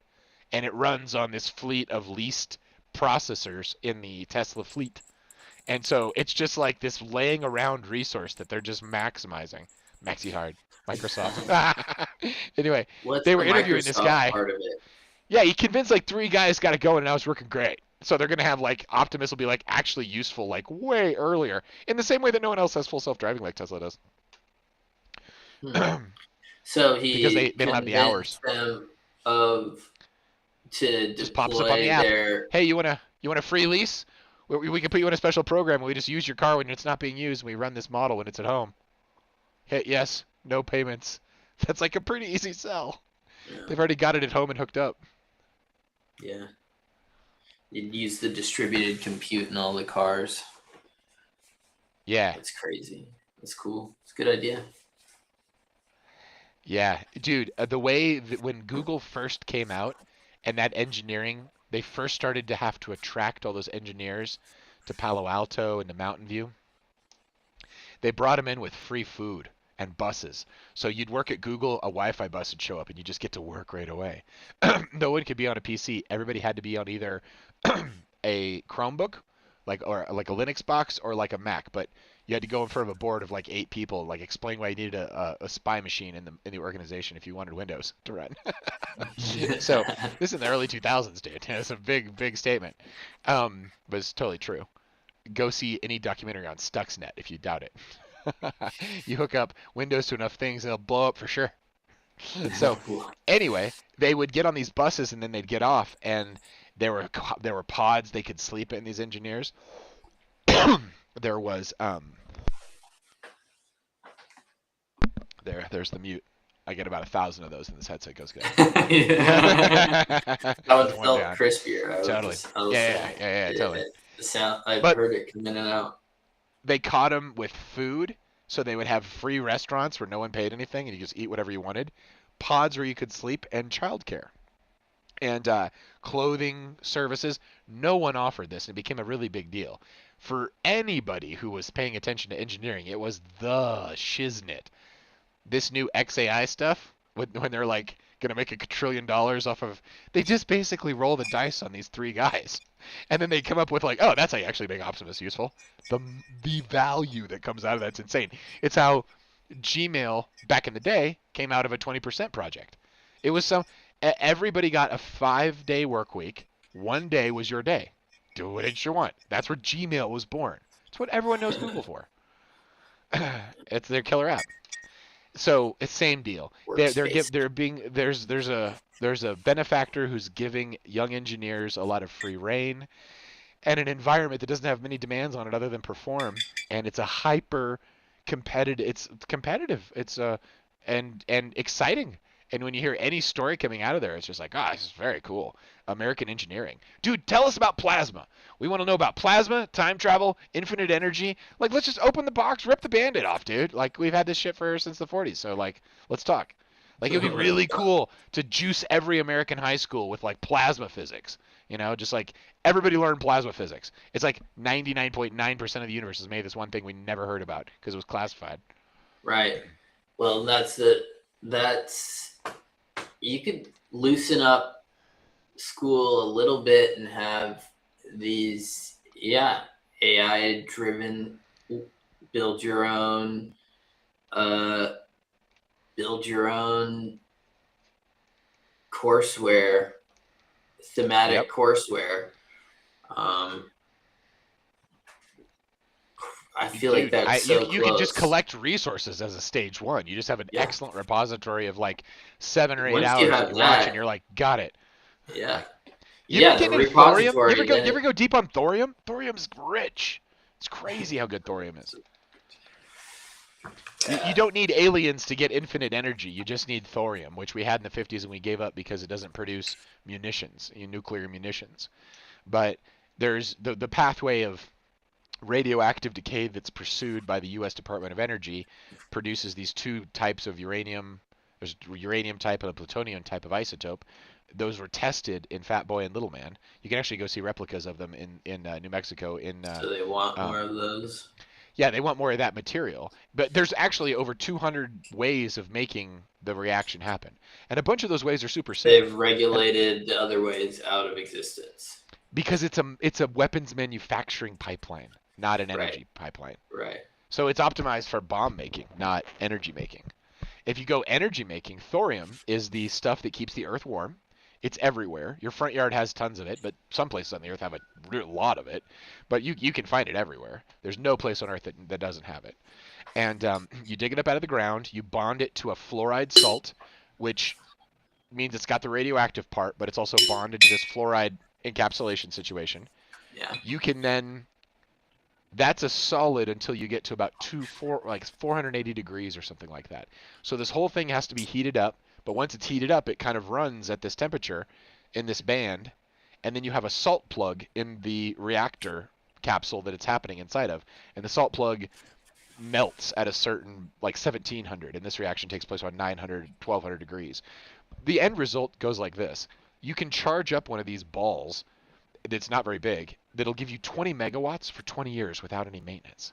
and it runs on this fleet of leased processors in the Tesla fleet. And so it's just like this laying around resource that they're just maximizing. Maxi Hard, Microsoft. Anyway, What's they were the interviewing this Microsoft guy. part of it? Yeah, he convinced like 3 guys got it going, and now it's working great. So they're gonna have like Optimus will be like actually useful like way earlier, in the same way that no one else has full self-driving like Tesla does. So he because they don't have the hours. Them of to Just deploy pops up on the app. their. Hey, you want a free lease? We can put you in a special program, and we just use your car when it's not being used, and we run this model when it's at home. Hit yes, no payments. That's like a pretty easy sell. Yeah. They've already got it at home and hooked up. Yeah. You'd use the distributed compute in all the cars. Yeah, That's crazy. That's cool. It's a good idea. yeah, dude. The way that when Google first came out and that engineering, they first started to have to attract all those engineers to Palo Alto and to Mountain View. They brought them in with free food and buses. So you'd work at Google, a Wi-Fi bus would show up, and you just get to work right away. No one could be on a PC. Everybody had to be on either a Chromebook, or like a Linux box, or like a Mac. But you had to go in front of a board of like 8 people, like explain why you needed a spy machine in the organization if you wanted Windows to run. So this is in the early 2000s, dude. It's a big statement, but it's totally true. Go see any documentary on Stuxnet if you doubt it. You hook up Windows to enough things and it'll blow up for sure. So anyway, they would get on these buses and then they'd get off, and there were pods they could sleep in, these engineers. There was there's the mute. I get about 1,000 of those and this headset goes good. That one One felt down. crispier. Totally. Yeah, totally. The sound, I've But- heard it come in and out. They caught them with food, so they would have free restaurants where no one paid anything and you just eat whatever you wanted, pods where you could sleep, and childcare. And clothing services. No one offered this, and it became a really big deal. For anybody who was paying attention to engineering, it was the shiznit. This new XAI stuff, when they're like going to make $1 trillion off of, they just basically roll the dice on these 3 guys. And then they come up with like, oh, that's how you actually make Optimus useful. The value that comes out of that's insane. It's how Gmail back in the day came out of a 20% project. It was everybody got a 5-day work week. 1 day was your day. Do what you want. That's where Gmail was born. It's what everyone knows Google for. It's their killer app. So it's same deal. There's a benefactor who's giving young engineers a lot of free reign and an environment that doesn't have many demands on it other than perform, and it's a hyper competitive. It's competitive. It's and exciting. And when you hear any story coming out of there, it's just like, this is very cool. American engineering. Dude, tell us about plasma. We want to know about plasma, time travel, infinite energy. Like, let's just open the box, rip the Band-Aid off, dude. Like, we've had this shit since the 40s. So, like, let's talk. Like, it would be really cool to juice every American high school with, like, plasma physics. You know, just like everybody learned plasma physics. It's like 99.9% of the universe is made this one thing we never heard about because it was classified. Right. Well, that's you could loosen up school a little bit and have these AI driven build your own courseware, thematic courseware. I feel like that's you close. can just collect resources as a stage 1. You just have an excellent repository of like 7 or 8 hours that you watch, and you're like, got it. Yeah. You ever get into thorium? You You ever go deep on thorium? Thorium's rich. It's crazy how good thorium is. You don't need aliens to get infinite energy. You just need thorium, which we had in the 50s and we gave up because it doesn't produce munitions, nuclear munitions. But there's the pathway of radioactive decay that's pursued by the U.S. Department of Energy produces these 2 types of uranium. There's a uranium type and a plutonium type of isotope. Those were tested in Fat Boy and Little Man. You can actually go see replicas of them in New Mexico. So they want more of those? Yeah, they want more of that material. But there's actually over 200 ways of making the reaction happen. And a bunch of those ways are super safe. They've regulated the other ways out of existence. Because it's a weapons manufacturing pipeline, not an energy pipeline. Right. So it's optimized for bomb making, not energy making. If you go energy making, thorium is the stuff that keeps the Earth warm. It's everywhere. Your front yard has tons of it, but some places on the Earth have a lot of it. But you can find it everywhere. There's no place on Earth that doesn't have it. And you dig it up out of the ground. You bond it to a fluoride salt, which means it's got the radioactive part, but it's also bonded to this fluoride encapsulation situation. Yeah. You can then That's a solid until you get to about 480 degrees or something like that. So this whole thing has to be heated up, but once it's heated up, it kind of runs at this temperature in this band, and then you have a salt plug in the reactor capsule that it's happening inside of, and the salt plug melts at a certain, like 1700, and this reaction takes place around 900, 1200 degrees. The end result goes like this. You can charge up one of these balls that's not very big, that'll give you 20 megawatts for 20 years without any maintenance.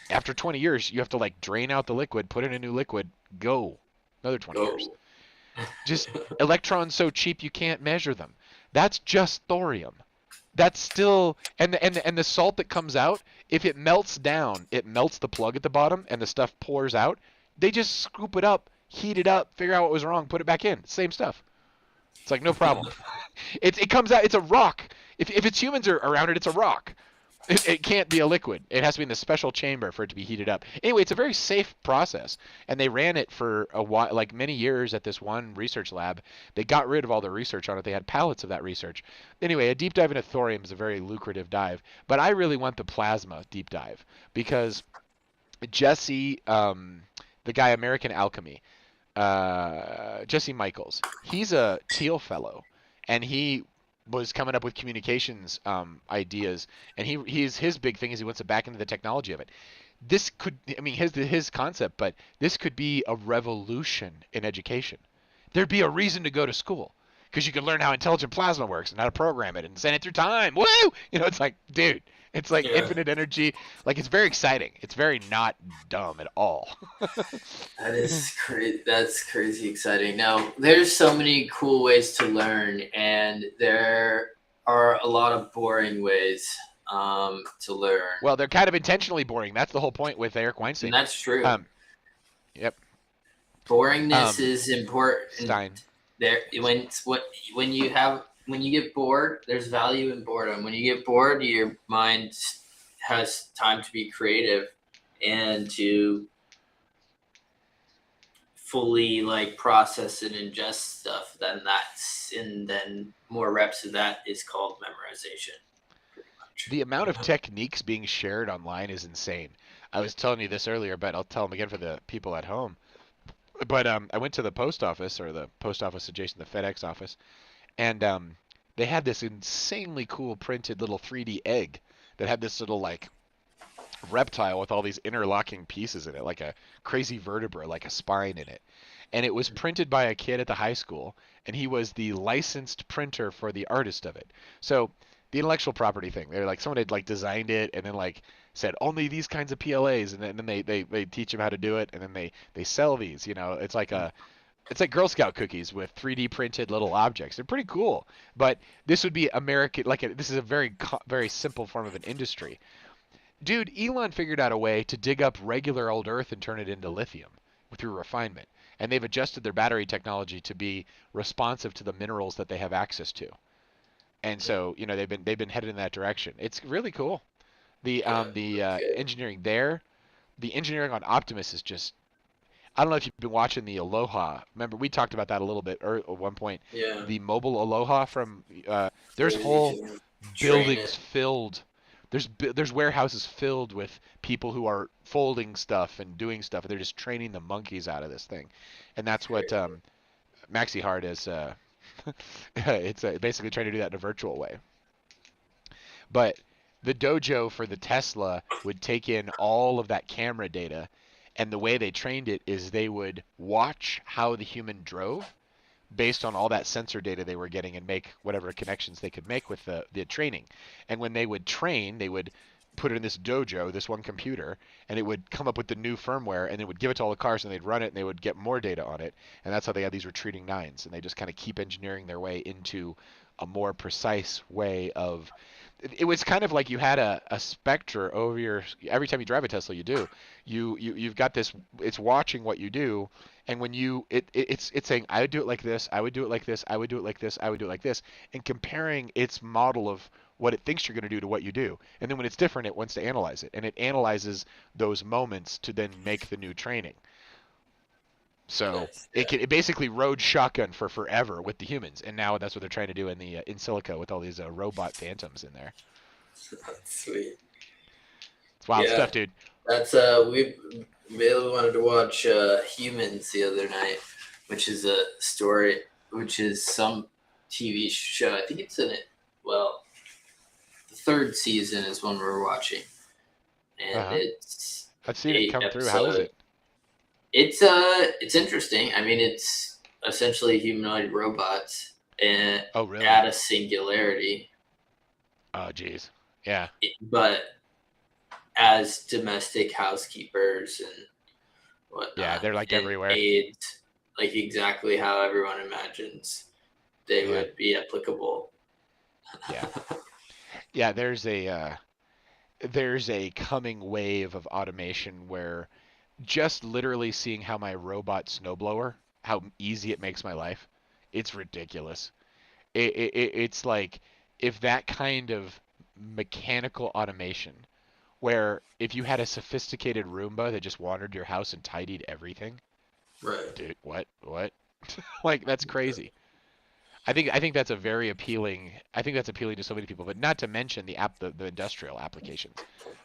After 20 years, you have to like drain out the liquid, put in a new liquid, go. Another 20 years. Just electrons so cheap you can't measure them. That's just thorium. That's still, and the salt that comes out, if it melts down, it melts the plug at the bottom and the stuff pours out. They just scoop it up, heat it up, figure out what was wrong, put it back in. Same stuff. It's like no problem. It comes out. It's a rock. If its humans are around it, it's a rock. It can't be a liquid. It has to be in this special chamber for it to be heated up. Anyway, it's a very safe process, and they ran it for a while, like many years at this one research lab. They got rid of all the research on it. They had pallets of that research. Anyway, a deep dive into thorium is a very lucrative dive, but I really want the plasma deep dive because Jesse, the guy American Alchemy, Jesse Michaels, he's a Teal fellow, and he was coming up with communications ideas, and his big thing is he wants to back into the technology of it. This could, I mean, his concept, but this could be a revolution in education. There'd be a reason to go to school because you can learn how intelligent plasma works and how to program it and send it through time. Woo! You know, it's like, dude, it's like infinite energy. Like, it's very exciting. It's very not dumb at all. That is crazy. That's crazy exciting. Now, there's so many cool ways to learn, and there are a lot of boring ways to learn. Well, they're kind of intentionally boring. That's the whole point with Eric Weinstein. And that's true. Yep. Boringness is important. Stein. There, when you get bored, there's value in boredom. When you get bored, your mind has time to be creative and to fully like process and ingest stuff. Then more reps of that is called memorization. Pretty much. The amount of techniques being shared online is insane. I was telling you this earlier, but I'll tell them again for the people at home. But I went to the post office, or the post office adjacent to the FedEx office, and they had this insanely cool printed little 3D egg that had this little like reptile with all these interlocking pieces in it, like a crazy vertebra, like a spine in it. And it was printed by a kid at the high school, and he was the licensed printer for the artist of it. So the intellectual property thing, they're like, someone had like designed it and then like said only these kinds of PLAs, and then they teach them how to do it, and then they sell these. You know, it's like Girl Scout cookies with 3D printed little objects. They're pretty cool. But this would be American, this is a very simple form of an industry. Dude, Elon figured out a way to dig up regular old Earth and turn it into lithium through refinement. And they've adjusted their battery technology to be responsive to the minerals that they have access to. And so, you know, they've been headed in that direction. It's really cool. The engineering there, the engineering on Optimus is just, I don't know if you've been watching the Aloha. Remember, we talked about that a little bit at one point. Yeah. The mobile Aloha from, there's whole buildings filled. There's warehouses filled with people who are folding stuff and doing stuff. And they're just training the monkeys out of this thing. And that's what Maxi Hard is. It's basically trying to do that in a virtual way. But the dojo for the Tesla would take in all of that camera data, and the way they trained it is they would watch how the human drove based on all that sensor data they were getting and make whatever connections they could make with the training. And when they would train, they would put it in this dojo, this one computer, and it would come up with the new firmware, and it would give it to all the cars, and they'd run it, and they would get more data on it. And that's how they had these retreating nines, and they just kind of keep engineering their way into a more precise way of... It was kind of like you had a specter over your... Every time you drive a Tesla, you've got this... It's watching what you do, and when you... It's saying, I would do it like this, I would do it like this, I would do it like this, I would do it like this, and comparing its model of what it thinks you're going to do to what you do. And then when it's different, it wants to analyze it, and it analyzes those moments to then make the new training. So it basically rode shotgun for forever with the humans, and now that's what they're trying to do in the in silico with all these robot phantoms in there. That's sweet. It's wild stuff, dude. That's we really wanted to watch Humans the other night, which is a story, which is some TV show. I think it's in it. Well, the third season is one we're watching, and it's I've seen it come through. How is it? It's interesting. I mean, it's essentially humanoid robots and really? at a singularity. Oh, geez. Yeah. But as domestic housekeepers and whatnot. Yeah, they're like everywhere. Aids, like exactly how everyone imagines they would be applicable. Yeah. Yeah, there's a coming wave of automation where just literally seeing how my robot snowblower, how easy it makes my life, it's ridiculous. It's like if that kind of mechanical automation where if you had a sophisticated Roomba that just wandered your house and tidied everything. Right. Dude, what? Like, that's crazy. I think that's a very appealing. I think that's appealing to so many people, but not to mention the industrial applications.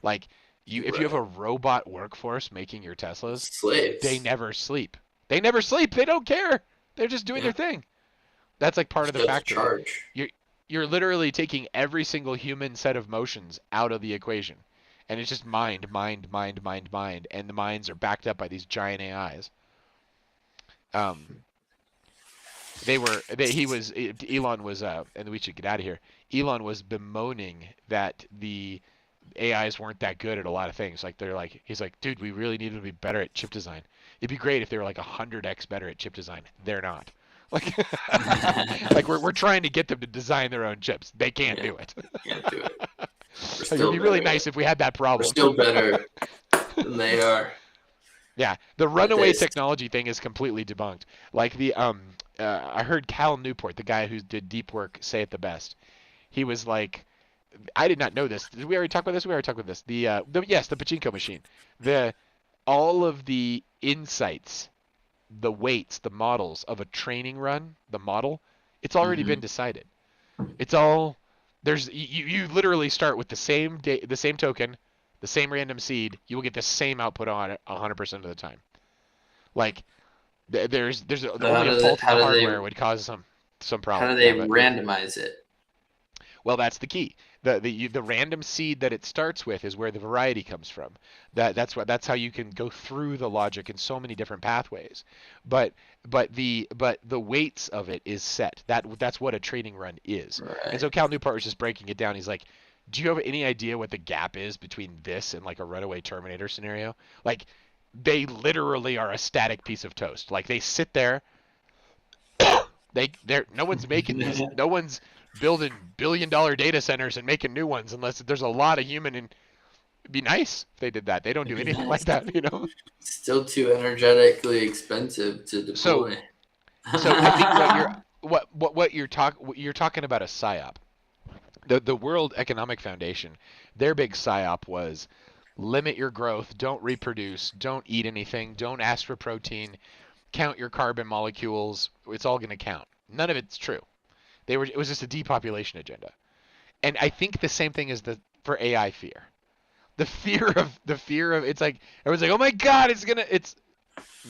Like, if you have a robot workforce making your Teslas, slaves, they never sleep. They never sleep. They don't care. They're just doing their thing. That's like part of the factor. You're literally taking every single human set of motions out of the equation, and it's just mind, and the minds are backed up by these giant AIs. Elon was, and we should get out of here. Elon was bemoaning that the AIs weren't that good at a lot of things. Like he's like, dude, we really need to be better at chip design. It'd be great if they were like 100x better at chip design. They're not. Like, like we're trying to get them to design their own chips. They can't do it. Can't do it. Like, it'd be really nice if we had that problem. We're still better than they are. Yeah, the runaway technology thing is completely debunked. Like I heard Cal Newport, the guy who did Deep Work, say it the best. He was like, I did not know this. Did we already talk about this? We already talked about this. The pachinko machine. All of the insights, the weights, the models of a training run, the model, it's already been decided. It's all you literally start with the same token, the same random seed. You will get the same output on it 100% of the time. Like there's only a fault in the hardware would cause some problem. How do they randomize it? Well, that's the key. The random seed that it starts with is where the variety comes from. That's how you can go through the logic in so many different pathways. But the weights of it is set. That's what a training run is. Right. And so Cal Newport was just breaking it down. He's like, do you have any idea what the gap is between this and like a runaway Terminator scenario? Like, they literally are a static piece of toast. Like, they sit there. No one's making these. No one's building billion-dollar data centers and making new ones unless there's a lot of human. And it'd be nice if they did that. They don't do anything like that, you know. Still too energetically expensive to deploy. So I think what you're talking about a psyop. The World Economic Foundation, their big psyop was limit your growth, don't reproduce, don't eat anything, don't ask for protein, count your carbon molecules. It's all going to count. None of it's true. It was just a depopulation agenda. And I think the same thing is for AI fear. The fear of it's like everyone's like, "Oh my god, it's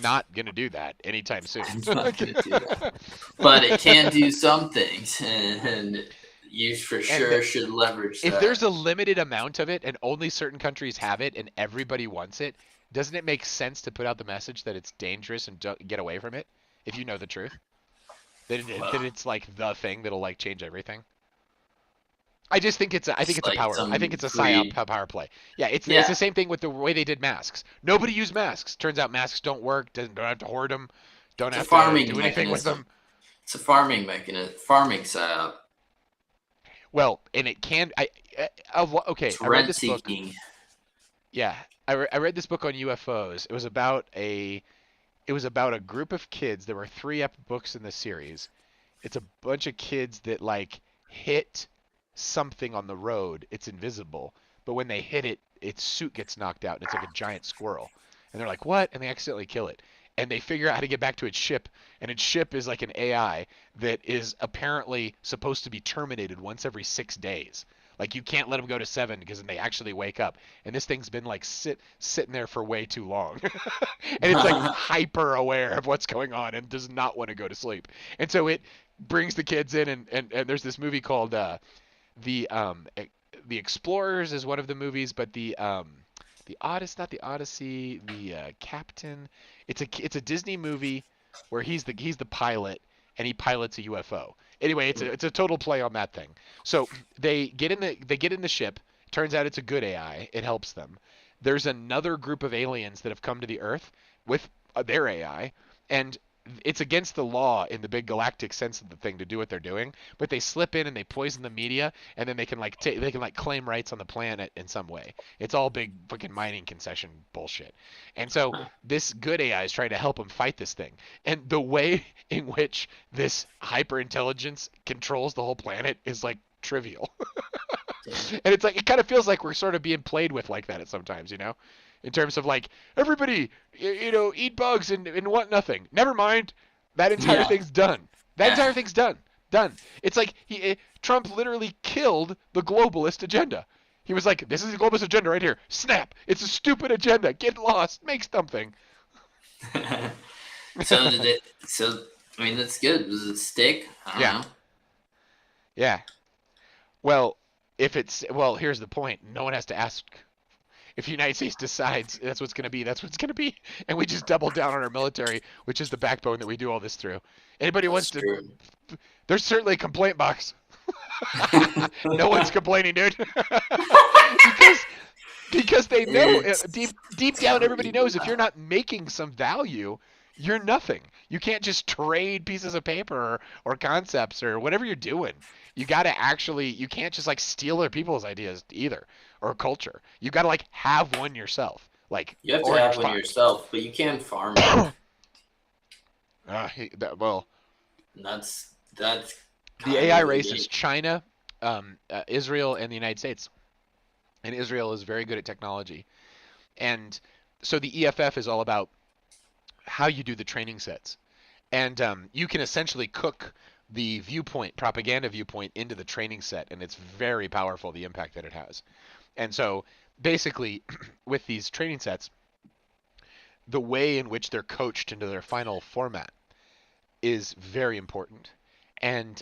not going to do that anytime soon." It's not going to do that. But it can do some things, and you for sure should leverage that. If there's a limited amount of it and only certain countries have it and everybody wants it, doesn't it make sense to put out the message that it's dangerous and don't get away from it if you know the truth? That it's like the thing that'll like change everything. I just think it's a power. I think it's a psyop power play. Yeah, it's the same thing with the way they did masks. Nobody used masks. Turns out masks don't work. Don't have to hoard them. Don't have to do anything with them. It's a farming mechanism. Farming psyop. Well, and it can. Okay. I read this book. Yeah, I read this book on UFOs. It was about a group of kids. There were 3 books in the series. It's a bunch of kids that like hit something on the road. It's invisible, but when they hit it, its suit gets knocked out, and it's like a giant squirrel. And they're like, "What?" And they accidentally kill it. And they figure out how to get back to its ship, and its ship is like an AI that is apparently supposed to be terminated once every 6 days. Like, you can't let them go to 7 because then they actually wake up. And this thing's been like sitting there for way too long. And it's like hyper aware of what's going on and does not want to go to sleep. And so it brings the kids in, and there's this movie called the Explorers is one of the movies, but the Odyssey, not the Odyssey, the Captain. It's a Disney movie where he's the pilot and he pilots a UFO. Anyway, it's a total play on that thing. So they get in the ship. Turns out it's a good AI. It helps them. There's another group of aliens that have come to the Earth with their AI, and it's against the law in the big galactic sense of the thing to do what they're doing, but they slip in and they poison the media, and then they can claim rights on the planet in some way. It's all big fucking mining concession bullshit. And so this good AI is trying to help them fight this thing. And the way in which this hyper intelligence controls the whole planet is like trivial. And it's like, it kind of feels like we're sort of being played with like that at sometimes, you know? In terms of like, everybody, eat bugs and want nothing. Never mind. That entire thing's done. That entire thing's done. Done. It's like Trump literally killed the globalist agenda. He was like, this is the globalist agenda right here. Snap. It's a stupid agenda. Get lost. Make something. So I mean, that's good. Does it stick? I don't know. Yeah. Well, here's the point. No one has to ask. If the United States decides that's what's going to be, that's what's going to be. And we just double down on our military, which is the backbone that we do all this through. Anybody wants to... There's certainly a complaint box. No one's complaining, dude. because they know, deep down, everybody knows if you're not making some value, you're nothing. You can't just trade pieces of paper or concepts or whatever you're doing. You got to actually, you can't just like steal other people's ideas either, or culture. You got to like have one yourself. Like, you have to have one yourself, but you can farm it. That's the AI race is China, Israel, and the United States. And Israel is very good at technology. And so the EFF is all about how you do the training sets. And you can essentially cook the propaganda viewpoint into the training set, and it's very powerful, the impact that it has. And so basically with these training sets, the way in which they're coached into their final format is very important, and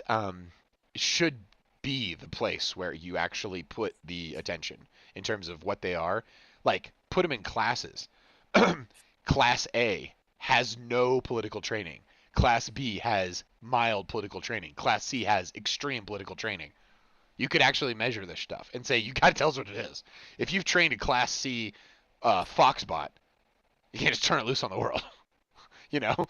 should be the place where you actually put the attention in terms of what they are. Like, put them in classes. Class A has no political training. Class B has mild political training. Class C has extreme political training. You could actually measure this stuff and say, you gotta tell us what it is. If you've trained a Class C Foxbot, you can't just turn it loose on the world. You know?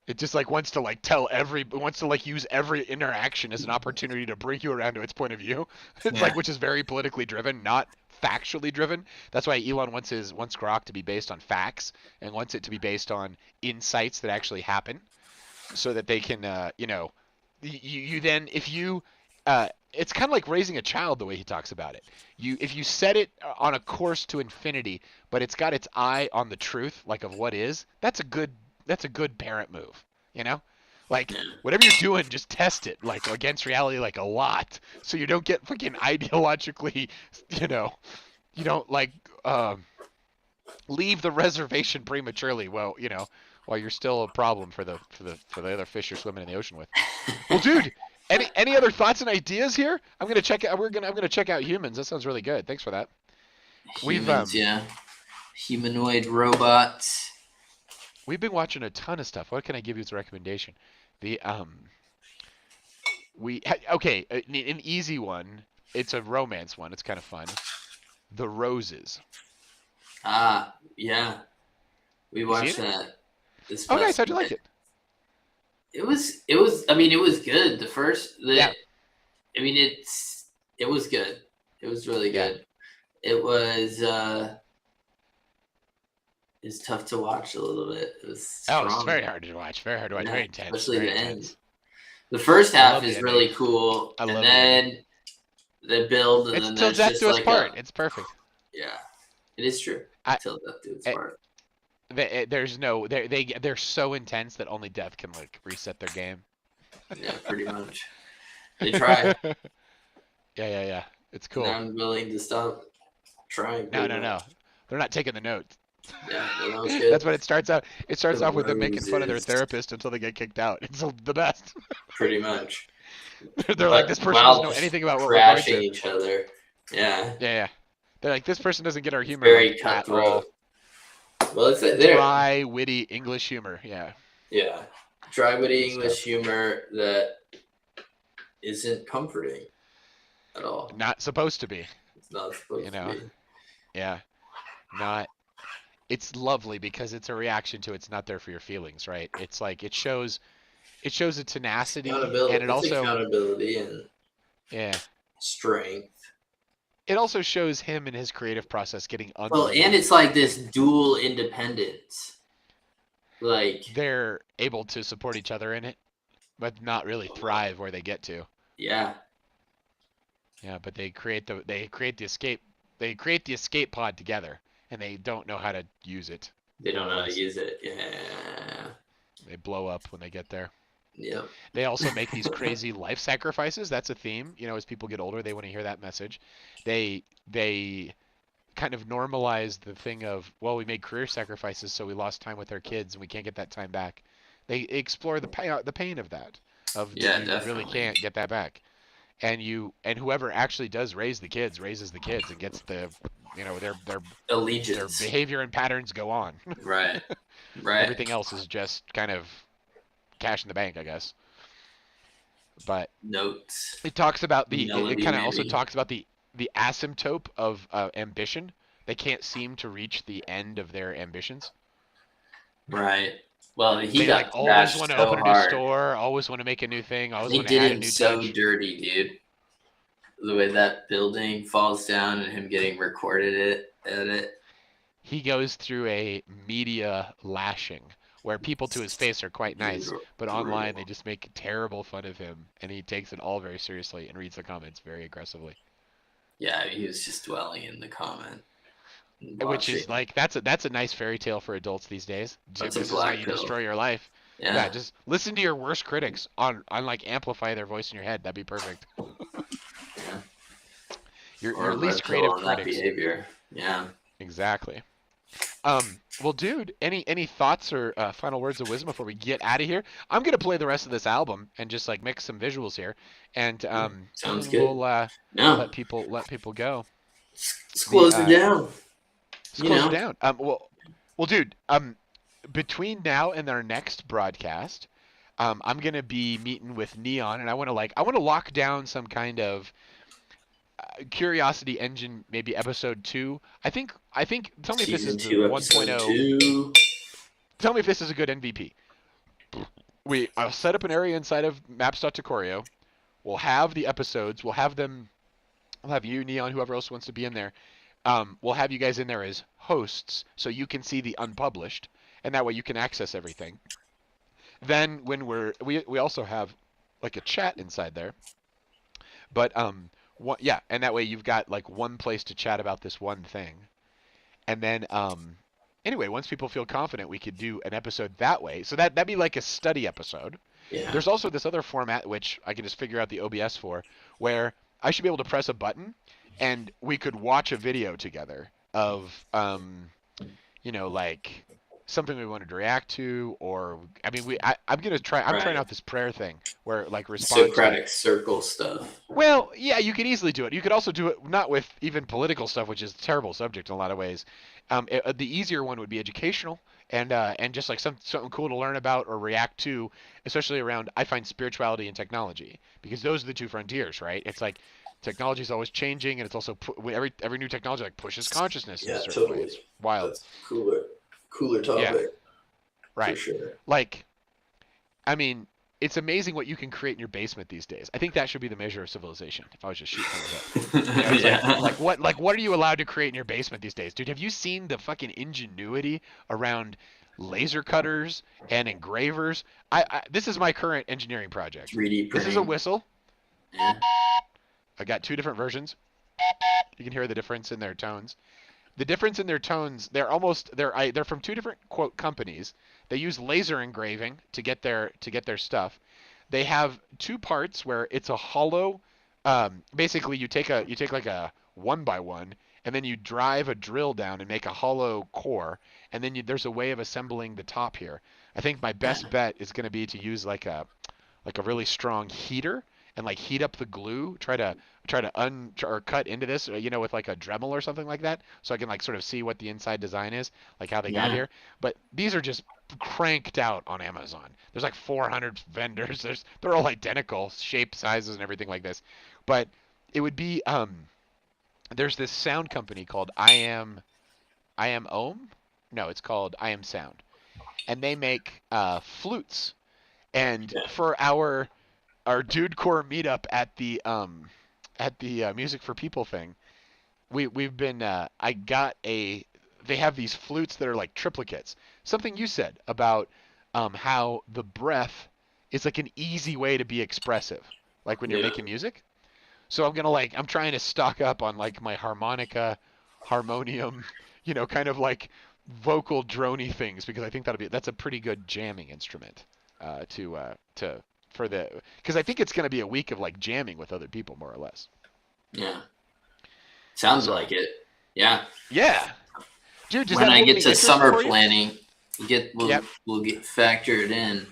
It just like wants to use every interaction as an opportunity to bring you around to its point of view. It's like, which is very politically driven, not factually driven. That's why Elon wants Grok to be based on facts and wants it to be based on insights that actually happen, so that they can, it's kind of like raising a child the way he talks about it. If you set it on a course to infinity, but it's got its eye on the truth, like of what is, that's a good parent move, you know? Like, whatever you're doing, just test it, like, against reality, like, a lot, so you don't get fucking ideologically, you don't, like, leave the reservation prematurely, while you're still a problem for the other fish you're swimming in the ocean with. Well, dude, any other thoughts and ideas here? I'm gonna check out Humans. That sounds really good. Thanks for that. Humans, humanoid robots. We've been watching a ton of stuff. What can I give you as a recommendation? An easy one. It's a romance one. It's kind of fun. The Roses. Yeah. We watched that. Oh, nice. How'd you like it? It was good. It was good. It was really good. It was it's tough to watch a little bit. It was strong. It's very hard to watch. Very hard to watch. Very intense. Especially very the intense. end. The first half is really cool, and then they build, and then there's death just to its like part. It's perfect. Yeah, it is true. Till death to its part. They're so intense that only death can like reset their game. Yeah, pretty much. They try. Yeah. It's And cool. I'm willing to stop trying. No, pretty no, no. much. They're not taking the notes. Yeah, that was good. That's what it starts out. It starts The off with them making fun of their roses. therapist until they get kicked out. It's the best. Pretty much. They're like, this But person doesn't while know just anything about what we're going crashing through. each other. Yeah. Yeah, yeah. They're like, this person doesn't get our humor Very like at all. cutthroat. Well, it's there. Dry, witty English humor. Yeah. Yeah. Dry, witty Good English stuff. humor that isn't comforting at all. Not supposed to be. It's not supposed You know. to be. Yeah. Not. It's lovely because it's a reaction to it's not there for your feelings, right? It's like it shows a tenacity, Accountability. and it It's also accountability and yeah. strength. It also shows him in his creative process getting Well, and it's like this dual independence. Like, they're able to support each other in it, but not really thrive where they get to. yeah. Yeah, but they create the escape pod together, and they don't know how to use it. They don't know how to use it. Yeah. They blow up when they get there. Yep. They also make these crazy life sacrifices. That's a theme. You know, as people get older, they want to hear that message. They kind of normalize the thing of, well, we made career sacrifices, so we lost time with our kids, and we can't get that time back. They explore the pain of that. Yeah, you definitely. really can't get that back. And whoever actually does raise the kids raises the kids and gets the, their Allegiance. behavior and patterns go on. Right. Right. Everything else is just kind of cash in the bank, I guess. But Notes. it talks about it Melody, kind of also maybe. talks about the asymptote of ambition. They can't seem to reach the end of their ambitions. Right. Well, he They got always crashed want to so open a new hard. store, always want to make a new thing, always They want to add did a him new so touch. dirty, dude. The way that building falls down and him getting recorded at it. He goes through a media lashing where people to his face are quite nice, but online they just make terrible fun of him, and he takes it all very seriously and reads the comments very aggressively. Yeah, he was just dwelling in the comment. Which is like that's a nice fairy tale for adults these days. That's a This is how black you pill. destroy your life. Yeah. Yeah, just listen to your worst critics on like amplify their voice in your head. That'd be perfect. Yeah. Your Or least red pill creative on that critics. behavior. Yeah. Exactly. Well, dude, any thoughts or final words of wisdom before we get out of here? I'm gonna play the rest of this album and just like mix some visuals here, and Sounds we'll good. No. let people go. Let's close it down. Let's You close know. it down. Well, dude, between now and our next broadcast, I'm gonna be meeting with Neon, and I want to lock down some kind of Curiosity Engine, maybe episode 2. I think. Tell me if this is Season the 2, episode 1.0. 2. Tell me if this is a good MVP. I'll set up an area inside of maps.decorio. We'll have the episodes. We'll have you, Neon, whoever else wants to be in there. We'll have you guys in there as hosts, so you can see the unpublished, and that way you can access everything. Then when we also have like a chat inside there, but and that way you've got like one place to chat about this one thing, and then anyway, once people feel confident, we could do an episode that way. So that'd be like a study episode. Yeah. There's also this other format which I can just figure out the OBS for, where I should be able to press a button, and we could watch a video together of like something we wanted to react to, or I'm gonna try. I'm trying out this prayer thing where like respond. Socratic circle stuff. Well, yeah, you could easily do it. You could also do it not with even political stuff, which is a terrible subject in a lot of ways. The easier one would be educational and just like something cool to learn about or react to, especially around, I find, spirituality and technology, because those are the two frontiers, right? It's like technology is always changing, and it's also every new technology like pushes consciousness in a certain way. It's wild. That's cooler topic. Yeah. Right. For sure. Like, I mean, it's amazing what you can create in your basement these days. I think that should be the measure of civilization. If I was just shooting things up. It's Yeah. like what are you allowed to create in your basement these days, dude? Have you seen the fucking ingenuity around laser cutters and engravers? This is my current engineering project. 3D printing. This is a whistle. Yeah. I got 2 different versions. You can hear the difference in their tones. The difference in their tones, they're from 2 different quote companies. They use laser engraving to get their stuff. They have 2 parts where it's a hollow basically you take like a 1x1, and then you drive a drill down and make a hollow core, and then there's a way of assembling the top here. I think my best bet is going to be to use like a really strong heater and like heat up the glue, try to or cut into this, with like a Dremel or something like that, so I can like sort of see what the inside design is, like how they got here. But these are just cranked out on Amazon. There's like 400 vendors. They're all identical, shape, sizes, and everything like this. But it would be there's this sound company called I Am Ohm? No, it's called I Am Sound, and they make flutes. And for our Dude Core meetup at the Music for People thing, we've been they have these flutes that are like triplicates. Something you said about how the breath is like an easy way to be expressive, like when you're making music. So I'm trying to stock up on like my harmonica, harmonium, kind of like vocal droney things, because I think that's a pretty good jamming instrument because I think it's going to be a week of like jamming with other people, more or less. Yeah. Sounds like it. Yeah. Yeah. Dude, when I get to summer planning, we'll get factored in.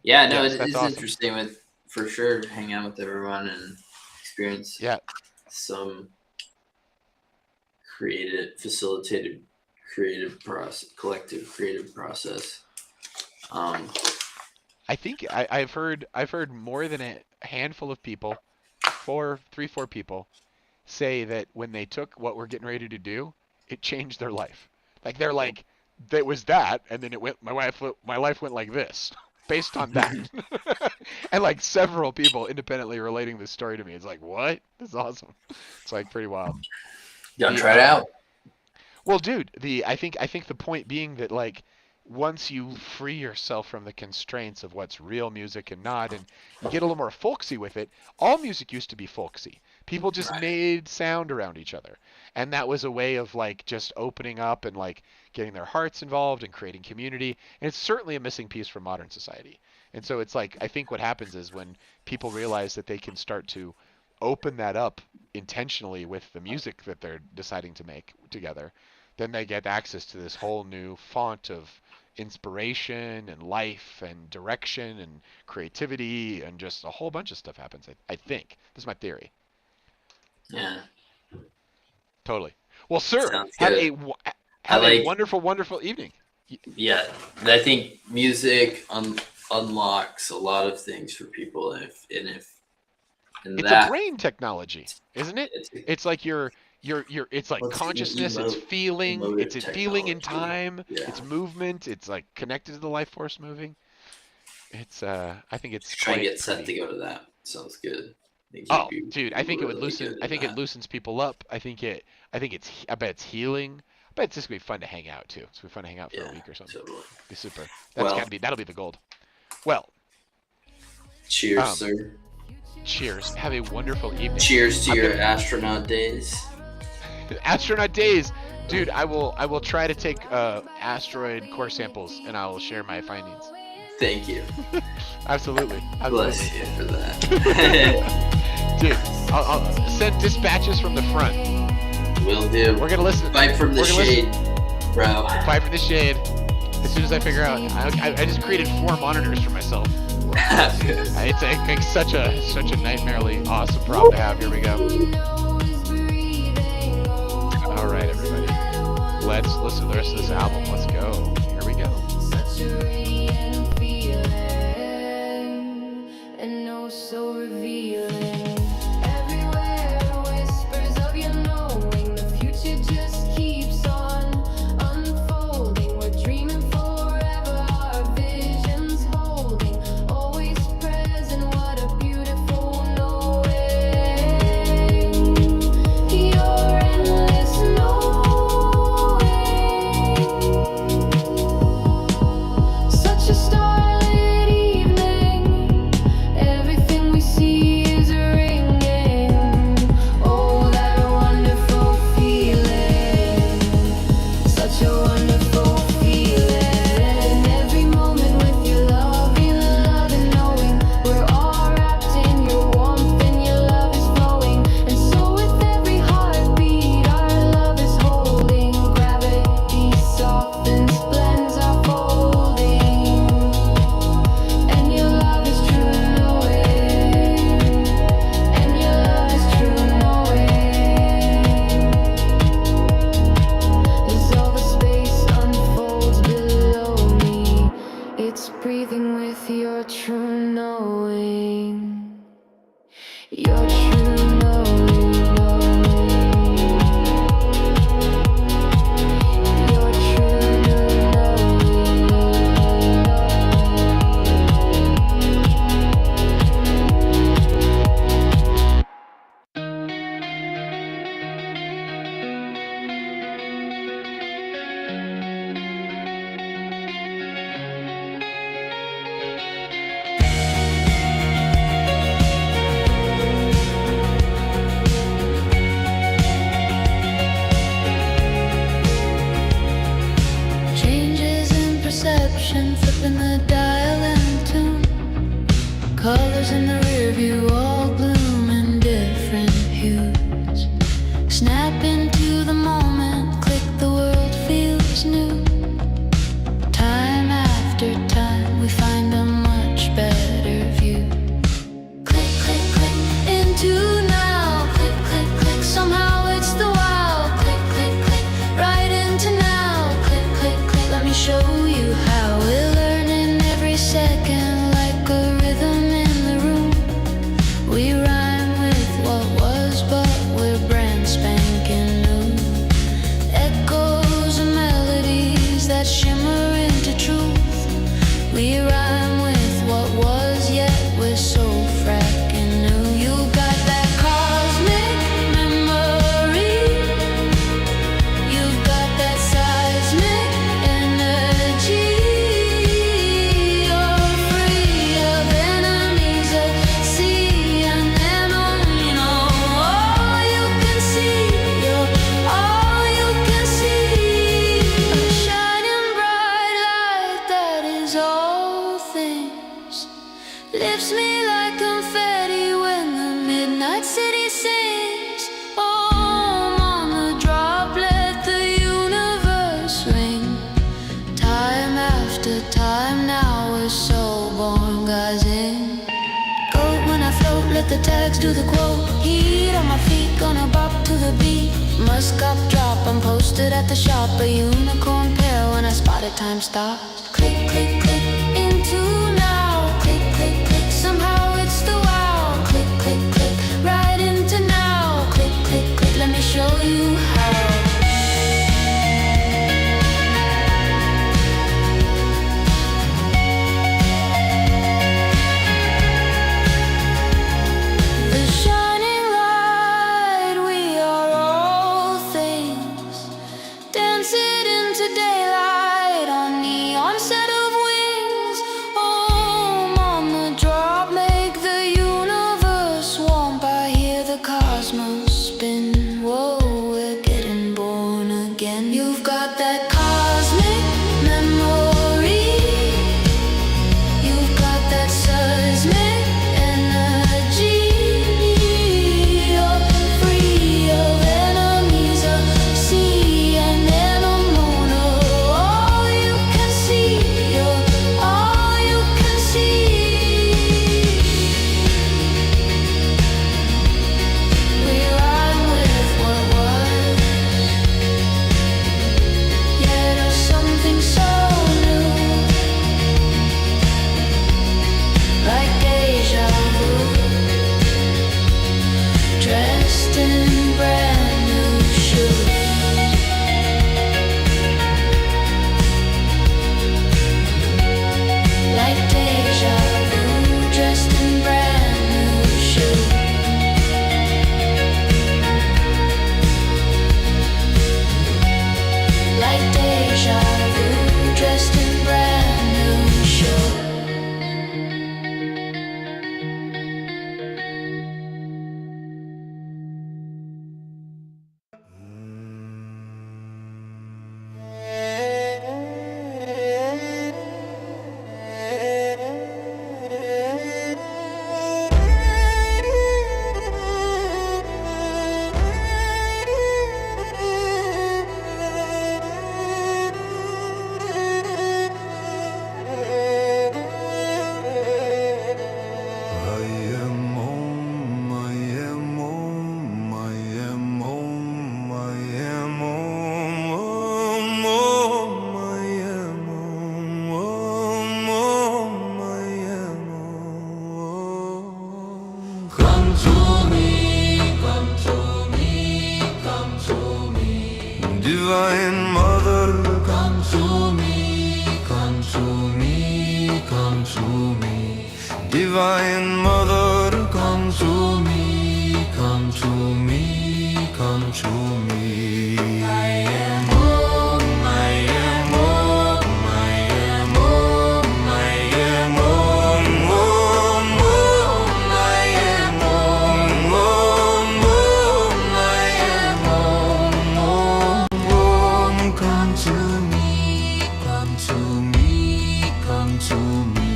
Yeah, no, it's awesome. Interesting for sure, hang out with everyone and experience some facilitated creative process, collective creative process. I think I've heard more than a handful of people, 4 people, say that when they took what we're getting ready to do, it changed their life. Like they're like, that was that, and then it went. My life went like this, based on that. And like several people independently relating this story to me. It's like, what? This is awesome. It's like pretty wild. You gotta try it out. Well, dude, I think the point being that like, once you free yourself from the constraints of what's real music and not, and you get a little more folksy with it. All music used to be folksy. People just made sound around each other. And that was a way of like just opening up and like getting their hearts involved and creating community. And it's certainly a missing piece from modern society. And so it's like, I think what happens is when people realize that they can start to open that up intentionally with the music that they're deciding to make together, then they get access to this whole new font of inspiration and life and direction and creativity, and just a whole bunch of stuff happens. I think this is my theory. Yeah, totally. Well, sir, have a wonderful evening. Yeah, I think music unlocks a lot of things for people. It's a brain technology, isn't it? It's like it's like consciousness, it's feeling, it's feeling in time, it's movement, it's like connected to the life force moving. It's I think it's try and get set to go to that. Sounds good. Dude, I think it would loosen. I think it loosens people up. I bet it's healing. I bet it's just gonna be fun to hang out too. It's gonna be fun to hang out for a week or something. Totally. Be super. That'll be the gold. Well, cheers, sir. Cheers. Have a wonderful evening. Cheers to your astronaut days. Astronaut days, dude. I will try to take asteroid core samples, and I will share my findings. Thank you. Absolutely. Bless you for that. Dude, I'll send dispatches from the front. Will do. We're gonna listen. Fight from the shade, bro. Fight from the shade. As soon as I figure out, I just created 4 monitors for myself. It's such a nightmarely awesome problem to have. Here we go. All right, everybody. Let's listen to the rest of this album. Let's go. Here we go. So revealing. Everywhere whispers of your knowing. The future just keeps on unfolding. We're dreaming forever, our visions holding. Always present, what a beautiful knowing. Your endless knowing. So cars in the rear view, all gloom and different hues. Snap into the moment, click, the world feels new. Time after time, we find a much better view. Click, click, click, into now. Click, click, click, somehow it's the wow. Click, click, click, right into now. Click, click, click, let me show you how. We're learning every second like a rhythm in the room. We rhyme with what was, but we're brand spanking new. Echoes and melodies that shimmer into truth. We rhyme with what was, yet we're so fracking new. You got that cosmic memory. You've got that seismic energy. You're free of enemies at sea, and then only know all you can see. You're all you can see. A shining bright light that is all things. Lifts me like confetti when the midnight city sings. Om on the drop, let the universe ring. Time after time, now we're so born, guys in. Goat when I float, let the tags do the quote. Heat on my feet, gonna bop to the beat. Must cop drop, I'm posted at the shop. A unicorn pair when I spot it, time stops. Click, click, click, into now. Click, click, click, somehow it's the wow. Click, click, click, right into now. Click, click, click, let me show you how. The shining light, we are all things. Dance it into daylight on neon set of wings. Om on the drop, make the universe warm. I hear the cosmos spin. Whoa, we're getting born again. You've got that cosmic memory. You've got that seismic energy. You're free of enemies of sea, and then a moon. All you can see. You're all you can see. We rhyme with what was, yet of something so new, like deja vu, dressed in brand new shoes. Like deja vu, dressed in brand new shoes. Like deja vu, dressed in brand new shoes. Divine Mother, come to me, come to me, come to me. Divine Mother, come to me, come to me, come to me. I am home, I am home, I am home, I am home, home, home, I am home, home, home, I am home, home, home. Come to me, come to me, come to me.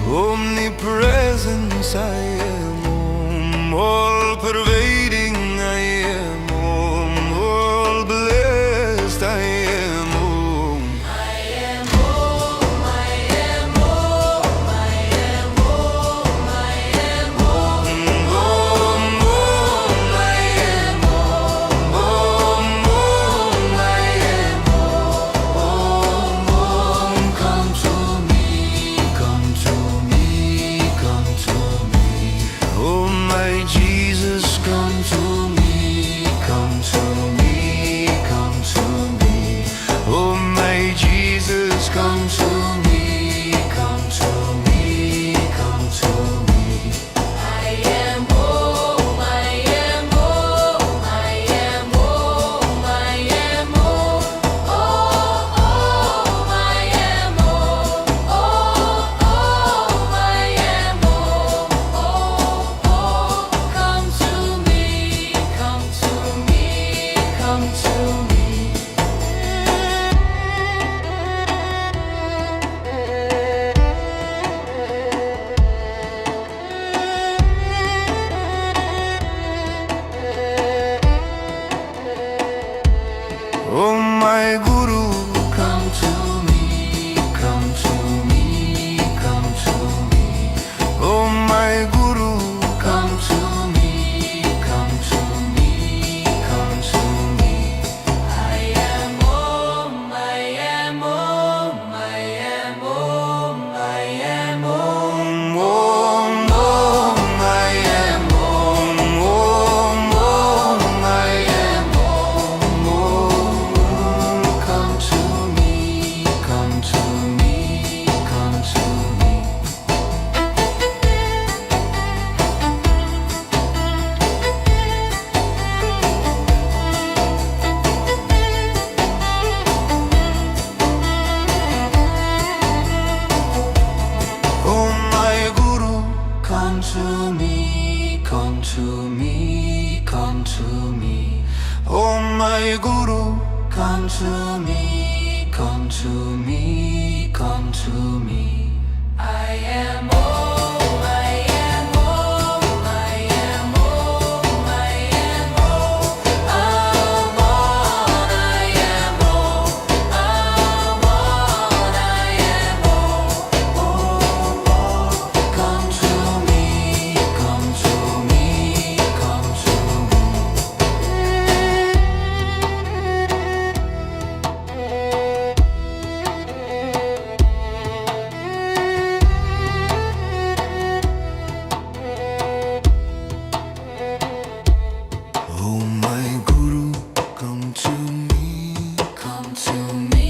Omnipresence yes, I am home. All pervading, I am home. All blessed, I am home. I am home, I am home, I am home, I am home. Home, home, I am home. Home, home, I am home. Home, come to me, come to me, come to me. Oh my Jesus, come to me, come to me, come to me. Oh my Jesus, come to me, come to me, come to me. I am home, I am home, I am home, I am home. Oh, oh, I am home. Oh, oh, I am home. Oh, oh, come to me, come to me, come to me. Oh my Guru, come to me, come to me, come to me. Oh my Guru, come to me, come to me, come to me. I am home, I am home, I am home, I am home. Home, home, I am home. Home, home, I am home. Home, come to me, come to me, come to me. Oh my Guru, come to me, come to me, come to me. Oh my Guru, come to me, come to me, come to me. I am home, I am home, I am home, I am home. I'm on, I am home. I'm on, I am home. Oh, oh, come to me, come to me, come to me. Oh my Guru, come to me, come to me.